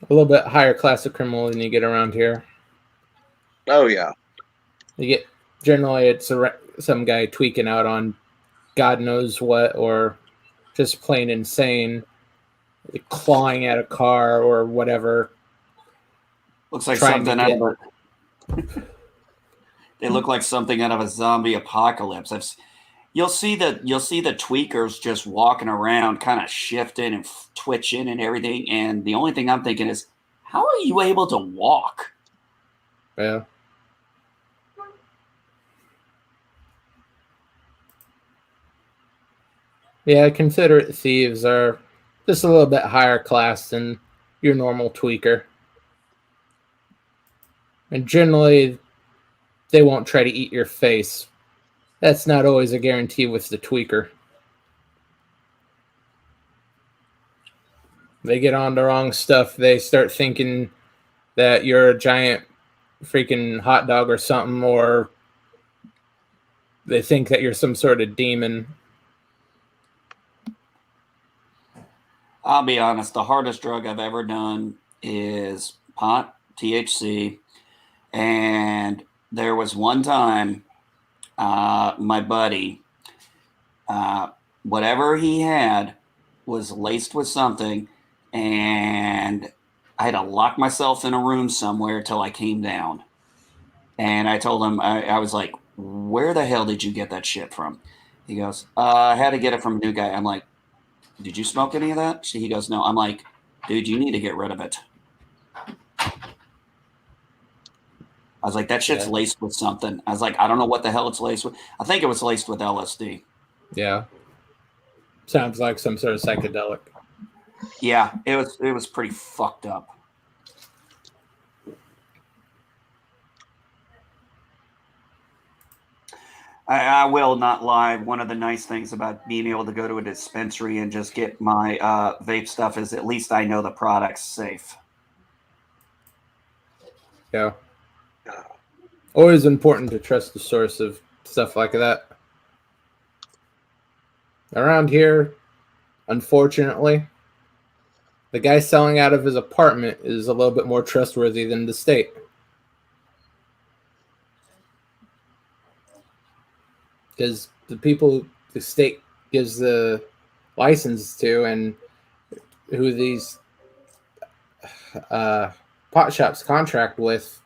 little bit higher class of criminal than you get around here. Oh, yeah. You get generally it's some guy tweaking out on God knows what, or just plain insane, clawing at a car or whatever. Looks like Trying to something out get- of a. They look like something out of a zombie apocalypse. You'll see the tweakers just walking around, kind of shifting and twitching and everything. And the only thing I'm thinking is, how are you able to walk? Yeah. Yeah, considerate thieves are just a little bit higher class than your normal tweaker. And generally, they won't try to eat your face. That's not always a guarantee with the tweaker. They get on the wrong stuff. They start thinking that you're a giant freaking hot dog or something, or they think that you're some sort of demon. I'll be honest, the hardest drug I've ever done is pot, THC. And there was one time my buddy, whatever he had was laced with something, and I had to lock myself in a room somewhere till I came down. And I told him, I was like, "Where the hell did you get that shit from?" He goes, "I had to get it from a new guy." I'm like, "Did you smoke any of that?" He goes, "No." I'm like, "Dude, you need to get rid of it." I was like, that shit's laced with something. I was like, I don't know what the hell it's laced with. I think it was laced with LSD. Yeah. Sounds like some sort of psychedelic. Yeah, it was pretty fucked up. I will not lie. One of the nice things about being able to go to a dispensary and just get my vape stuff is at least I know the product's safe. Yeah. Always important to trust the source of stuff like that. Around here, unfortunately, the guy selling out of his apartment is a little bit more trustworthy than the state. Because the people the state gives the license to and who these pot shops contract with,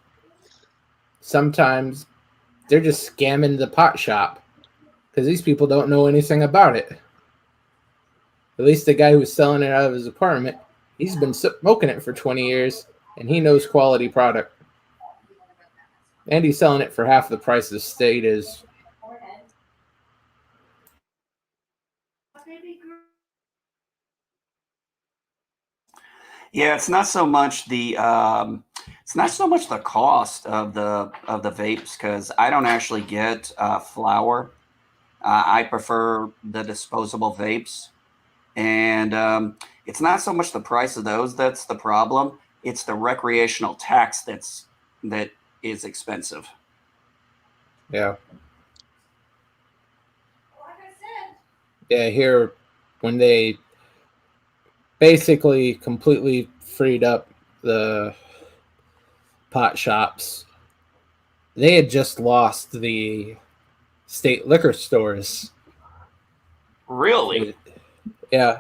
sometimes they're just scamming the pot shop because these people don't know anything about it. At least the guy who's selling it out of his apartment, he's been smoking it for 20 years. and he knows quality product. And he's selling it for half the price the state is. Yeah, it's not so much the cost of the vapes, because I don't actually get flour. I prefer the disposable vapes, and it's not so much the price of those that's the problem. It's the recreational tax that is expensive. Yeah. Yeah, here when they basically completely freed up the pot shops, they had just lost the state liquor stores. Really? Yeah.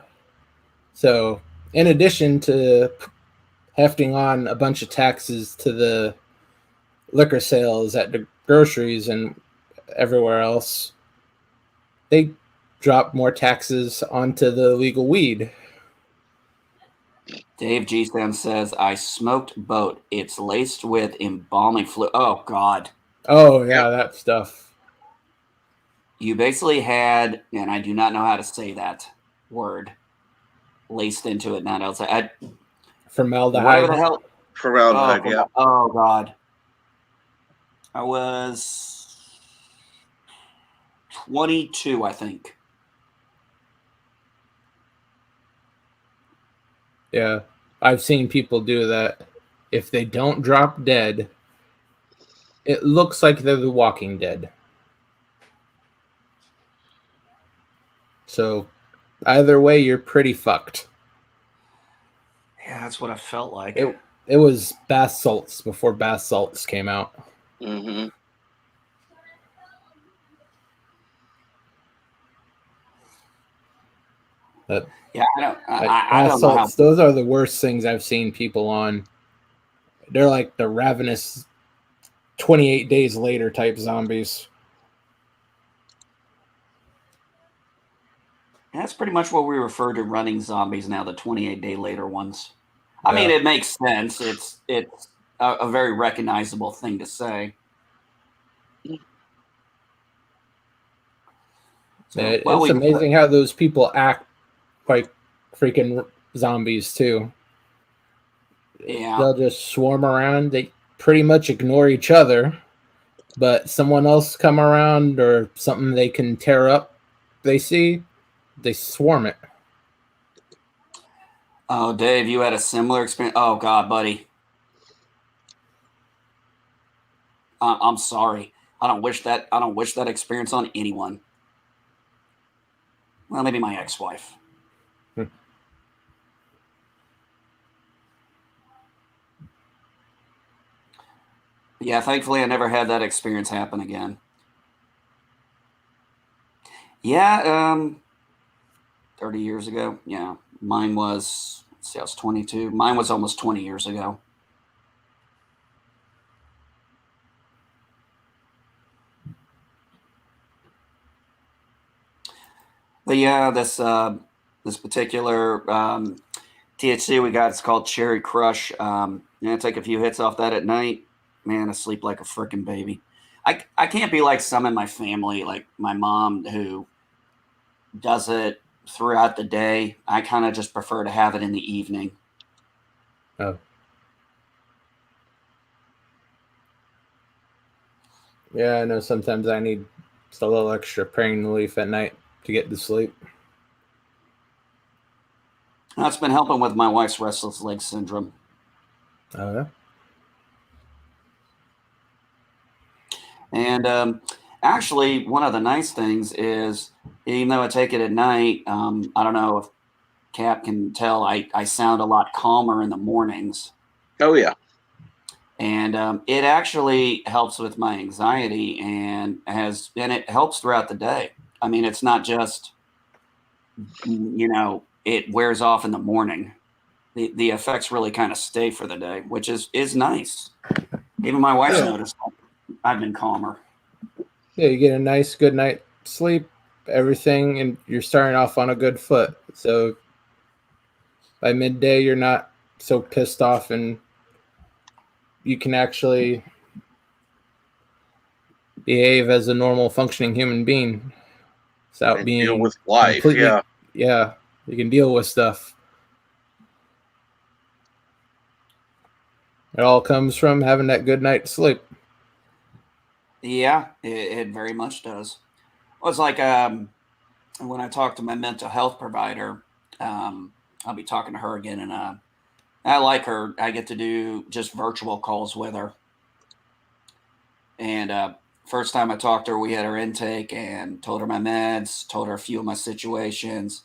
So, in addition to hefting on a bunch of taxes to the liquor sales at the groceries and everywhere else, they dropped more taxes onto the legal weed. Dave G. Sam says, I smoked boat. It's laced with embalming fluid. Oh, God. Oh, yeah, that stuff. You basically had, and I do not know how to say that word, laced into it, not outside. Formaldehyde. Whatever the hell. Formaldehyde, yeah. Oh, God. I was 22, I think. Yeah, I've seen people do that. If they don't drop dead, it looks like they're the Walking Dead. So, either way, you're pretty fucked. Yeah, that's what I felt like. It was bath salts before bath salts came out. Mm-hmm. Yeah, I don't bath know how. salts, those are the worst things I've seen people on. They're like the ravenous 28 days later type zombies. That's pretty much what we refer to running zombies now, the 28-day later ones. I mean, it makes sense. It's a very recognizable thing to say. So, it's amazing how those people act like freaking zombies too. Yeah. They'll just swarm around. They pretty much ignore each other, but someone else come around or something they can tear up, they swarm it. Oh, Dave, you had a similar experience. Oh, God, buddy. I'm sorry. I don't wish that experience on anyone. Well, maybe my ex-wife. Yeah, thankfully I never had that experience happen again. Yeah, 30 years ago. Yeah, mine was, let's see, I was 22. Mine was almost 20 years ago. But yeah, this particular THC we got, it's called Cherry Crush. I take a few hits off that at night. Man, I sleep like a freaking baby. I can't be like some in my family, like my mom, who does it throughout the day. I kind of just prefer to have it in the evening. Oh. Yeah, I know sometimes I need just a little extra pain relief at night to get to sleep. That's been helping with my wife's restless leg syndrome. Oh, yeah? And actually, one of the nice things is, even though I take it at night, I don't know if Cap can tell, I sound a lot calmer in the mornings. Oh, yeah. And it actually helps with my anxiety, and it helps throughout the day. I mean, it's not just, it wears off in the morning. The effects really kind of stay for the day, which is nice. Even my wife's noticed I've been calmer. Yeah, you get a nice, good night sleep, everything, and you're starting off on a good foot. So by midday, you're not so pissed off and you can actually behave as a normal functioning human being without And being deal with life. completely, Yeah. you can deal with stuff. It all comes from having that good night's sleep. Yeah, it very much does. Well, it's like when I talk to my mental health provider, I'll be talking to her again, and I like her. I get to do just virtual calls with her. And first time I talked to her, we had her intake and told her my meds, told her a few of my situations.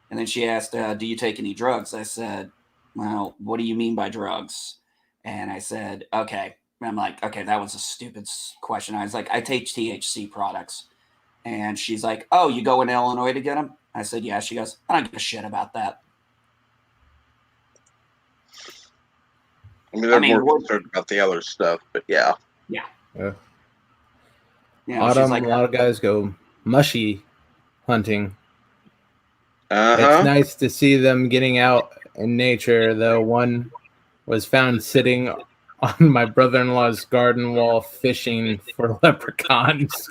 And then she asked, do you take any drugs? I said, well, what do you mean by drugs? And I said, okay. And I'm like, okay, that was a stupid question. I was like, I take THC products. And she's like, oh, you go in Illinois to get them? I said, yeah. She goes, I don't give a shit about that. I mean, they're more concerned about the other stuff, but yeah. Yeah. Yeah. You know, Autumn, like, a lot of guys go mushy hunting. Uh-huh. It's nice to see them getting out in nature, though. One was found sitting on my brother-in-law's garden wall fishing for leprechauns.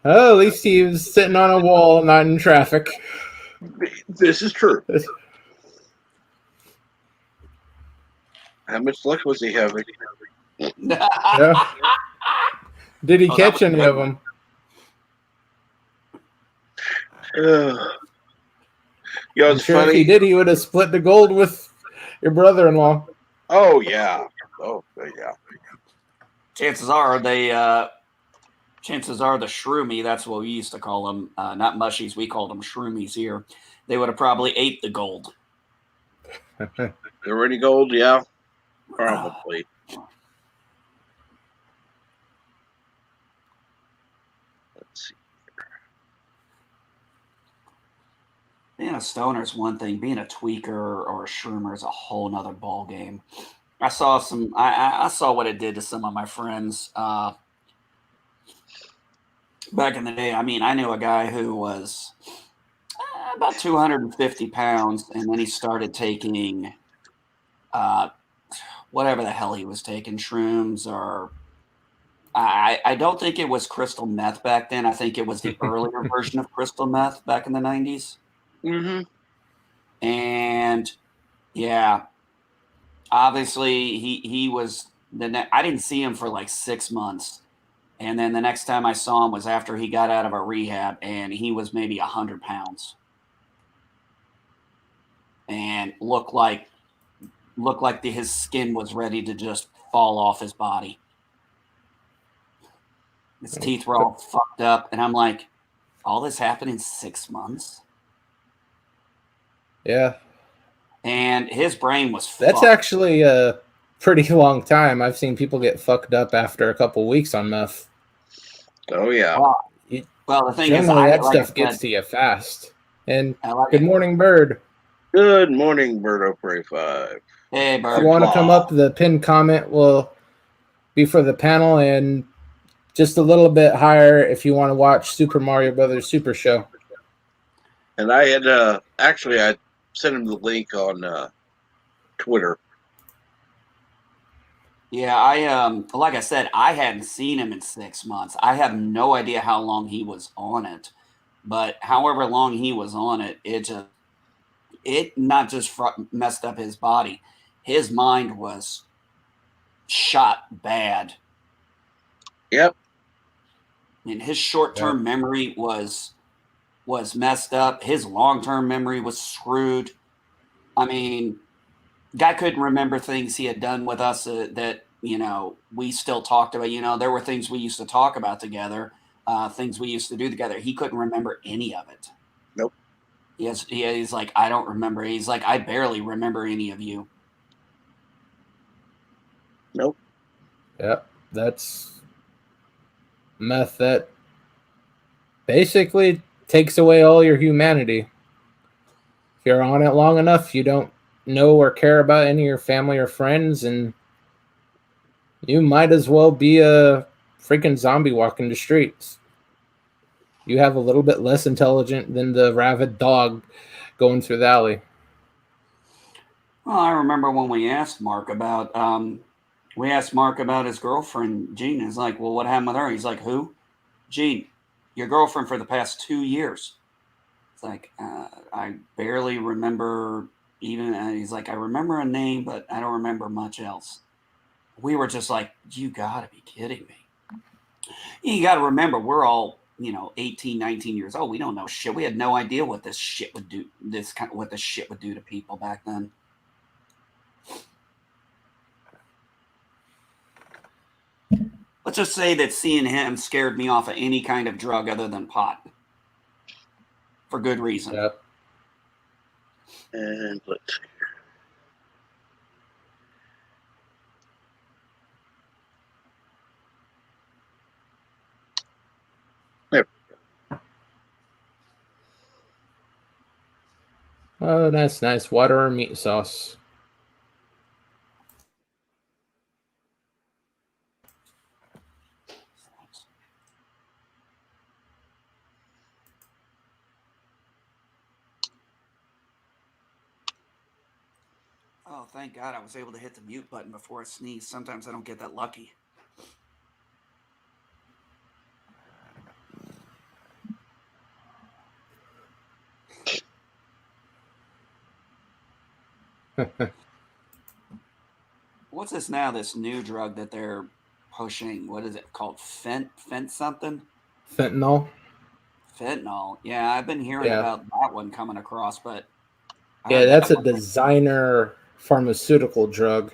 Oh, at least he was sitting on a wall, not in traffic. This is true. How much luck was he having? Yeah. Did he catch any of them? Yeah, I'm sure funny. If he did, he would have split the gold with your brother-in-law. Oh yeah. Oh yeah. Chances are the shroomy, that's what we used to call them, not mushies, we called them shroomies here. They would have probably ate the gold. There were any gold? Yeah, probably. Let's see. Being a stoner is one thing. Being a tweaker or a shroomer is a whole nother ball game. I saw I saw what it did to some of my friends back in the day. I mean, I knew a guy who was about 250 pounds, and then he started taking whatever the hell he was taking, shrooms, or I don't think it was crystal meth back then. I think it was the earlier version of crystal meth back in the 90s. Mm-hmm. And yeah, obviously he was I didn't see him for like 6 months. And then the next time I saw him was after he got out of a rehab, and he was maybe 100 pounds and looked like his skin was ready to just fall off his body. His teeth were all fucked up. And I'm like, all this happened in 6 months? Yeah. And his brain was That's actually a pretty long time. I've seen people get fucked up after a couple weeks on meth. Oh, yeah. Well, the thing is, that stuff gets to you fast. And good morning, Bird. Good morning, Bird 035. Hey, Bird. If you want to come up, the pinned comment will be for the panel, and just a little bit higher if you want to watch Super Mario Brothers Super Show. And I had actually I sent him the link on Twitter. Yeah, I like I said, I hadn't seen him in 6 months. I have no idea how long he was on it, but however long he was on it, it not just messed up his body. His mind was shot bad. Yep. I mean, his short-term memory was messed up. His long-term memory was screwed. I mean, guy couldn't remember things he had done with us that, you know, we still talked about. You know, there were things we used to talk about together, things we used to do together. He couldn't remember any of it. Nope. He's like, I don't remember. He's like, I barely remember any of you. Nope. Yep. That's meth that basically takes away all your humanity. If you're on it long enough, you don't know or care about any of your family or friends, and you might as well be a freaking zombie walking the streets. You have a little bit less intelligent than the rabid dog going through the alley. Well, I remember when we asked Mark about his girlfriend Jean. He's like, "Well, what happened with her?" He's like, "Who? Jean, your girlfriend for the past 2 years." It's like, I barely remember even. He's like, "I remember a name, but I don't remember much else." We were just like, "You gotta be kidding me!" You got to remember, we're all 18, 19 years old. We don't know shit. We had no idea what this shit would do. What this shit would do to people back then. Let's just say that seeing him scared me off of any kind of drug other than pot. For good reason. Yeah. And let's see. Oh, that's nice. Water or meat sauce. Oh, thank God I was able to hit the mute button before I sneezed. Sometimes I don't get that lucky. What's this now? This new drug that they're pushing? What is it called? Fent something? Fentanyl. Fentanyl. Yeah, I've been hearing Yeah. about that one coming across, but Yeah, that's a designer pharmaceutical drug.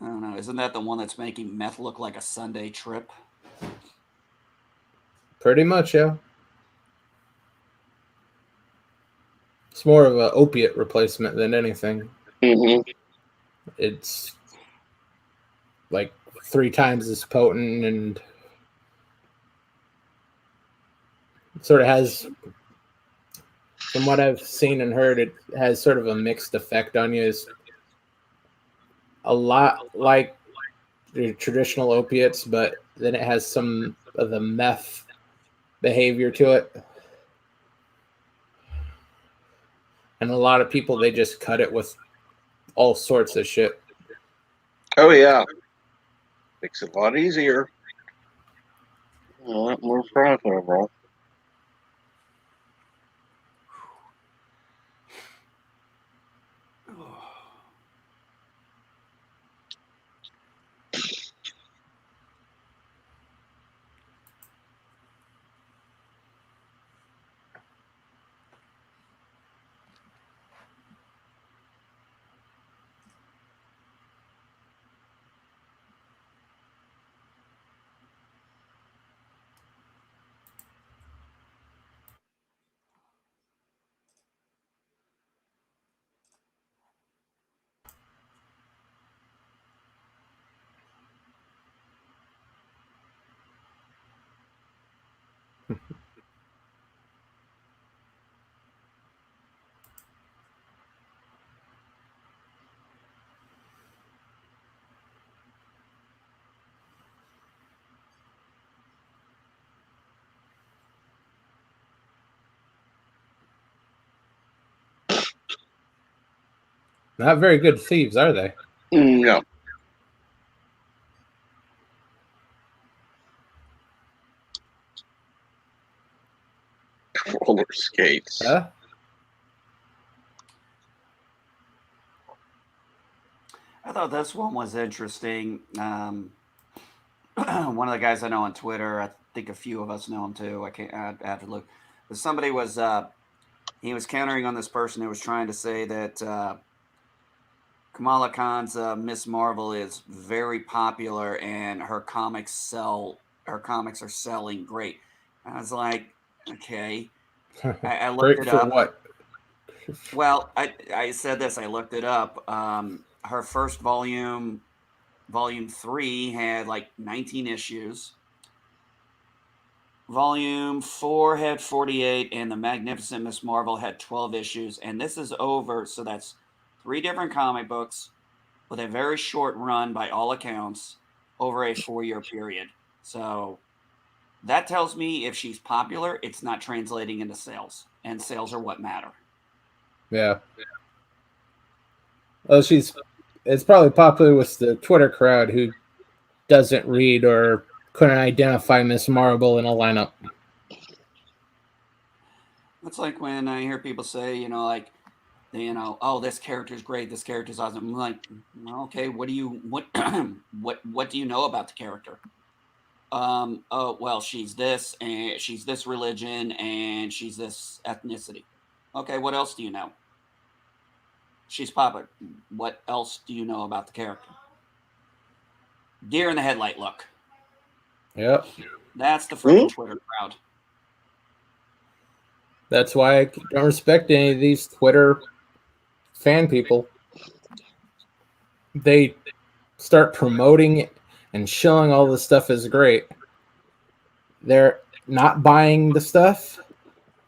I don't know. Isn't that the one that's making meth look like a Sunday trip? Pretty much, yeah. It's more of an opiate replacement than anything. Mm-hmm. It's like 3 times as potent and sort of has, from what I've seen and heard, it has sort of a mixed effect on you. It's a lot like the traditional opiates, but then it has some of the meth behavior to it. And a lot of people, they just cut it with all sorts of shit. Oh yeah, makes it a lot easier. A lot more profitable. Not very good thieves, are they? No. Roller skates. Huh? I thought this one was interesting. One of the guys I know on Twitter, I think a few of us know him too. I have to look. But somebody was he was countering on this person who was trying to say that Kamala Khan's Miss Marvel is very popular and her comics are selling great. I was like, okay. I looked Great it for up. what? Well, I said this. I looked it up. Her first volume 3, had like 19 issues. Volume 4 had 48, and the Magnificent Miss Marvel had 12 issues. And this is over, so that's 3 different comic books with a very short run by all accounts over a 4-year period. So that tells me if she's popular, it's not translating into sales, and sales are what matter. Yeah. Well, it's probably popular with the Twitter crowd who doesn't read or couldn't identify Miss Marvel in a lineup. It's like when I hear people say, oh, this character's great, this character's awesome. I'm like, okay, what do you what do you know about the character? Oh, well, she's this, and she's this religion, and she's this ethnicity. Okay, what else do you know? She's popular. What else do you know about the character? Deer in the headlight look. Yep. That's the freaking Twitter crowd. That's why I don't respect any of these Twitter fan people. They start promoting it and showing all this stuff is great. They're not buying the stuff.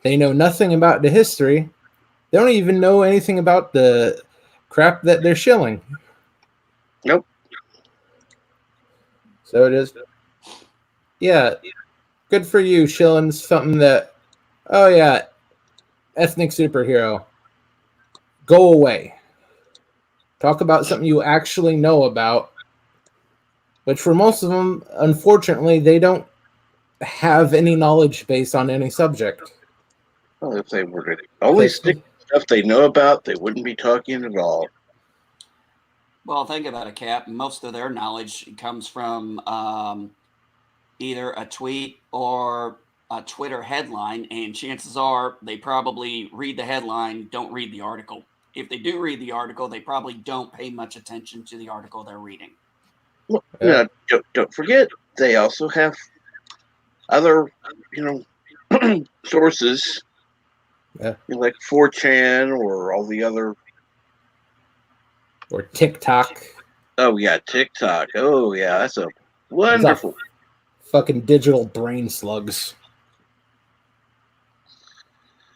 They know nothing about the history. They don't even know anything about the crap that they're shilling. Nope. So it is. Yeah, good for you shilling something that, oh yeah, ethnic superhero. Go away. Talk about something you actually know about, which for most of them, unfortunately, they don't have any knowledge base on any subject. Well, if they were to only stick to stuff they know about, they wouldn't be talking at all. Well, think about it, Cap. Most of their knowledge comes from either a tweet or a Twitter headline, and chances are they probably read the headline, don't read the article. If they do read the article, they probably don't pay much attention to the article they're reading. Well, now, don't forget, they also have other, sources, like 4chan or all the other. Or TikTok. Oh, yeah, TikTok. Oh, yeah, that's a wonderful. Fucking digital brain slugs.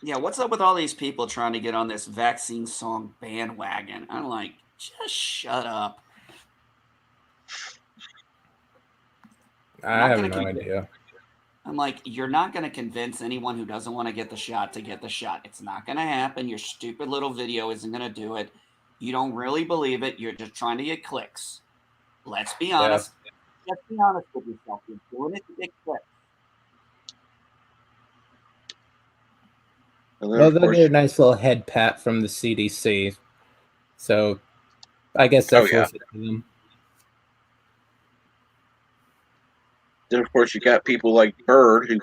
Yeah, what's up with all these people trying to get on this vaccine song bandwagon? I'm like, just shut up. I have no idea. I'm like, you're not going to convince anyone who doesn't want to get the shot to get the shot. It's not going to happen. Your stupid little video isn't going to do it. You don't really believe it. You're just trying to get clicks. Let's be honest. Yeah. Let's be honest with yourself. You're doing it to get clicks. Well, they'll get a nice little head pat from the CDC. So I guess that's worth it for them. Then, of course, you got people like Bird who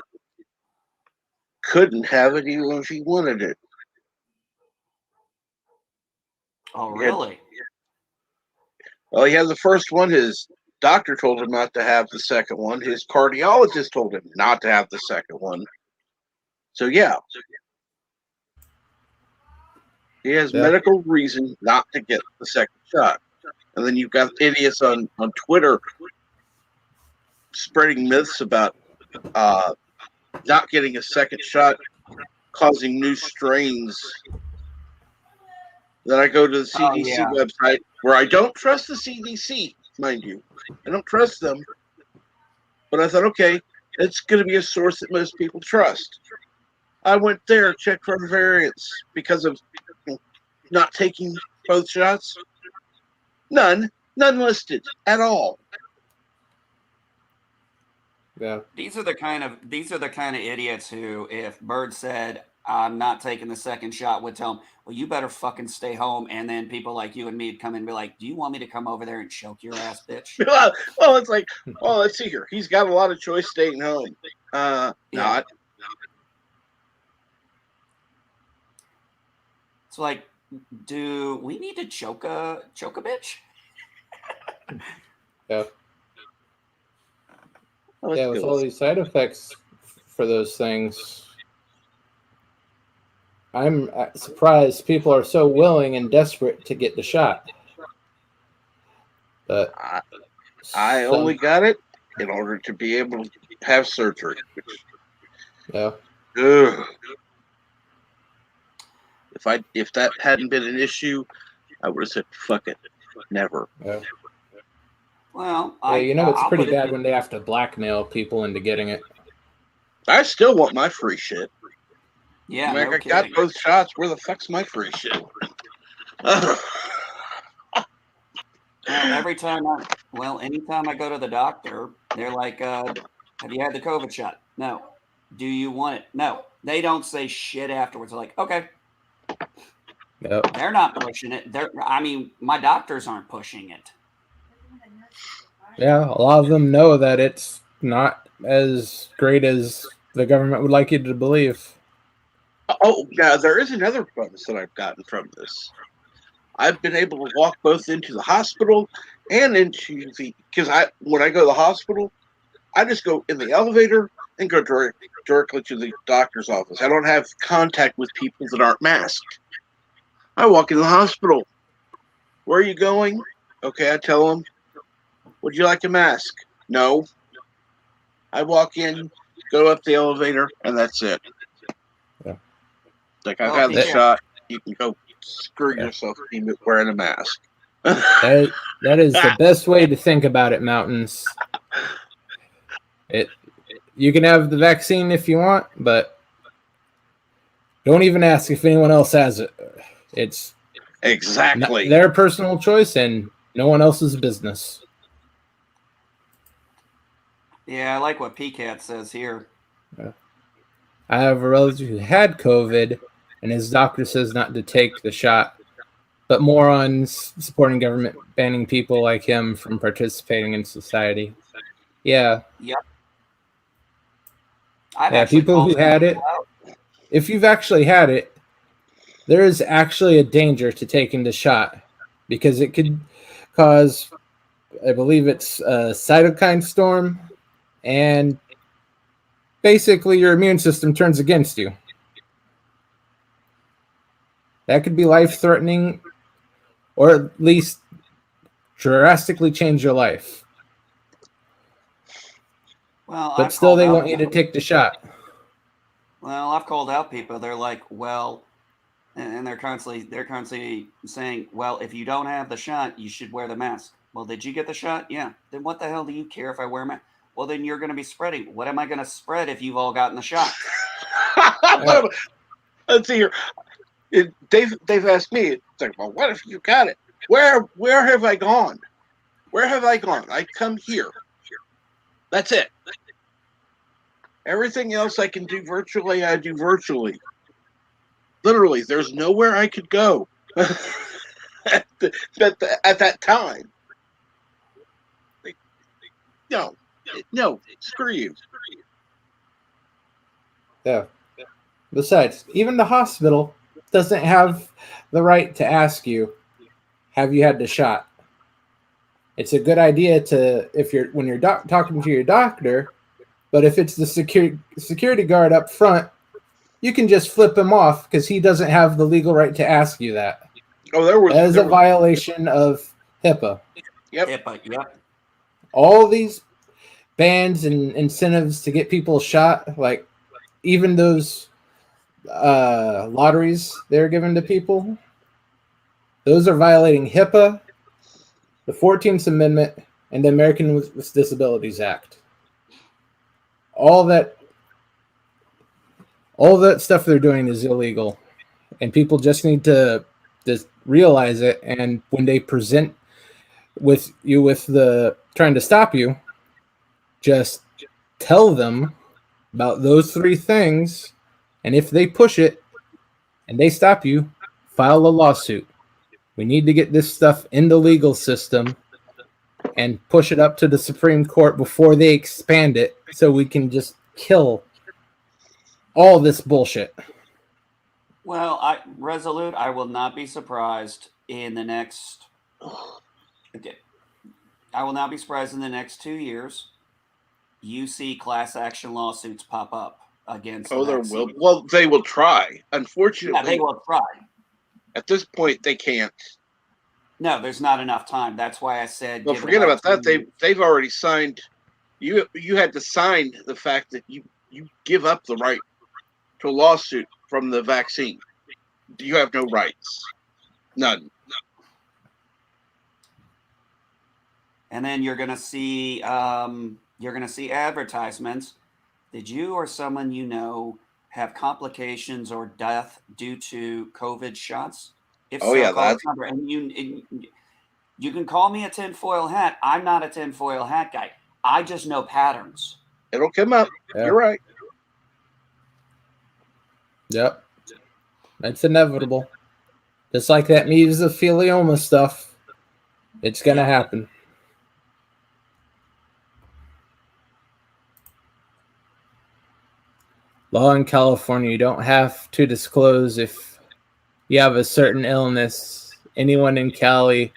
couldn't have it even if he wanted it. Oh, really? Well, he had the first one. His doctor told him not to have the second one. His cardiologist told him not to have the second one. So, yeah. He has medical reason not to get the second shot. And then you've got idiots on Twitter spreading myths about not getting a second shot causing new strains. Then I go to the CDC website, where I don't trust the CDC, mind you. I don't trust them. But I thought, okay, it's going to be a source that most people trust. I went there, checked for variants because of not taking both shots. None listed at all. Yeah. These are the kind of idiots who, if Bird said, I'm not taking the second shot, would tell him, well, you better fucking stay home. And then people like you and me would come in and be like, do you want me to come over there and choke your ass, bitch? Well, it's like, oh, let's see here. He's got a lot of choice staying home. Not. It's like, do we need to choke a bitch? Yeah. Yeah, with all these side effects for those things, I'm surprised people are so willing and desperate to get the shot. But I only got it in order to be able to have surgery. Yeah. If that hadn't been an issue, I would have said, fuck it. Never. Yeah. Well, Yeah, you know it's I'll pretty put it- bad when they have to blackmail people into getting it. I still want my free shit. Yeah, I no got kidding. both shots. Where the fuck's my free shit? Anytime I go to the doctor, they're like, "Have you had the COVID shot?" No. Do you want it? No. They don't say shit afterwards. They're like, "Okay." Yep. They're not pushing it. My doctors aren't pushing it. Yeah, a lot of them know that it's not as great as the government would like you to believe. Oh, now there is another bonus that I've gotten from this. I've been able to walk both into the hospital and into because when I go to the hospital, I just go in the elevator and go directly to the doctor's office. I don't have contact with people that aren't masked. I walk in the hospital. Where are you going? Okay, I tell them. Would you like a mask? No. I walk in, go up the elevator, and that's it. Yeah. Like, I've Well, had the yeah. shot. You can go screw Yeah. yourself wearing a mask. That is the best way to think about it, Mountains. You can have the vaccine if you want, but don't even ask if anyone else has it. It's Exactly. their personal choice and no one else's business. Yeah, I like what PCAT says here. I have a relative who had COVID, and his doctor says not to take the shot, but more on supporting government banning people like him from participating in society. Yeah. Yep. I've Yeah, actually people called who had it, if you've actually had it, there is actually a danger to taking the shot because it could cause, I believe it's a cytokine storm, and basically your immune system turns against you. That could be life-threatening or at least drastically change your life. Well, But still, they want you to take the shot. Well, I've called out people. They're like, well, and they're constantly saying, well, if you don't have the shot, you should wear the mask. Well, did you get the shot? Yeah. Then what the hell do you care if I wear a mask? Well, then you're going to be spreading. What am I going to spread if you've all gotten the shot? Let's see here. They've asked me. It's like, well, what if you got it? Where have I gone? Where have I gone? I come here. That's it. Everything else I can do virtually, I do virtually. Literally, there's nowhere I could go at that time. Like, no, screw you. Yeah. Besides, even the hospital doesn't have the right to ask you, have you had the shot? It's a good idea when you're talking to your doctor, but if it's the security guard up front, you can just flip him off because he doesn't have the legal right to ask you that. Oh, that is a violation of HIPAA. Yep. HIPAA, yep. All these bans and incentives to get people shot, like even those lotteries they're given to people, those are violating HIPAA, the 14th Amendment, and the American with Disabilities Act. All that stuff they're doing is illegal, and people just need to just realize it. And when they present with the trying to stop you, just tell them about those three things, and if they push it and they stop you, file a lawsuit. We need to get this stuff in the legal system and push it up to the Supreme Court before they expand it so we can just kill all this bullshit. Well, Resolute, I will not be surprised in the next. Okay, I will not be surprised in the next 2 years. You see class action lawsuits pop up against. Oh, there will. Well, they will try. Unfortunately, yeah, they will try. At this point, they can't. No, there's not enough time. That's why I said. Well, forget about that. They've already signed. You had to sign the fact that you give up the right to a lawsuit from the vaccine. You have no rights, none. And then you're gonna see advertisements. Did you or someone you know have complications or death due to COVID shots? If Oh so, yeah, call that's this number. And you can call me a tinfoil hat. I'm not a tinfoil hat guy. I just know patterns. it'll come up. Yeah. You're right. Yep. It's inevitable. Just like that mesothelioma stuff. It's going to happen. Law in California, you don't have to disclose if you have a certain illness. Anyone in Cali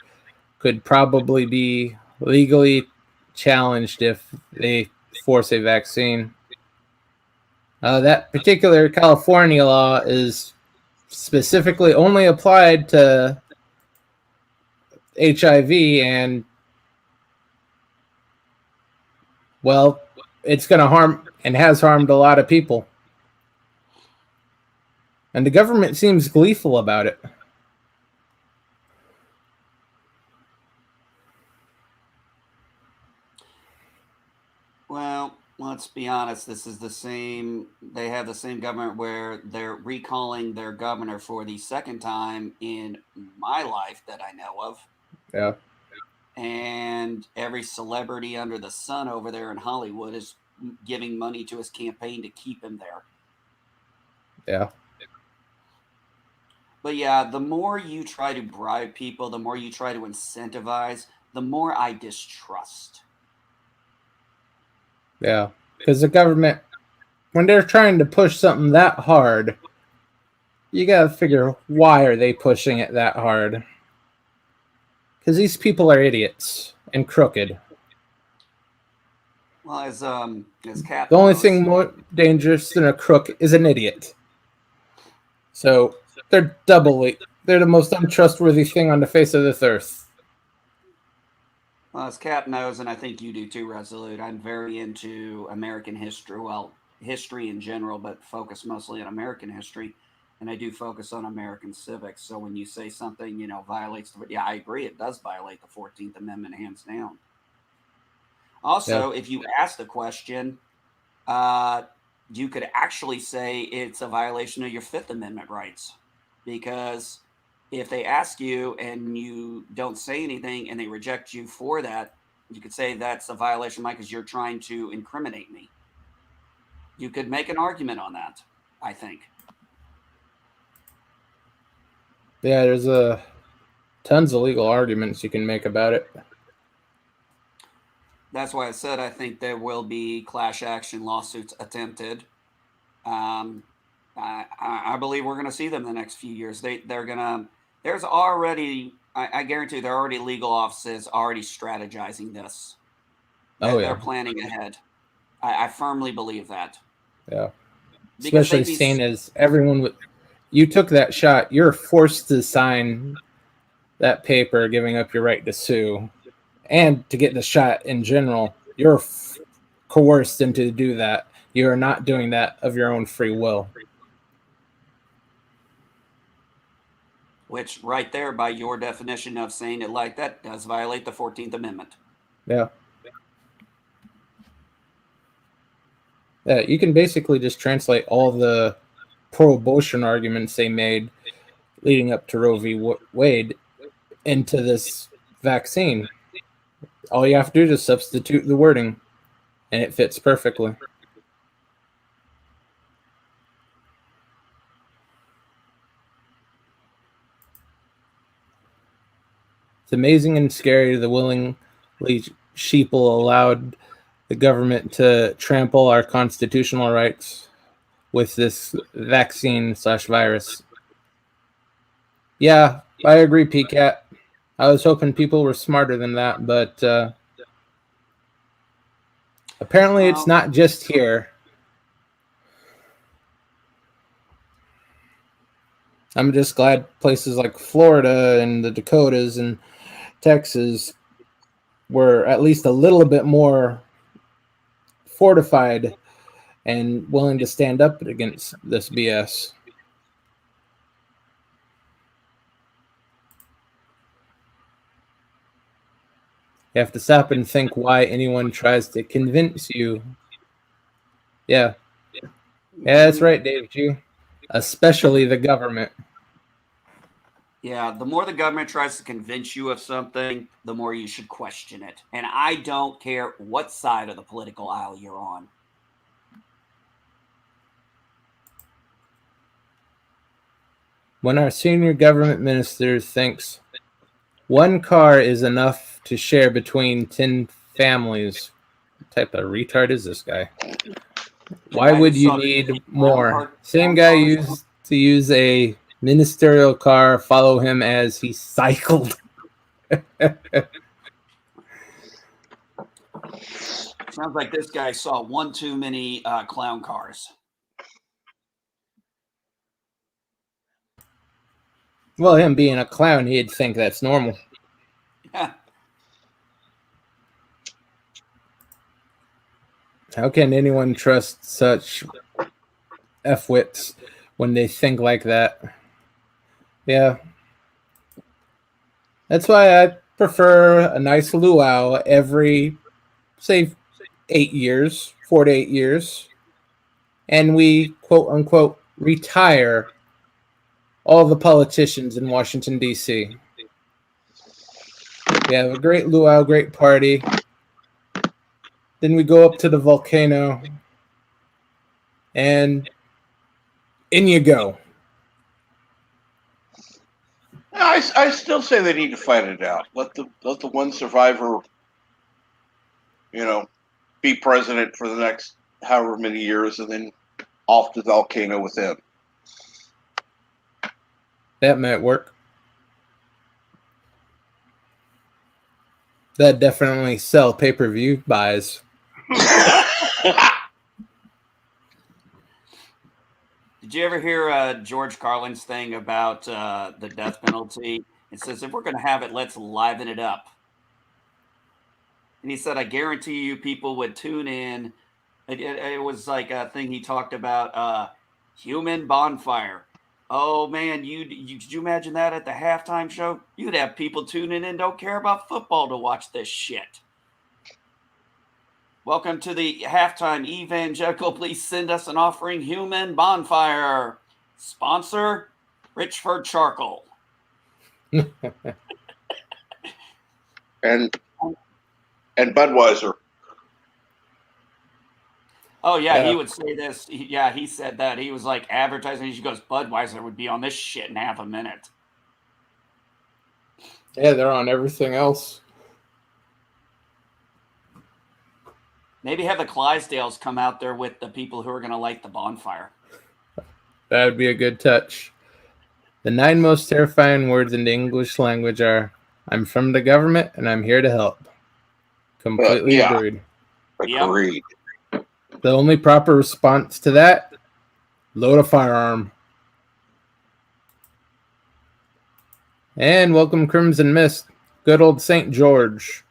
could probably be legally challenged if they force a vaccine. That particular California law is specifically only applied to HIV, and well, it's going to harm and has harmed a lot of people. And the government seems gleeful about it. Well, let's be honest. This is the same. They have the same government where they're recalling their governor for the second time in my life that I know of. Yeah. And every celebrity under the sun over there in Hollywood is giving money to his campaign to keep him there. Yeah. But yeah, the more you try to bribe people, the more you try to incentivize, the more I distrust. Yeah. Because the government, when they're trying to push something that hard, you got to figure, why are they pushing it that hard? Because these people are idiots and crooked. Well, as Kat The only knows, thing more dangerous than a crook is an idiot. So they're the most untrustworthy thing on the face of this earth. well, as Kat knows, and I think you do too, Resolute, I'm very into American history. Well, history in general, but focus mostly on American history. And I do focus on American civics. So when you say something, violates yeah, I agree. It does violate the 14th Amendment, hands down. Also, if you ask the question, you could actually say it's a violation of your Fifth Amendment rights, because if they ask you and you don't say anything and they reject you for that, you could say that's a violation, Mike, because you're trying to incriminate me. You could make an argument on that, I think. Yeah, there's tons of legal arguments you can make about it. That's why I said I think there will be class action lawsuits attempted. I believe we're going to see them in the next few years. They're going to. There's already, I guarantee, there are already legal offices already strategizing this. They're planning ahead. I firmly believe that. Yeah. Especially seeing as everyone you took that shot, you're forced to sign that paper giving up your right to sue. And to get the shot in general, you're coerced into do that. You're not doing that of your own free will. Which right there, by your definition of saying it like that, does violate the 14th Amendment. Yeah. Yeah, you can basically just translate all the pro-abortion arguments they made leading up to Roe v. Wade into this vaccine. All you have to do is substitute the wording, and it fits perfectly. It's amazing and scary the willingly sheeple allowed the government to trample our constitutional rights with this vaccine/virus. Yeah, I agree, PCAT. I was hoping people were smarter than that, but apparently it's not just here. I'm just glad places like Florida and the Dakotas and Texas were at least a little bit more fortified and willing to stand up against this BS. You have to stop and think why anyone tries to convince you. Yeah. Yeah, that's right, Dave Jew. Especially the government. Yeah, the more the government tries to convince you of something, the more you should question it. And I don't care what side of the political aisle you're on. When our senior government minister thinks one car is enough to share between 10 families, what type of retard is this guy? Why would you need more? Same guy used to use a ministerial car, follow him as he cycled. Sounds like this guy saw one too many clown cars. Well, him being a clown, he'd think that's normal. Yeah. How can anyone trust such F-wits when they think like that? Yeah. That's why I prefer a nice luau every, say, 8 years, 4 to 8 years. And we, quote unquote, retire all the politicians in Washington, D.C. We have a great luau, great party. Then we go up to the volcano, and in you go. I still say they need to fight it out. Let the one survivor, be president for the next however many years, and then off the volcano with him. That might work. That definitely sell pay-per-view buys. Did you ever hear George Carlin's thing about the death penalty? It says, if we're going to have it, let's liven it up. And he said, I guarantee you people would tune in. It was like a thing he talked about, human bonfire. Oh, man, did you imagine that at the halftime show? You'd have people tuning in, don't care about football to watch this shit. Welcome to the halftime evangelical. Please send us an offering. Human bonfire. Sponsor, Richford Charcoal. and Budweiser. Oh, yeah, he would say this. He said that. He was like advertising. He goes, Budweiser would be on this shit in half a minute. Yeah, they're on everything else. Maybe have the Clydesdales come out there with the people who are going to light the bonfire. That would be a good touch. The 9 most terrifying words in the English language are, I'm from the government and I'm here to help. Completely agreed. Agreed. The only proper response to that, load a firearm. And welcome Crimson Mist. Good old St. George.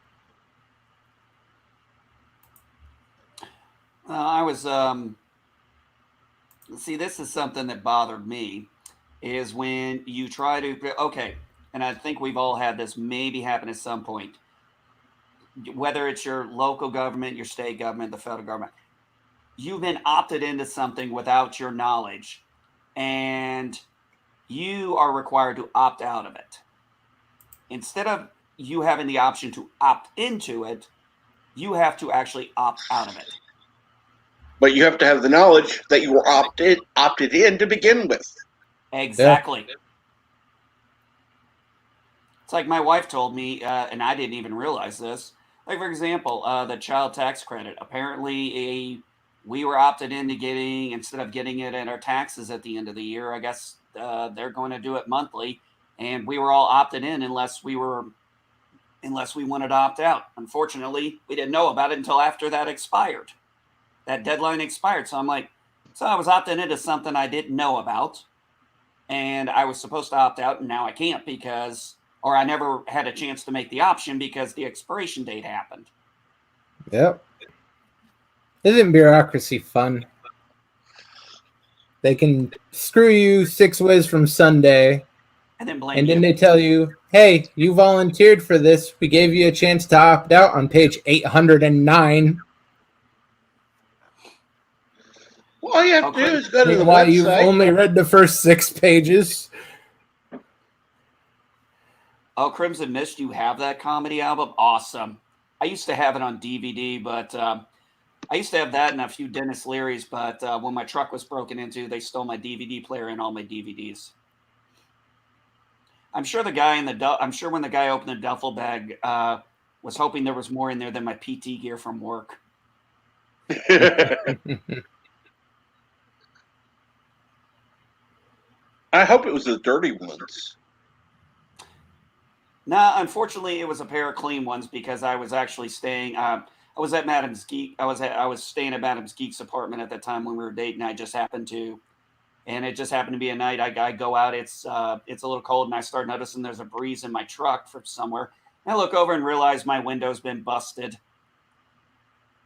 I was, see, this is something that bothered me, is when you try to, okay, and I think we've all had this maybe happen at some point, whether it's your local government, your state government, the federal government, you've been opted into something without your knowledge, and you are required to opt out of it. Instead of you having the option to opt into it, you have to actually opt out of it. But you have to have the knowledge that you were opted in to begin with. Exactly. Yeah. It's like my wife told me, and I didn't even realize this. Like, for example, the child tax credit. Apparently, we were opted into getting, instead of getting it in our taxes at the end of the year, I guess they're going to do it monthly. And we were all opted in unless we wanted to opt out. Unfortunately, we didn't know about it until after that expired. That deadline expired. So I'm like, so I was opting into something I didn't know about. And I was supposed to opt out, and now I can't or I never had a chance to make the option because the expiration date happened. Yep. Isn't bureaucracy fun? They can screw you 6 ways from Sunday, And then blame And then you. they tell you, hey, you volunteered for this. We gave you a chance to opt out on page 809. Well, all you have to do is go to the Meanwhile, you've website. only read the first 6 pages. Oh, Crimson Mist, you have that comedy album? Awesome. I used to have it on DVD, but I used to have that and a few Dennis Leary's, but when my truck was broken into, they stole my DVD player and all my DVDs. I'm sure the guy I'm sure when the guy opened the duffel bag, was hoping there was more in there than my PT gear from work. I hope it was the dirty ones. Nah, unfortunately, it was a pair of clean ones because I was actually staying. I was at Madam's Geek. I was staying at Madam's Geek's apartment at the time when we were dating. It just happened to be a night. I go out. It's a little cold, and I start noticing there's a breeze in my truck from somewhere. And I look over and realize my window's been busted.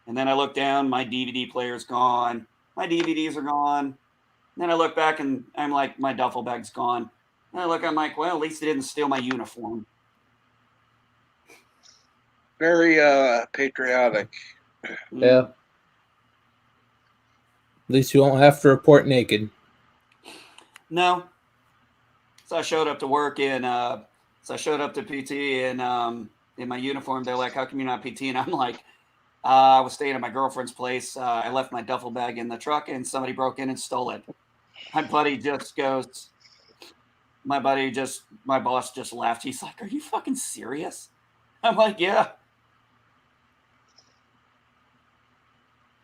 And then I look down. My DVD player's gone. My DVDs are gone. And then I look back, and I'm like, my duffel bag's gone. And I look, I'm like, well, at least they didn't steal my uniform. Very patriotic. Yeah. At least you won't have to report naked. No. So I showed up to work and so I showed up to PT and in my uniform. They're like, "How come you're not PT?" And I'm like, "I was staying at my girlfriend's place. I left my duffel bag in the truck, and somebody broke in and stole it." My boss just laughed. He's like, "Are you fucking serious?" I'm like, "Yeah."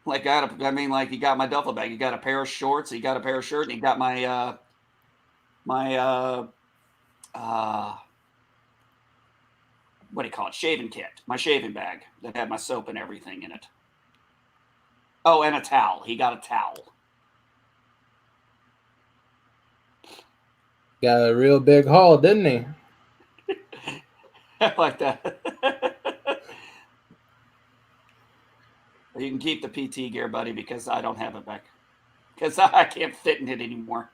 Like, he got my duffel bag. He got a pair of shorts. He got a pair of shirts. And he got my what do you call it? Shaving kit. My shaving bag that had my soap and everything in it. Oh, and a towel. He got a towel. Got a real big haul, didn't he? I like that. You can keep the PT gear, buddy, because I don't have it back. Because I can't fit in it anymore.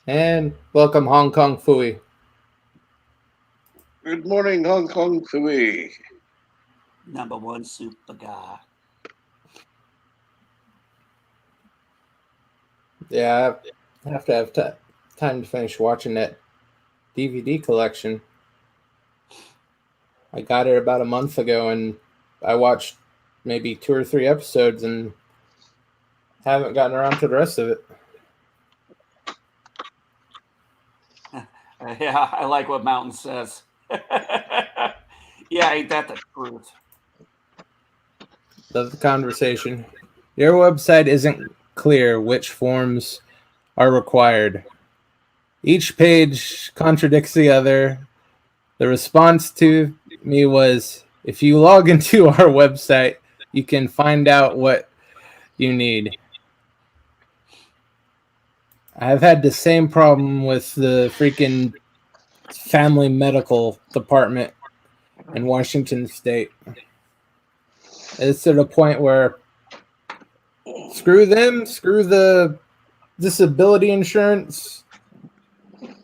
And welcome, Hong Kong Fooey. Good morning, Hong Kong Fooey. Number one super guy. Yeah, I have to have time to finish watching that DVD collection. I got it about a month ago, and I watched maybe 2 or 3 episodes and haven't gotten around to the rest of it. Yeah, I like what Mountain says. Yeah, ain't that the truth? Love the conversation. Your website isn't clear which forms are required. Each page contradicts the other. The response to me was, if you log into our website, you can find out what you need. I've had the same problem with the freaking family medical department in Washington State. It's to the point where screw them, screw the disability insurance.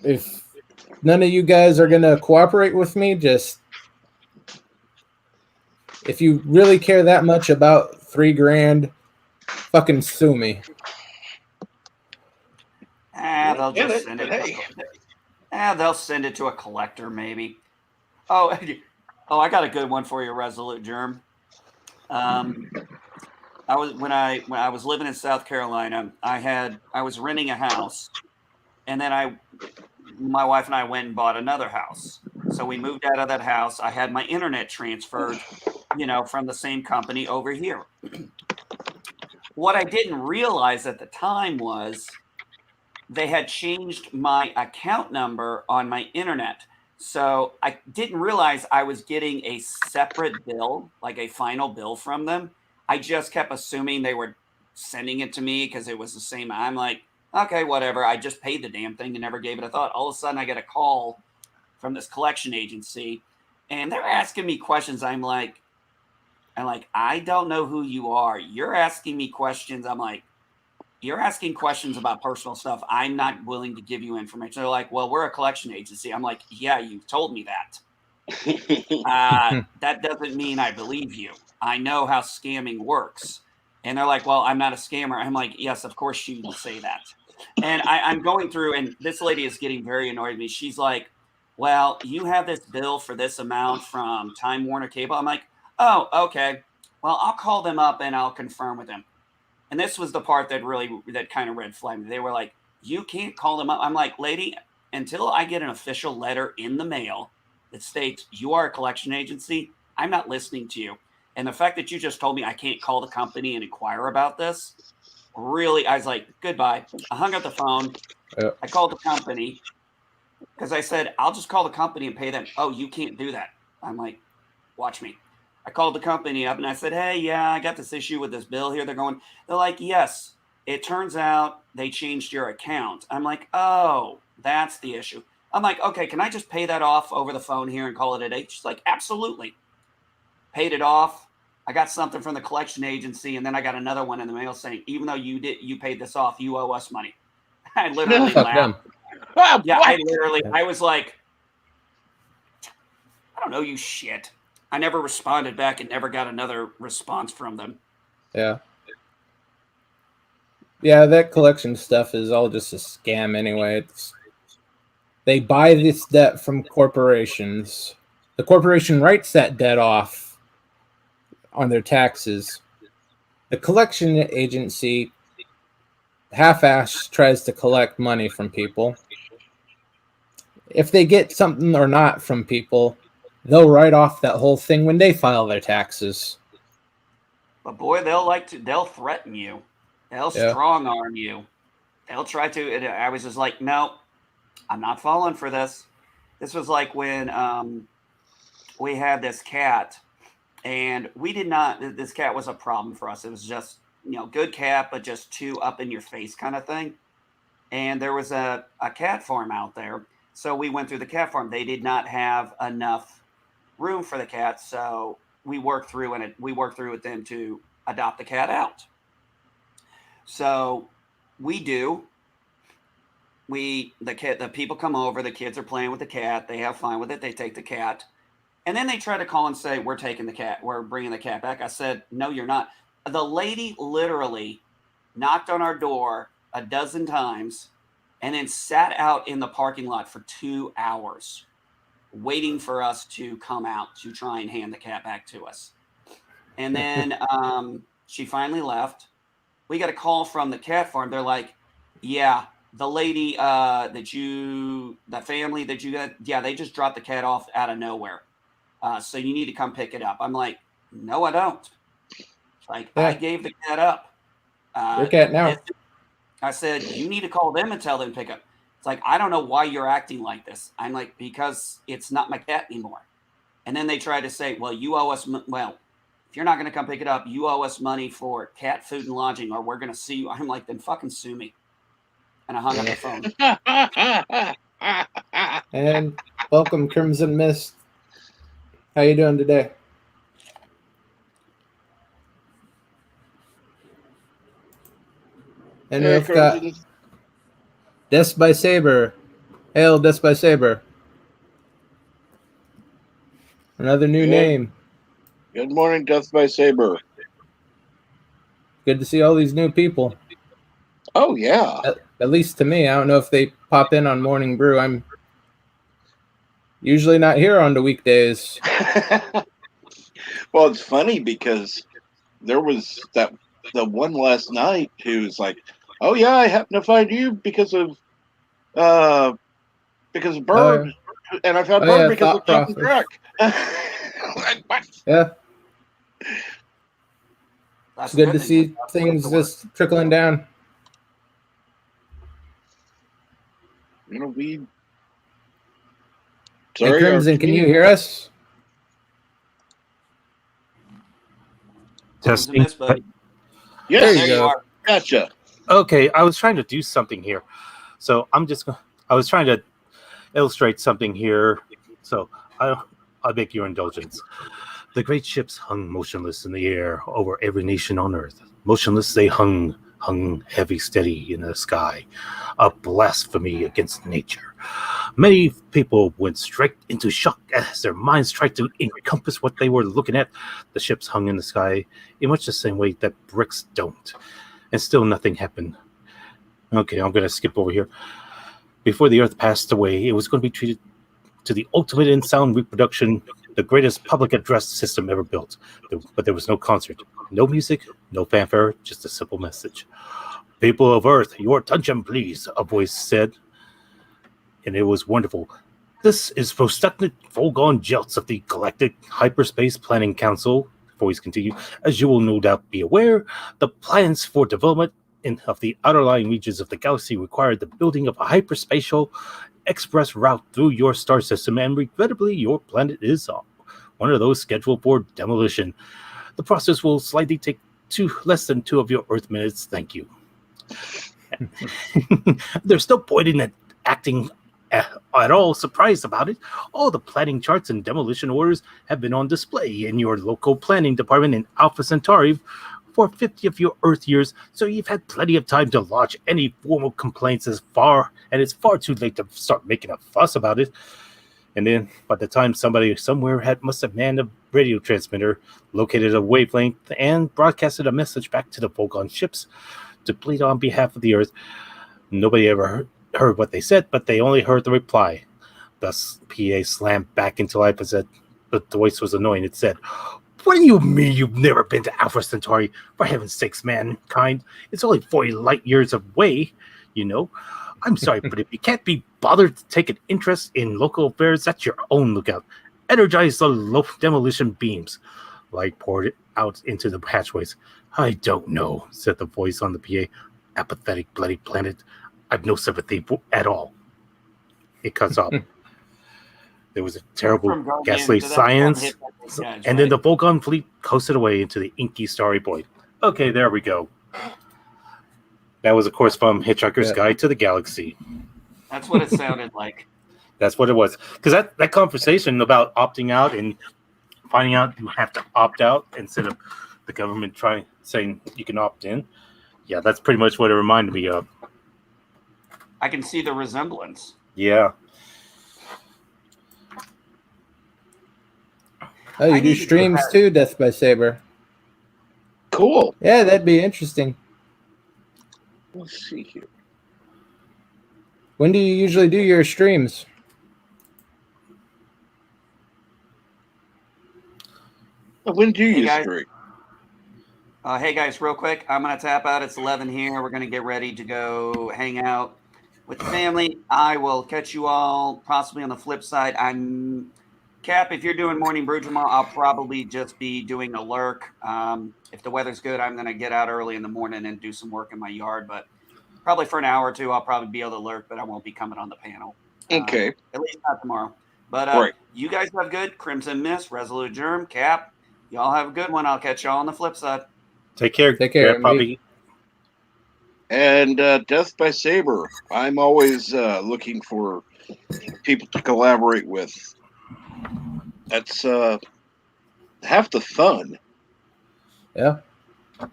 If none of you guys are going to cooperate with me, just if you really care that much about $3,000, fucking sue me. They'll just send it. They'll send it to a collector, maybe. Oh, I got a good one for you, Resolute Germ. When I was living in South Carolina, I was renting a house, and then my wife and I went and bought another house. So we moved out of that house. I had my internet transferred, from the same company over here. What I didn't realize at the time was they had changed my account number on my internet. So I didn't realize I was getting a separate bill, like a final bill from them. I just kept assuming they were sending it to me because it was the same. I'm like, okay, whatever. I just paid the damn thing and never gave it a thought. All of a sudden I get a call from this collection agency, and they're asking me questions. I'm like, I don't know who you are. You're asking me questions. I'm like, you're asking questions about personal stuff. I'm not willing to give you information. They're like, well, we're a collection agency. I'm like, yeah, you told me that. That doesn't mean I believe you. I know how scamming works. And they're like, well, I'm not a scammer. I'm like, yes, of course you would say that. And I'm going through, and this lady is getting very annoyed with me. She's like, well, you have this bill for this amount from Time Warner Cable. I'm like, oh, okay. Well, I'll call them up and I'll confirm with them. And this was the part that kind of red flagged me. They were like, you can't call them up. I'm like, lady, until I get an official letter in the mail that states you are a collection agency, I'm not listening to you. And the fact that you just told me I can't call the company and inquire about this, really, I was like, goodbye. I hung up the phone. Yep. I called the company because I said, I'll just call the company and pay them. Oh, you can't do that. I'm like, watch me. I called the company up and I said, hey, yeah, I got this issue with this bill here. They're like, yes, it turns out they changed your account. I'm like, oh, that's the issue. I'm like, okay, can I just pay that off over the phone here and call it a day? She's like, absolutely. Paid it off. I got something from the collection agency, and then I got another one in the mail saying, even though you paid this off, you owe us money. I literally laughed. Yeah, I was like, I don't know you shit. I never responded back and never got another response from them. Yeah. Yeah, that collection stuff is all just a scam anyway. They buy this debt from corporations. The corporation writes that debt off on their taxes. The collection agency half-ass tries to collect money from people. If they get something or not from people, they'll write off that whole thing when they file their taxes. But boy, they'll threaten you. They'll strong arm you. They'll try to. And I was just like, no, I'm not falling for this. This was like when we had this cat, and we did not. This cat was a problem for us. It was just, good cat, but just too up in your face kind of thing. And there was a cat farm out there. So we went through the cat farm. They did not have enough room for the cat, so we worked through with them to adopt the cat out. So the people come over, the kids are playing with the cat, they have fun with it, they take the cat, and then they try to call and say, we're bringing the cat back. I said, no, you're not. The lady literally knocked on our door a dozen times and then sat out in the parking lot for 2 hours waiting for us to come out to try and hand the cat back to us. And then she finally left. We got a call from the cat farm. They're like, yeah, the lady the family that you got, yeah, they just dropped the cat off out of nowhere. So you need to come pick it up. I'm like, no, I don't. I gave the cat up. Your cat now. I said, you need to call them and tell them to pick up. It's like, I don't know why you're acting like this. I'm like, because it's not my cat anymore. And then they try to say, well, you owe us. Well, if you're not going to come pick it up, you owe us money for cat food and lodging, or we're going to sue you. I'm like, then fucking sue me. And I hung up the phone. And welcome, Crimson Mist. How you doing today? And we've got Death by Saber. Hail, Death by Saber. Another new name. Good morning, Death by Saber. Good to see all these new people. Oh, yeah. At least to me. I don't know if they pop in on Morning Brew. I'm usually not here on the weekdays. Well, it's funny because there was the one last night who's like, oh, yeah, I happen to find you because of Bird. And I found Bird because of Captain Trek. Like, what? Yeah. It's good to see things just trickling down. We. Hey, Crimson, can you hear us? Testing. Yes, there you go. Gotcha. Okay, I was trying to do something here, so I was trying to illustrate something here, so I'll make your indulgence. The great ships hung motionless in the air over every nation on earth. Motionless they hung heavy steady in the sky, a blasphemy against nature. Many people went straight into shock as their minds tried to encompass what they were looking at. The ships hung in the sky in much the same way that bricks don't, and still nothing happened. Okay, I'm going to skip over here. Before the earth passed away, it was going to be treated to the ultimate in sound reproduction, the greatest public address system ever built. But there was no concert, no music, no fanfare, just a simple message. People of Earth, your attention, please, a voice said. And it was wonderful. This is Prostucnit Volgon Jelts of the Galactic Hyperspace Planning Council, the voice continued. As you will no doubt be aware, the plans for development of the outer lying regions of the galaxy required the building of a hyperspatial express route through your star system, and regrettably, your planet is one of those scheduled for demolition. The process will slightly take less than 2 of your Earth minutes. Thank you. There's no point in acting at all surprised about it. All the planning charts and demolition orders have been on display in your local planning department in Alpha Centauri for 50 of your Earth years, so you've had plenty of time to lodge any formal complaints and it's far too late to start making a fuss about it. And then, by the time somebody somewhere must have manned a radio transmitter, located a wavelength, and broadcasted a message back to the Volgon ships to plead on behalf of the Earth, nobody ever heard what they said, but they only heard the reply. Thus, PA slammed back into life and said, but the voice was annoying. It said, "What do you mean you've never been to Alpha Centauri? For heaven's sakes, mankind. It's only 40 light years away, you know. I'm sorry, but if you can't be bothered to take an interest in local affairs, that's your own lookout. Energize the demolition beams." Light poured out into the hatchways. "I don't know," said the voice on the PA. "Apathetic, bloody planet. I've no sympathy at all." It cuts off. There was a terrible ghastly science, and then the Volgon fleet coasted away into the inky starry void. Okay, there we go. That was, of course, from Hitchhiker's Guide to the Galaxy. That's what it sounded like. That's what it was. Because that conversation about opting out and finding out you have to opt out instead of the government saying you can opt in. Yeah, that's pretty much what it reminded me of. I can see the resemblance. Yeah. Oh, you do streams too, Death by Saber. Cool. Yeah, that'd be interesting. Let's see here. When do you usually do your streams? When do you stream? Hey guys, real quick, I'm going to tap out. It's 11 here. We're going to get ready to go hang out with the family. I will catch you all possibly on the flip side. Cap, if you're doing Morning Brew tomorrow, I'll probably just be doing a lurk. If the weather's good, I'm going to get out early in the morning and do some work in my yard. But probably for an hour or two, I'll probably be able to lurk, but I won't be coming on the panel. Okay. At least not tomorrow. But You guys have good. Crimson Mist, Resolute Germ, Cap. Y'all have a good one. I'll catch y'all on the flip side. Take care. Take care. Probably. And Death by Saber. I'm always looking for people to collaborate with. That's half the fun. Yeah. I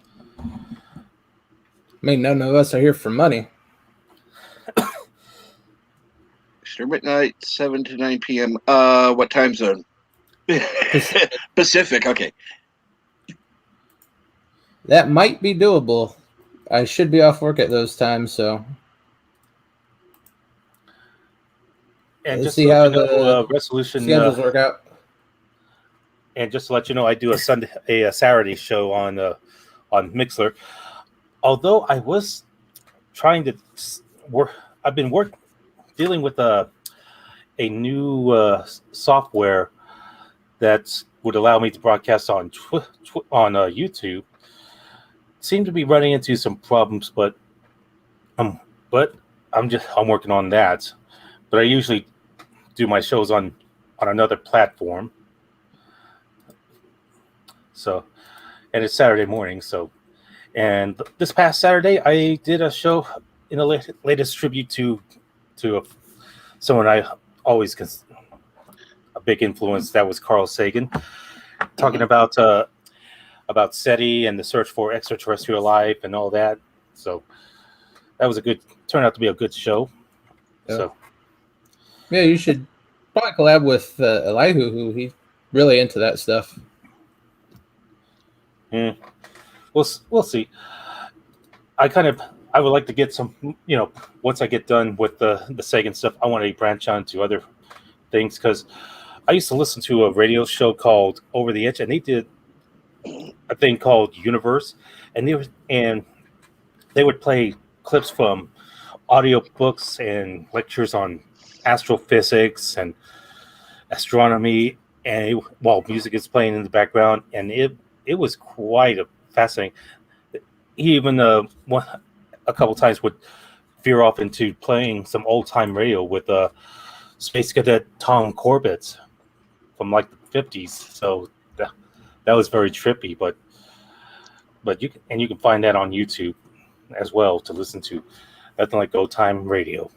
mean, none of us are here for money. Stream at night, 7 to 9 p.m. What time zone? Pacific. Okay. That might be doable. I should be off work at those times, so. And Let's just see how the resolution schedules work out. And just to let you know, I do a Saturday show on Mixler. Although I was trying to work, I've been dealing with a new software that would allow me to broadcast on YouTube. Seem to be running into some problems, but I'm working on that. But I usually do my shows on another platform. So, and it's Saturday morning. So, and this past Saturday, I did a show in the latest tribute to someone always a big influence. That was Carl Sagan talking about SETI and the search for extraterrestrial life and all that. So that was turned out to be a good show. Yeah. So Yeah, you should probably collab with Elihu, who he's really into that stuff. we'll see. I would like to get some, once I get done with the Sagan stuff, I want to branch on to other things, because I used to listen to a radio show called Over the Edge, and they did a thing called Universe, and they would play clips from audiobooks and lectures on astrophysics and astronomy, and while music is playing in the background, and it was quite fascinating. He even a couple times would veer off into playing some old time radio with Space Cadet Tom Corbett from like the 50s. So that was very trippy, but you can find that on YouTube as well to listen to. Nothing like old time radio.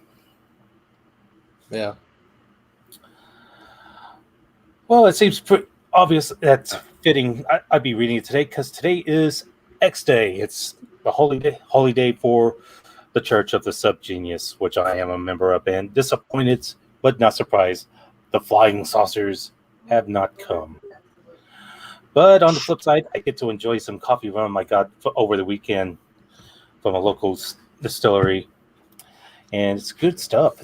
Yeah. Well, it seems pretty obvious that's fitting. I'd be reading it today because today is X Day. It's the holy day for the Church of the Subgenius, which I am a member of, and disappointed but not surprised, the flying saucers have not come. But on the flip side, I get to enjoy some coffee rum I got over the weekend from a local distillery, and it's good stuff.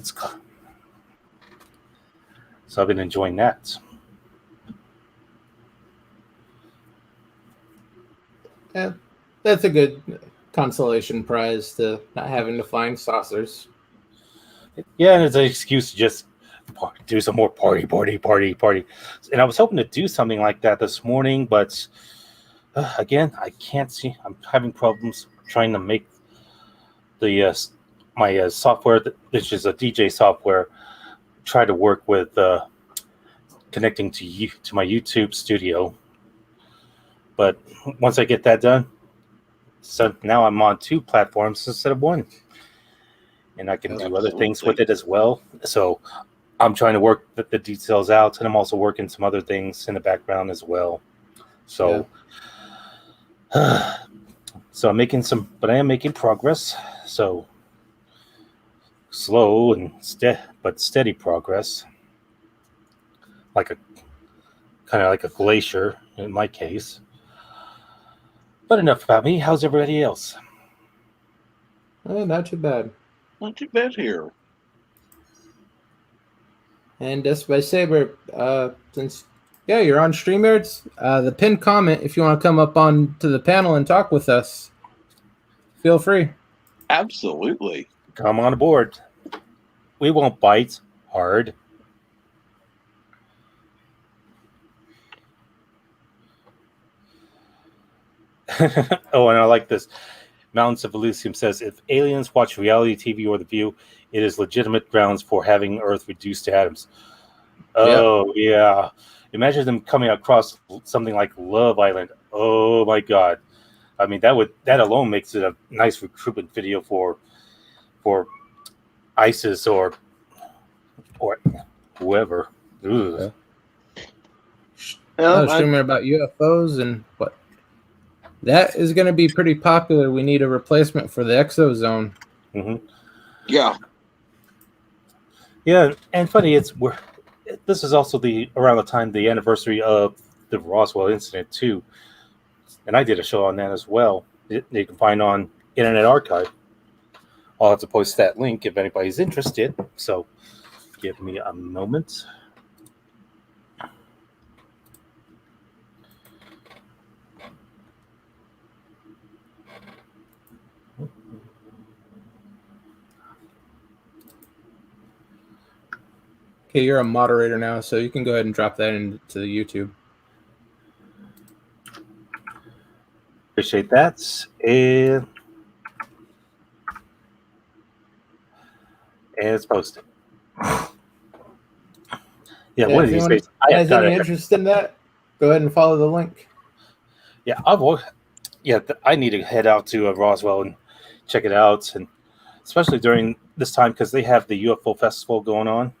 So I've been enjoying that. Yeah, that's a good consolation prize, to not having to flying saucers. Yeah, and it's an excuse to just do some more party. And I was hoping to do something like that this morning, but again, I can't see. I'm having problems trying to make the my software, which is a DJ software, try to work with connecting to my YouTube studio. But once I get that done, so now I'm on 2 platforms instead of 1, and I can do other things with it as well. So I'm trying to work the details out, and I'm also working some other things in the background as well. So, so I'm making but I am making progress. So slow and but steady progress, kind of like a glacier in my case. But enough about me. How's everybody else? Not too bad. Not too bad here. And just by Saber, since you're on StreamYards, the pinned comment, if you want to come up on to the panel and talk with us, feel free. Absolutely. Come on aboard. We won't bite hard. Oh, and I like this. Mountains of Elysium says, if aliens watch reality TV or The View, it is legitimate grounds for having Earth reduced to atoms. Oh, yeah. Imagine them coming across something like Love Island. Oh, my God. I mean, that alone makes it a nice recruitment video for ISIS or whoever. I was streaming about UFOs and what. That is going to be pretty popular. We need a replacement for the exozone. Mm-hmm. Yeah. Yeah, and funny, this is also around the time the anniversary of the Roswell incident too, and I did a show on that as well. You can find on Internet Archive. I'll have to post that link if anybody's interested. So, give me a moment. Okay, you're a moderator now, so you can go ahead and drop that into the YouTube. Appreciate that. And it's posted. Yeah, one of these days. Has any interest in that? Go ahead and follow the link. Yeah, I need to head out to Roswell and check it out, and especially during this time because they have the UFO festival going on.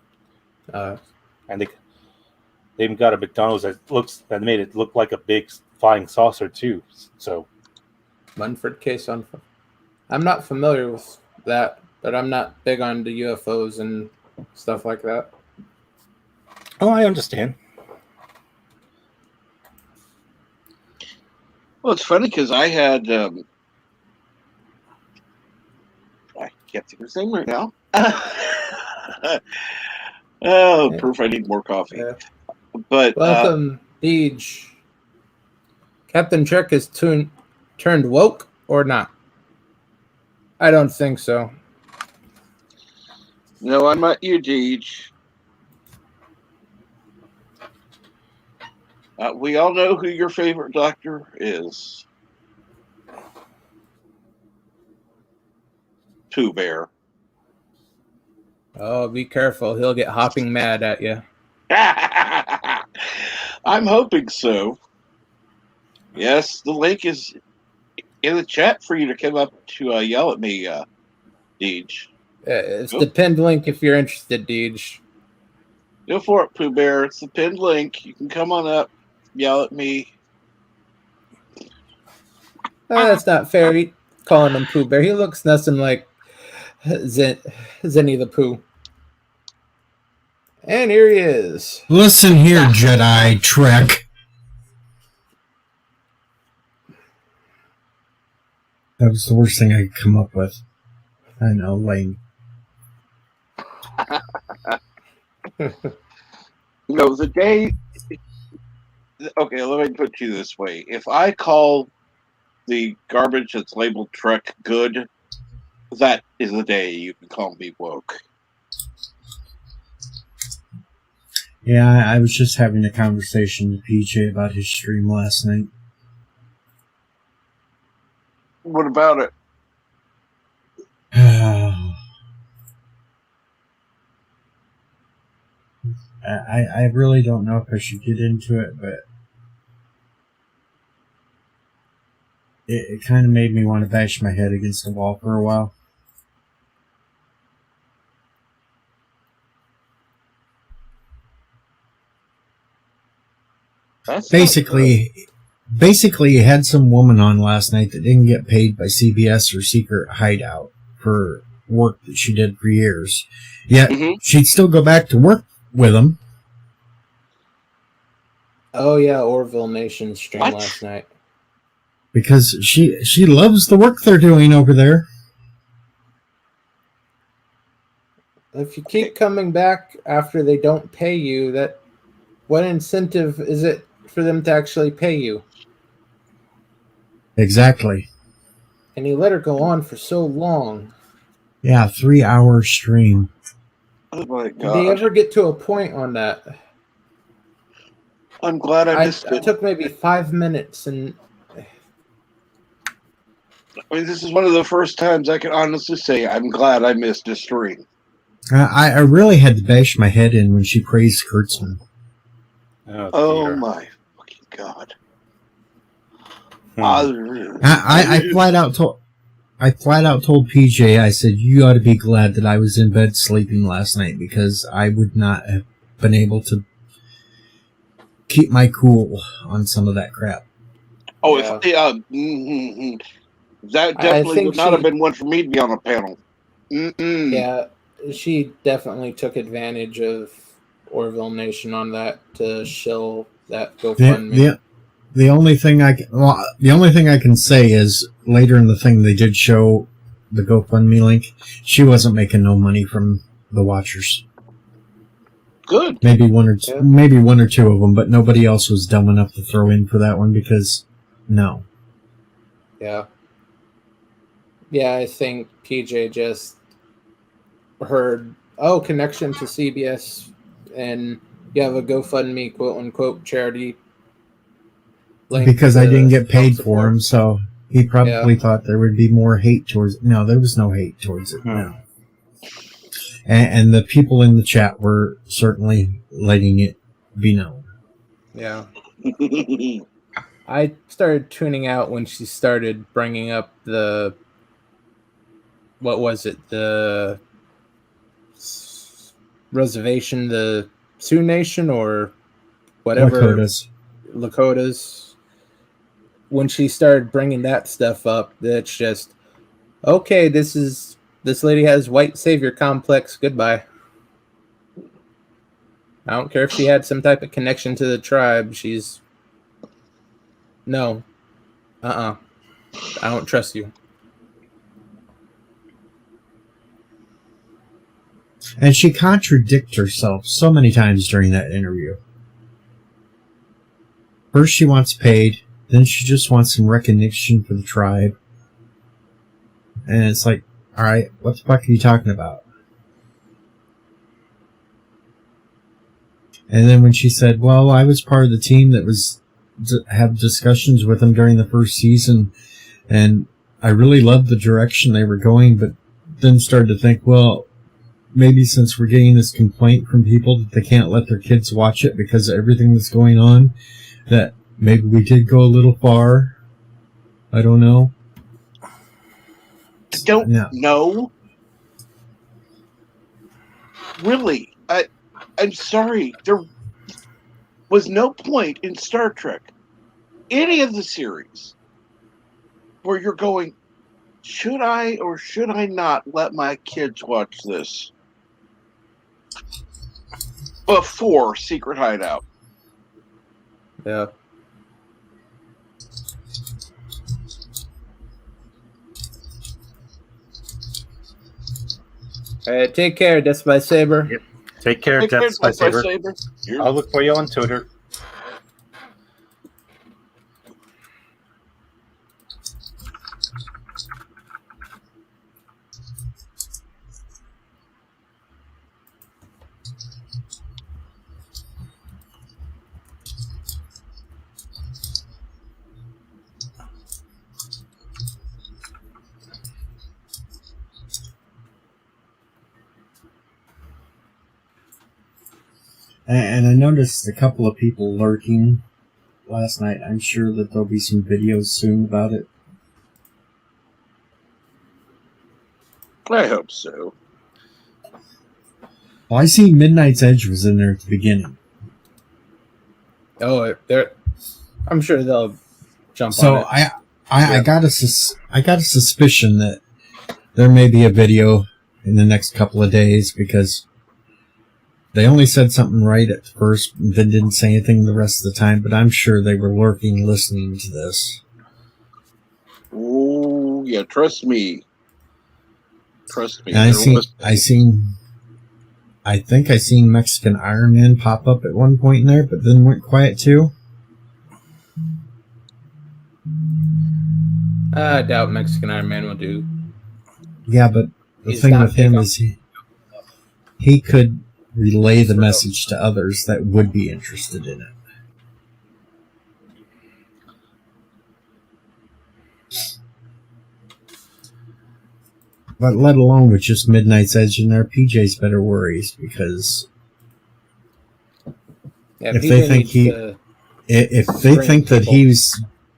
And they even got a McDonald's that made it look like a big flying saucer too. So Munford case on. I'm not familiar with that, but I'm not big on the UFOs and stuff like that. oh, I understand. Well, it's funny because I had I can't think of his name right now. Oh, proof I need more coffee. Yeah. But Welcome, Deej. Captain Trek is turned woke or not? I don't think so. no, I'm not you, Deej. We all know who your favorite doctor is. Pooh Bear. Oh, be careful. He'll get hopping mad at you. I'm hoping so. Yes, the link is in the chat for you to come up to yell at me, Deej. It's the pinned link if you're interested, Deej. Go for it, Pooh Bear. It's the pinned link. You can come on up, yell at me. That's not fair. Calling him Pooh Bear. He looks nothing like Zenny the Pooh. And here he is. Listen here, Jedi Trek. That was the worst thing I could come up with. I know, lame. No, the day. Okay, let me put it to you this way. If I call the garbage that's labeled Trek good, that is the day you can call me woke. Yeah, I was just having a conversation with PJ about his stream last night. What about it? I really don't know if I should get into it, but it kind of made me want to bash my head against the wall for a while. Basically, you had some woman on last night that didn't get paid by CBS or Secret Hideout for work that she did for years. Yet she'd still go back to work with them. Oh yeah, Orville Nation stream last night. Because she loves the work they're doing over there. If you keep coming back after they don't pay you, what incentive is it for them to actually pay you? Exactly. And you let her go on for so long. Yeah, 3-hour stream. Oh my God. Did they ever get to a point on that? I'm glad I missed it. It took maybe 5 minutes, and I mean, this is one of the first times I can honestly say I'm glad I missed a stream. I really had to bash my head in when she praised Kurtzman. Oh my fucking God. I flat out told PJ, I said, you ought to be glad that I was in bed sleeping last night, because I would not have been able to keep my cool on some of that crap. Oh, yeah. That definitely would not have been one for me to be on a panel. Yeah, she definitely took advantage of Orville Nation on that to shill that GoFundMe. The only thing I can say is later in the thing they did show the GoFundMe link. She wasn't making no money from the watchers. Good. Maybe one or two of them, but nobody else was dumb enough to throw in for that one because no. Yeah. Yeah, I think PJ just heard, connection to CBS, and you have a GoFundMe quote-unquote charity link. Because I didn't get paid for him, so he probably thought there would be more hate towards it. No, there was no hate towards it. No. And the people in the chat were certainly letting it be known. Yeah. I started tuning out when she started bringing up what was it? The reservation, the Sioux Nation or whatever, Lakotas. When she started bringing that stuff up, that's just okay. This lady has white savior complex. Goodbye. I don't care if she had some type of connection to the tribe. She's no, I don't trust you. And she contradicted herself so many times during that interview. First she wants paid, then she just wants some recognition for the tribe. And it's like, alright, what the fuck are you talking about? And then when she said, well, I was part of the team that was to have discussions with them during the first season, and I really loved the direction they were going, but then started to think, well, maybe since we're getting this complaint from people that they can't let their kids watch it because of everything that's going on, that maybe we did go a little far. I don't know. I don't know. Really, I'm sorry. There was no point in Star Trek, any of the series, where you're going, should I or should I not let my kids watch this before Secret Hideout? Yeah. Take care, Death by Saber. Yep. Take care, Death by Saber. I'll look for you on Twitter. And I noticed a couple of people lurking last night. I'm sure that there'll be some videos soon about it. I hope so. Well, I see Midnight's Edge was in there at the beginning. Oh, I'm sure they'll jump so on it. I got a suspicion that there may be a video in the next couple of days, because they only said something right at first, then didn't say anything the rest of the time, but I'm sure they were lurking, listening to this. Oh, yeah, trust me. Trust me. And I think I seen Mexican Iron Man pop up at one point in there, but then went quiet too. I doubt Mexican Iron Man will do. Yeah, but the thing with him is he could relay the message to others that would be interested in it. But let alone with just Midnight's Edge in there, PJ's better worries, because if they think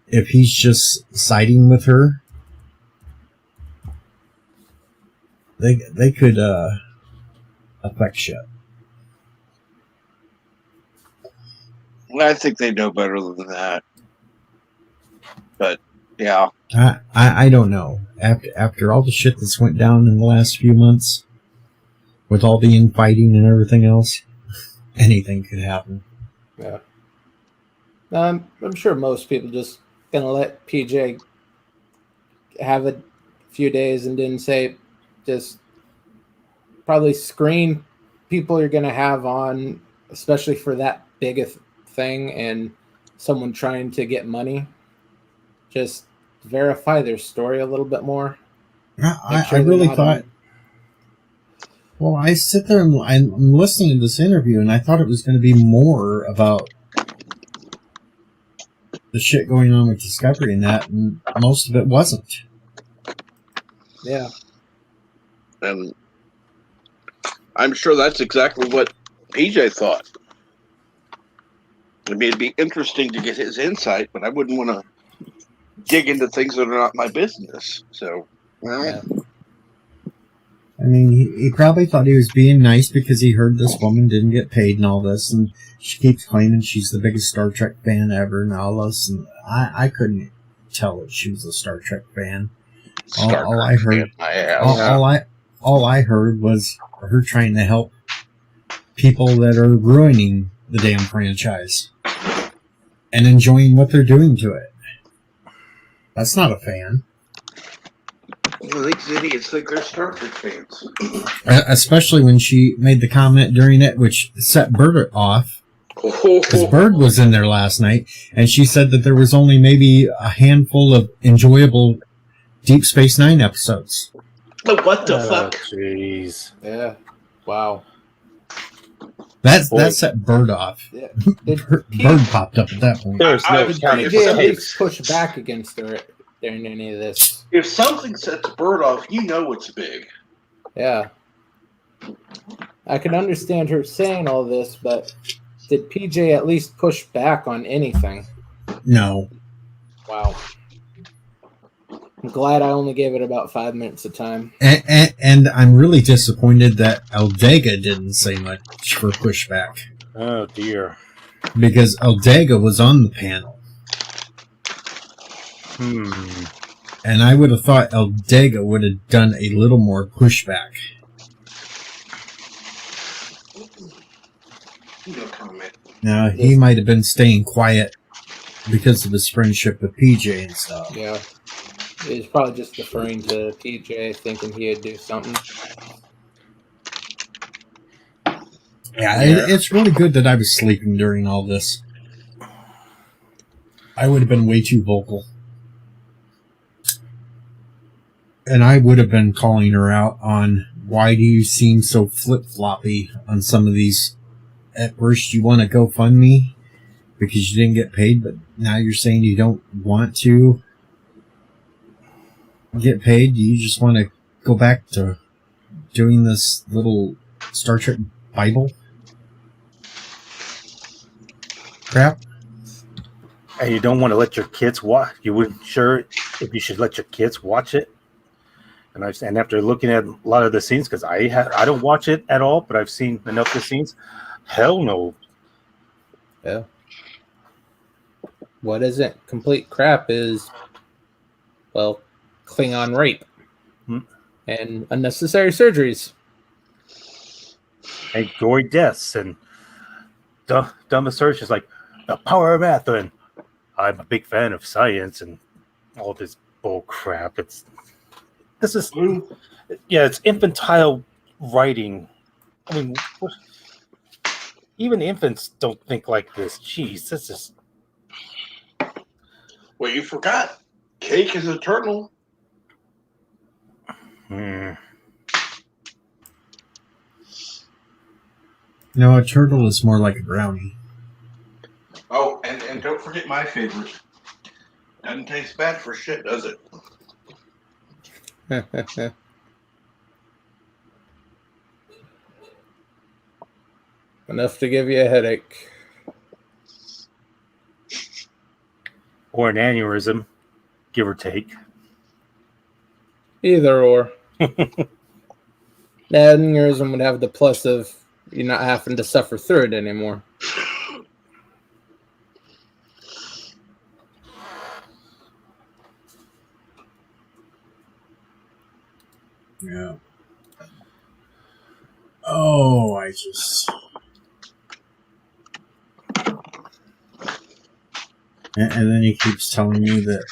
if he's just siding with her, they could affect shit. I think they know better than that. But yeah, I don't know. After all the shit that's went down in the last few months, with all the infighting and everything else, anything could happen. Yeah. I'm sure most people just gonna let PJ have a few days and didn't say, just probably screen people you're gonna have on, especially for that big a thing and someone trying to get money. Just verify their story a little bit more. Yeah, I really thought. Well, I sit there and I'm listening to this interview, and I thought it was going to be more about the shit going on with Discovery and that, and most of it wasn't. Yeah. And I'm sure that's exactly what PJ thought. I mean, it'd be interesting to get his insight, but I wouldn't want to dig into things that are not my business. So, well. Yeah. I mean, he probably thought he was being nice because he heard this woman didn't get paid and all this, and she keeps claiming she's the biggest Star Trek fan ever and all this, and I couldn't tell that she was a Star Trek fan. All I heard, all I heard was her trying to help people that are ruining the damn franchise and enjoying what they're doing to it. That's not a fan. Well, these idiots think they're Star Trek fans. Especially when she made the comment during it, which set Bird off. Because Bird was in there last night, and she said that there was only maybe a handful of enjoyable Deep Space Nine episodes. What the fuck? Jeez. Yeah. Wow. That set Bird off. Yeah. Bird popped up at that point. There's no Did counting PJ at for least push back against her during any of this? If something sets Bird off, you know it's big. Yeah. I can understand her saying all this, but did PJ at least push back on anything? No. Wow. I'm glad I only gave it about 5 minutes of time. And I'm really disappointed that Aldega didn't say much for pushback. Oh dear. Because Aldega was on the panel. And I would have thought Aldega would have done a little more pushback. No comment. Now, he might have been staying quiet because of his friendship with PJ and stuff. Yeah. He's probably just deferring to PJ, thinking he'd do something. Yeah, it's really good that I was sleeping during all this. I would have been way too vocal. And I would have been calling her out on why do you seem so flip-floppy on some of these. At first you want to GoFundMe because you didn't get paid, but now you're saying you don't want to get paid. You just want to go back to doing this little Star Trek Bible crap. And you don't want to let your kids watch. You weren't sure if you should let your kids watch it. And after looking at a lot of the scenes, because I don't watch it at all, but I've seen enough of the scenes. Hell no. Yeah. What isn't complete crap is, well, Klingon rape and unnecessary surgeries. And gory deaths and dumb assertions like the power of math and I'm a big fan of science and all this bull crap. It's infantile writing. I mean, even infants don't think like this. Jeez, this is. Well, you forgot. Cake is eternal. No, a turtle is more like a brownie. Oh, and don't forget my favorite. Doesn't taste bad for shit, does it? Enough to give you a headache. Or an aneurysm, give or take. Either or. The aneurysm would have the plus of you not having to suffer through it anymore. Yeah. Oh, I just... And then he keeps telling me that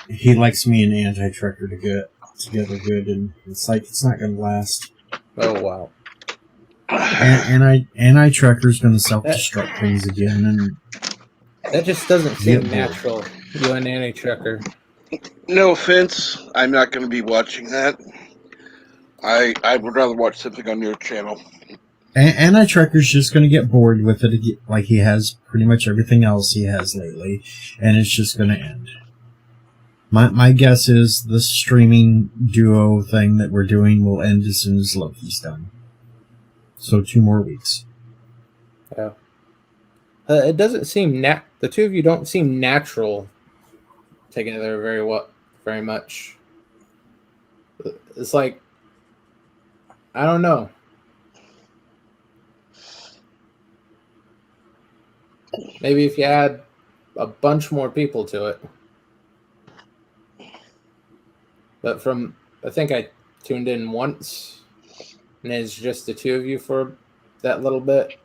he likes me and Anti-Trekker to get together good, and it's like, it's not going to last. Oh, wow. And Anti-Trekker's going to self-destruct things again, and... That just doesn't seem natural, you and Anti-Trekker. No offense, I'm not going to be watching that. I would rather watch something on your channel. Anti-Trekker's just going to get bored with it like he has pretty much everything else he has lately, and it's just going to end. My guess is the streaming duo thing that we're doing will end as soon as Loki's done. So 2 more weeks. Yeah. It doesn't seem the two of you don't seem natural together very much. It's like I don't know. Maybe if you add a bunch more people to it. But I think I tuned in once, and it's just the two of you for that little bit.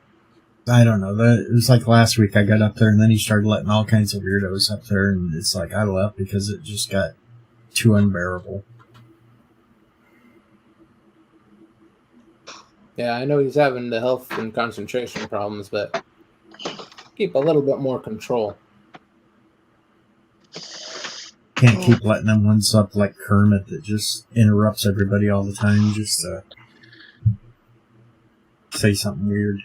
I don't know. It was like last week I got up there and then he started letting all kinds of weirdos up there and it's like I left because it just got too unbearable. Yeah, I know he's having the health and concentration problems, but keep a little bit more control. Can't keep letting them ones up like Kermit that just interrupts everybody all the time just to say something weird.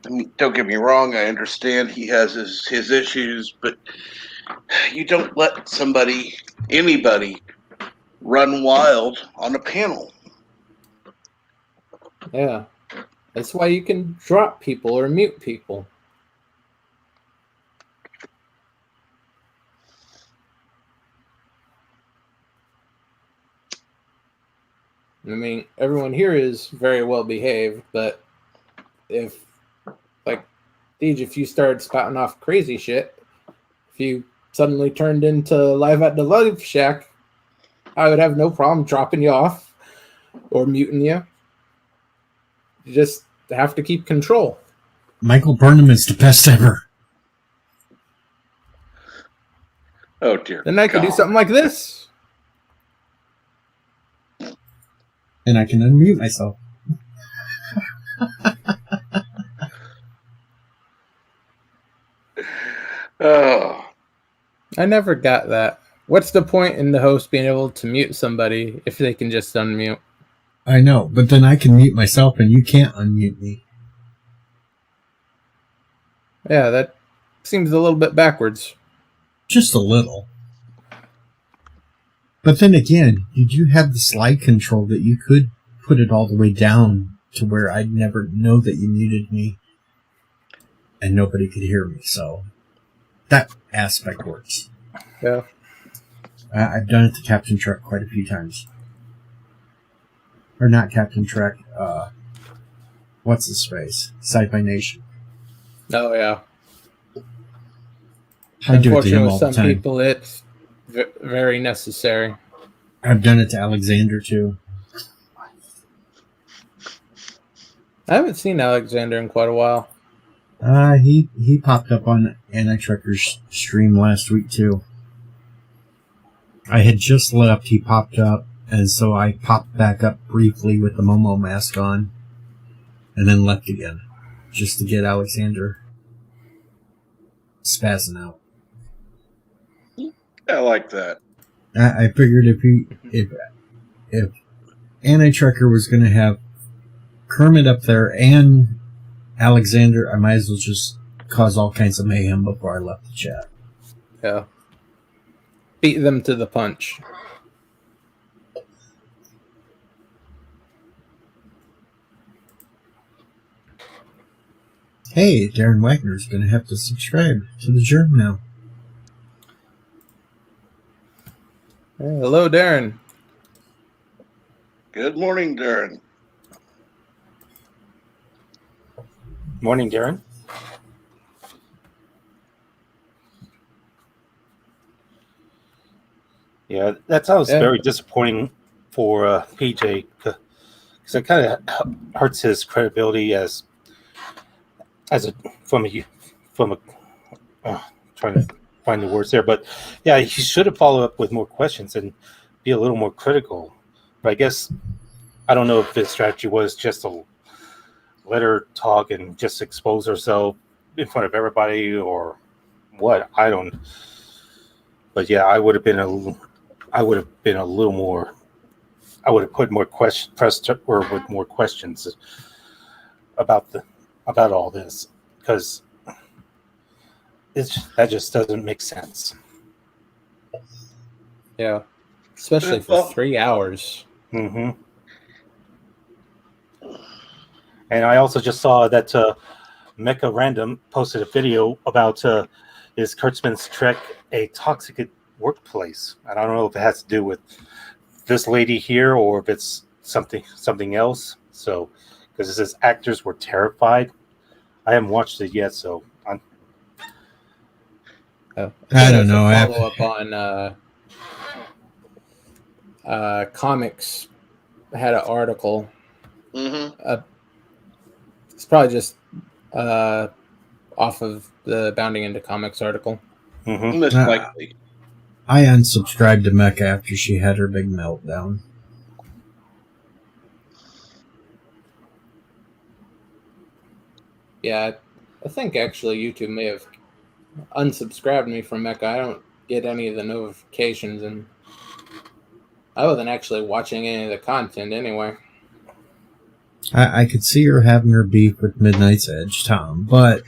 I mean, don't get me wrong, I understand he has his issues, but you don't let anybody, run wild on a panel. Yeah. That's why you can drop people or mute people. I mean, everyone here is very well behaved, but if you started spouting off crazy shit, if you suddenly turned into Live at the Live Shack, I would have no problem dropping you off or muting you. You just have to keep control. Michael Burnham is the best ever. Oh, dear. Then I could do something like this. And I can unmute myself. Oh. I never got that. What's the point in the host being able to mute somebody if they can just unmute? I know, but then I can mute myself and you can't unmute me. Yeah, that seems a little bit backwards. Just a little. But then again, you do have the slide control that you could put it all the way down to where I'd never know that you muted me and nobody could hear me, so that aspect works. Yeah. I've done it to Captain Trek quite a few times. Or not Captain Trek, what's his face? Sci-Fi Nation. Oh, yeah. I do it to him Unfortunately, all with the some time. people, it's very necessary. I've done it to Alexander, too. I haven't seen Alexander in quite a while. He popped up on Anti-Trekker's stream last week, too. I had just left, he popped up, and so I popped back up briefly with the Momo mask on, and then left again, just to get Alexander spazzing out. I like that. I figured if Anti-Trekker was going to have Kermit up there and Alexander, I might as well just cause all kinds of mayhem before I left the chat. Yeah. Beat them to the punch. Hey, Darren Wagner's going to have to subscribe to the Germ now. Hey, hello, Darren. Good morning, Darren. Morning, Darren. Yeah, that sounds very disappointing for PJ because it kind of hurts his credibility as a trying to find the words there, but yeah, he should have followed up with more questions and be a little more critical. But I guess I don't know if his strategy was just to let her talk and just expose herself in front of everybody or what. I don't. But yeah, I would have put more questions about all this because that just doesn't make sense. Yeah, especially for 3 hours. Mm-hmm. And I also just saw that Mecha Random posted a video about is Kurtzman's Trek a toxic workplace. I don't know if it has to do with this lady here or if it's something else. So, because it says actors were terrified. I haven't watched it yet, so I'm. I don't know. Follow up on comics. Had an article. Mm-hmm. It's probably just off of the Bounding into Comics article. Mhm. Most likely. I unsubscribed to Mecca after she had her big meltdown. Yeah, I think actually YouTube may have unsubscribed me from Mecca. I don't get any of the notifications, and I wasn't actually watching any of the content anyway. I could see her having her beef with Midnight's Edge, Tom, but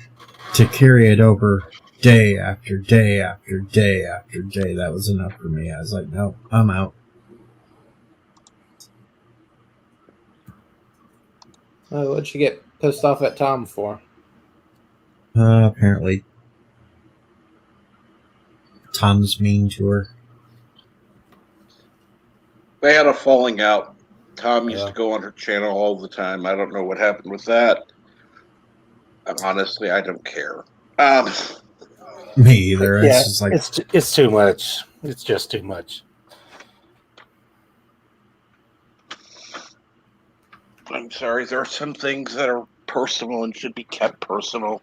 to carry it over day after day after day after day, that was enough for me. I was like, no, I'm out. What'd you get pissed off at Tom for? Apparently, Tom's mean to her. They had a falling out. Tom used Yeah. to go on her channel all the time. I don't know what happened with that. Honestly, I don't care. Me either. Yeah, It's just like, it's too much. It's just too much. I'm sorry. There are some things that are personal and should be kept personal.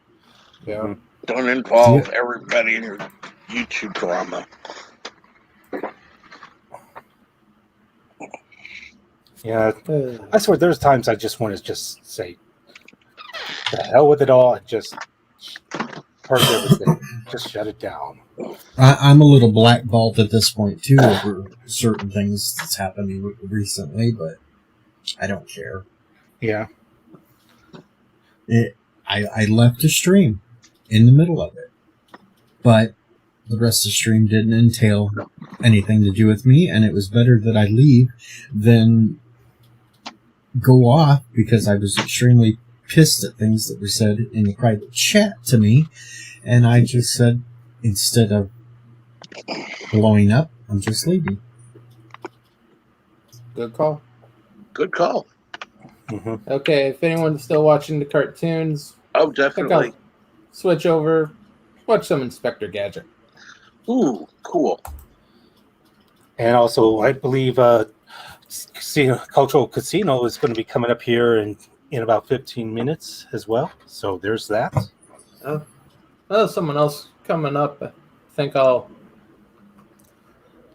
Yeah. Don't involve everybody in your YouTube drama. Yeah, I swear there's times I just want to just say, the hell with it all, and just purge everything. Just shut it down. I'm a little blackballed at this point, too, over certain things that's happened recently, but I don't care. Yeah. I left the stream in the middle of it, but the rest of the stream didn't entail anything to do with me, and it was better that I leave than go off because I was extremely pissed at things that were said in the private chat to me, and I just said, instead of blowing up, I'm just leaving. Good call. Good call. Mm-hmm. Okay, if anyone's still watching the cartoons, Oh, I think definitely. I'll switch over, watch some Inspector Gadget. Ooh, cool. And also, I believe Cultural Casino is going to be coming up here in about 15 minutes as well. So there's that. Oh, someone else coming up. I think I'll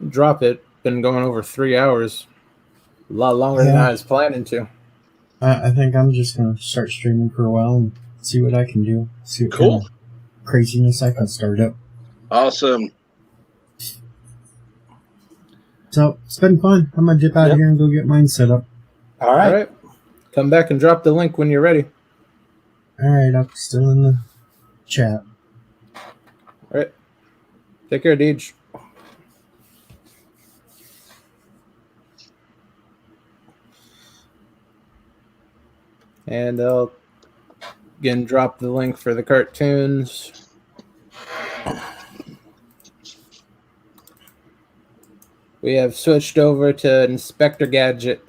drop it. Been going over 3 hours. A lot longer than I was planning to. I think I'm just going to start streaming for a while and see what I can do. See what Cool. kind of craziness I can start up. Awesome. So, it's been fun. I'm going to dip out of here and go get mine set up. All right. All right. Come back and drop the link when you're ready. Alright, I'm still in the chat. All right. Take care, Deej. And I'll again drop the link for the cartoons. We have switched over to Inspector Gadget.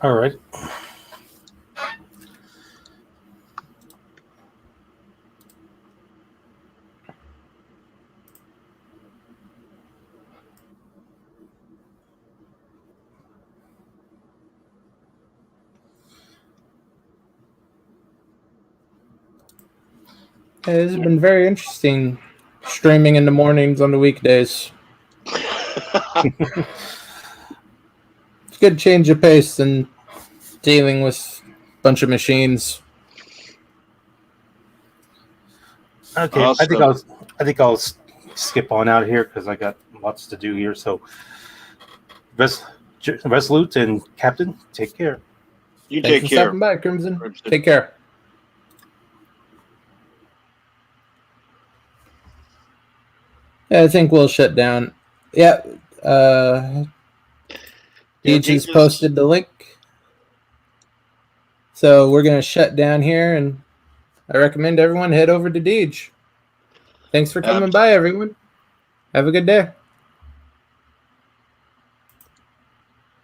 All right. Hey, this has been very interesting. Streaming in the mornings on the weekdays. It's good change of pace than dealing with a bunch of machines. Okay. Awesome. I think I'll skip on out of here because I got lots to do here. So, Resolute and Captain, take care. You Thanks take for care. stopping by, Crimson. Crimson. Take care. I think we'll shut down. Yeah. Deej has posted the link. So we're going to shut down here, and I recommend everyone head over to Deej. Thanks for coming by, everyone. Have a good day.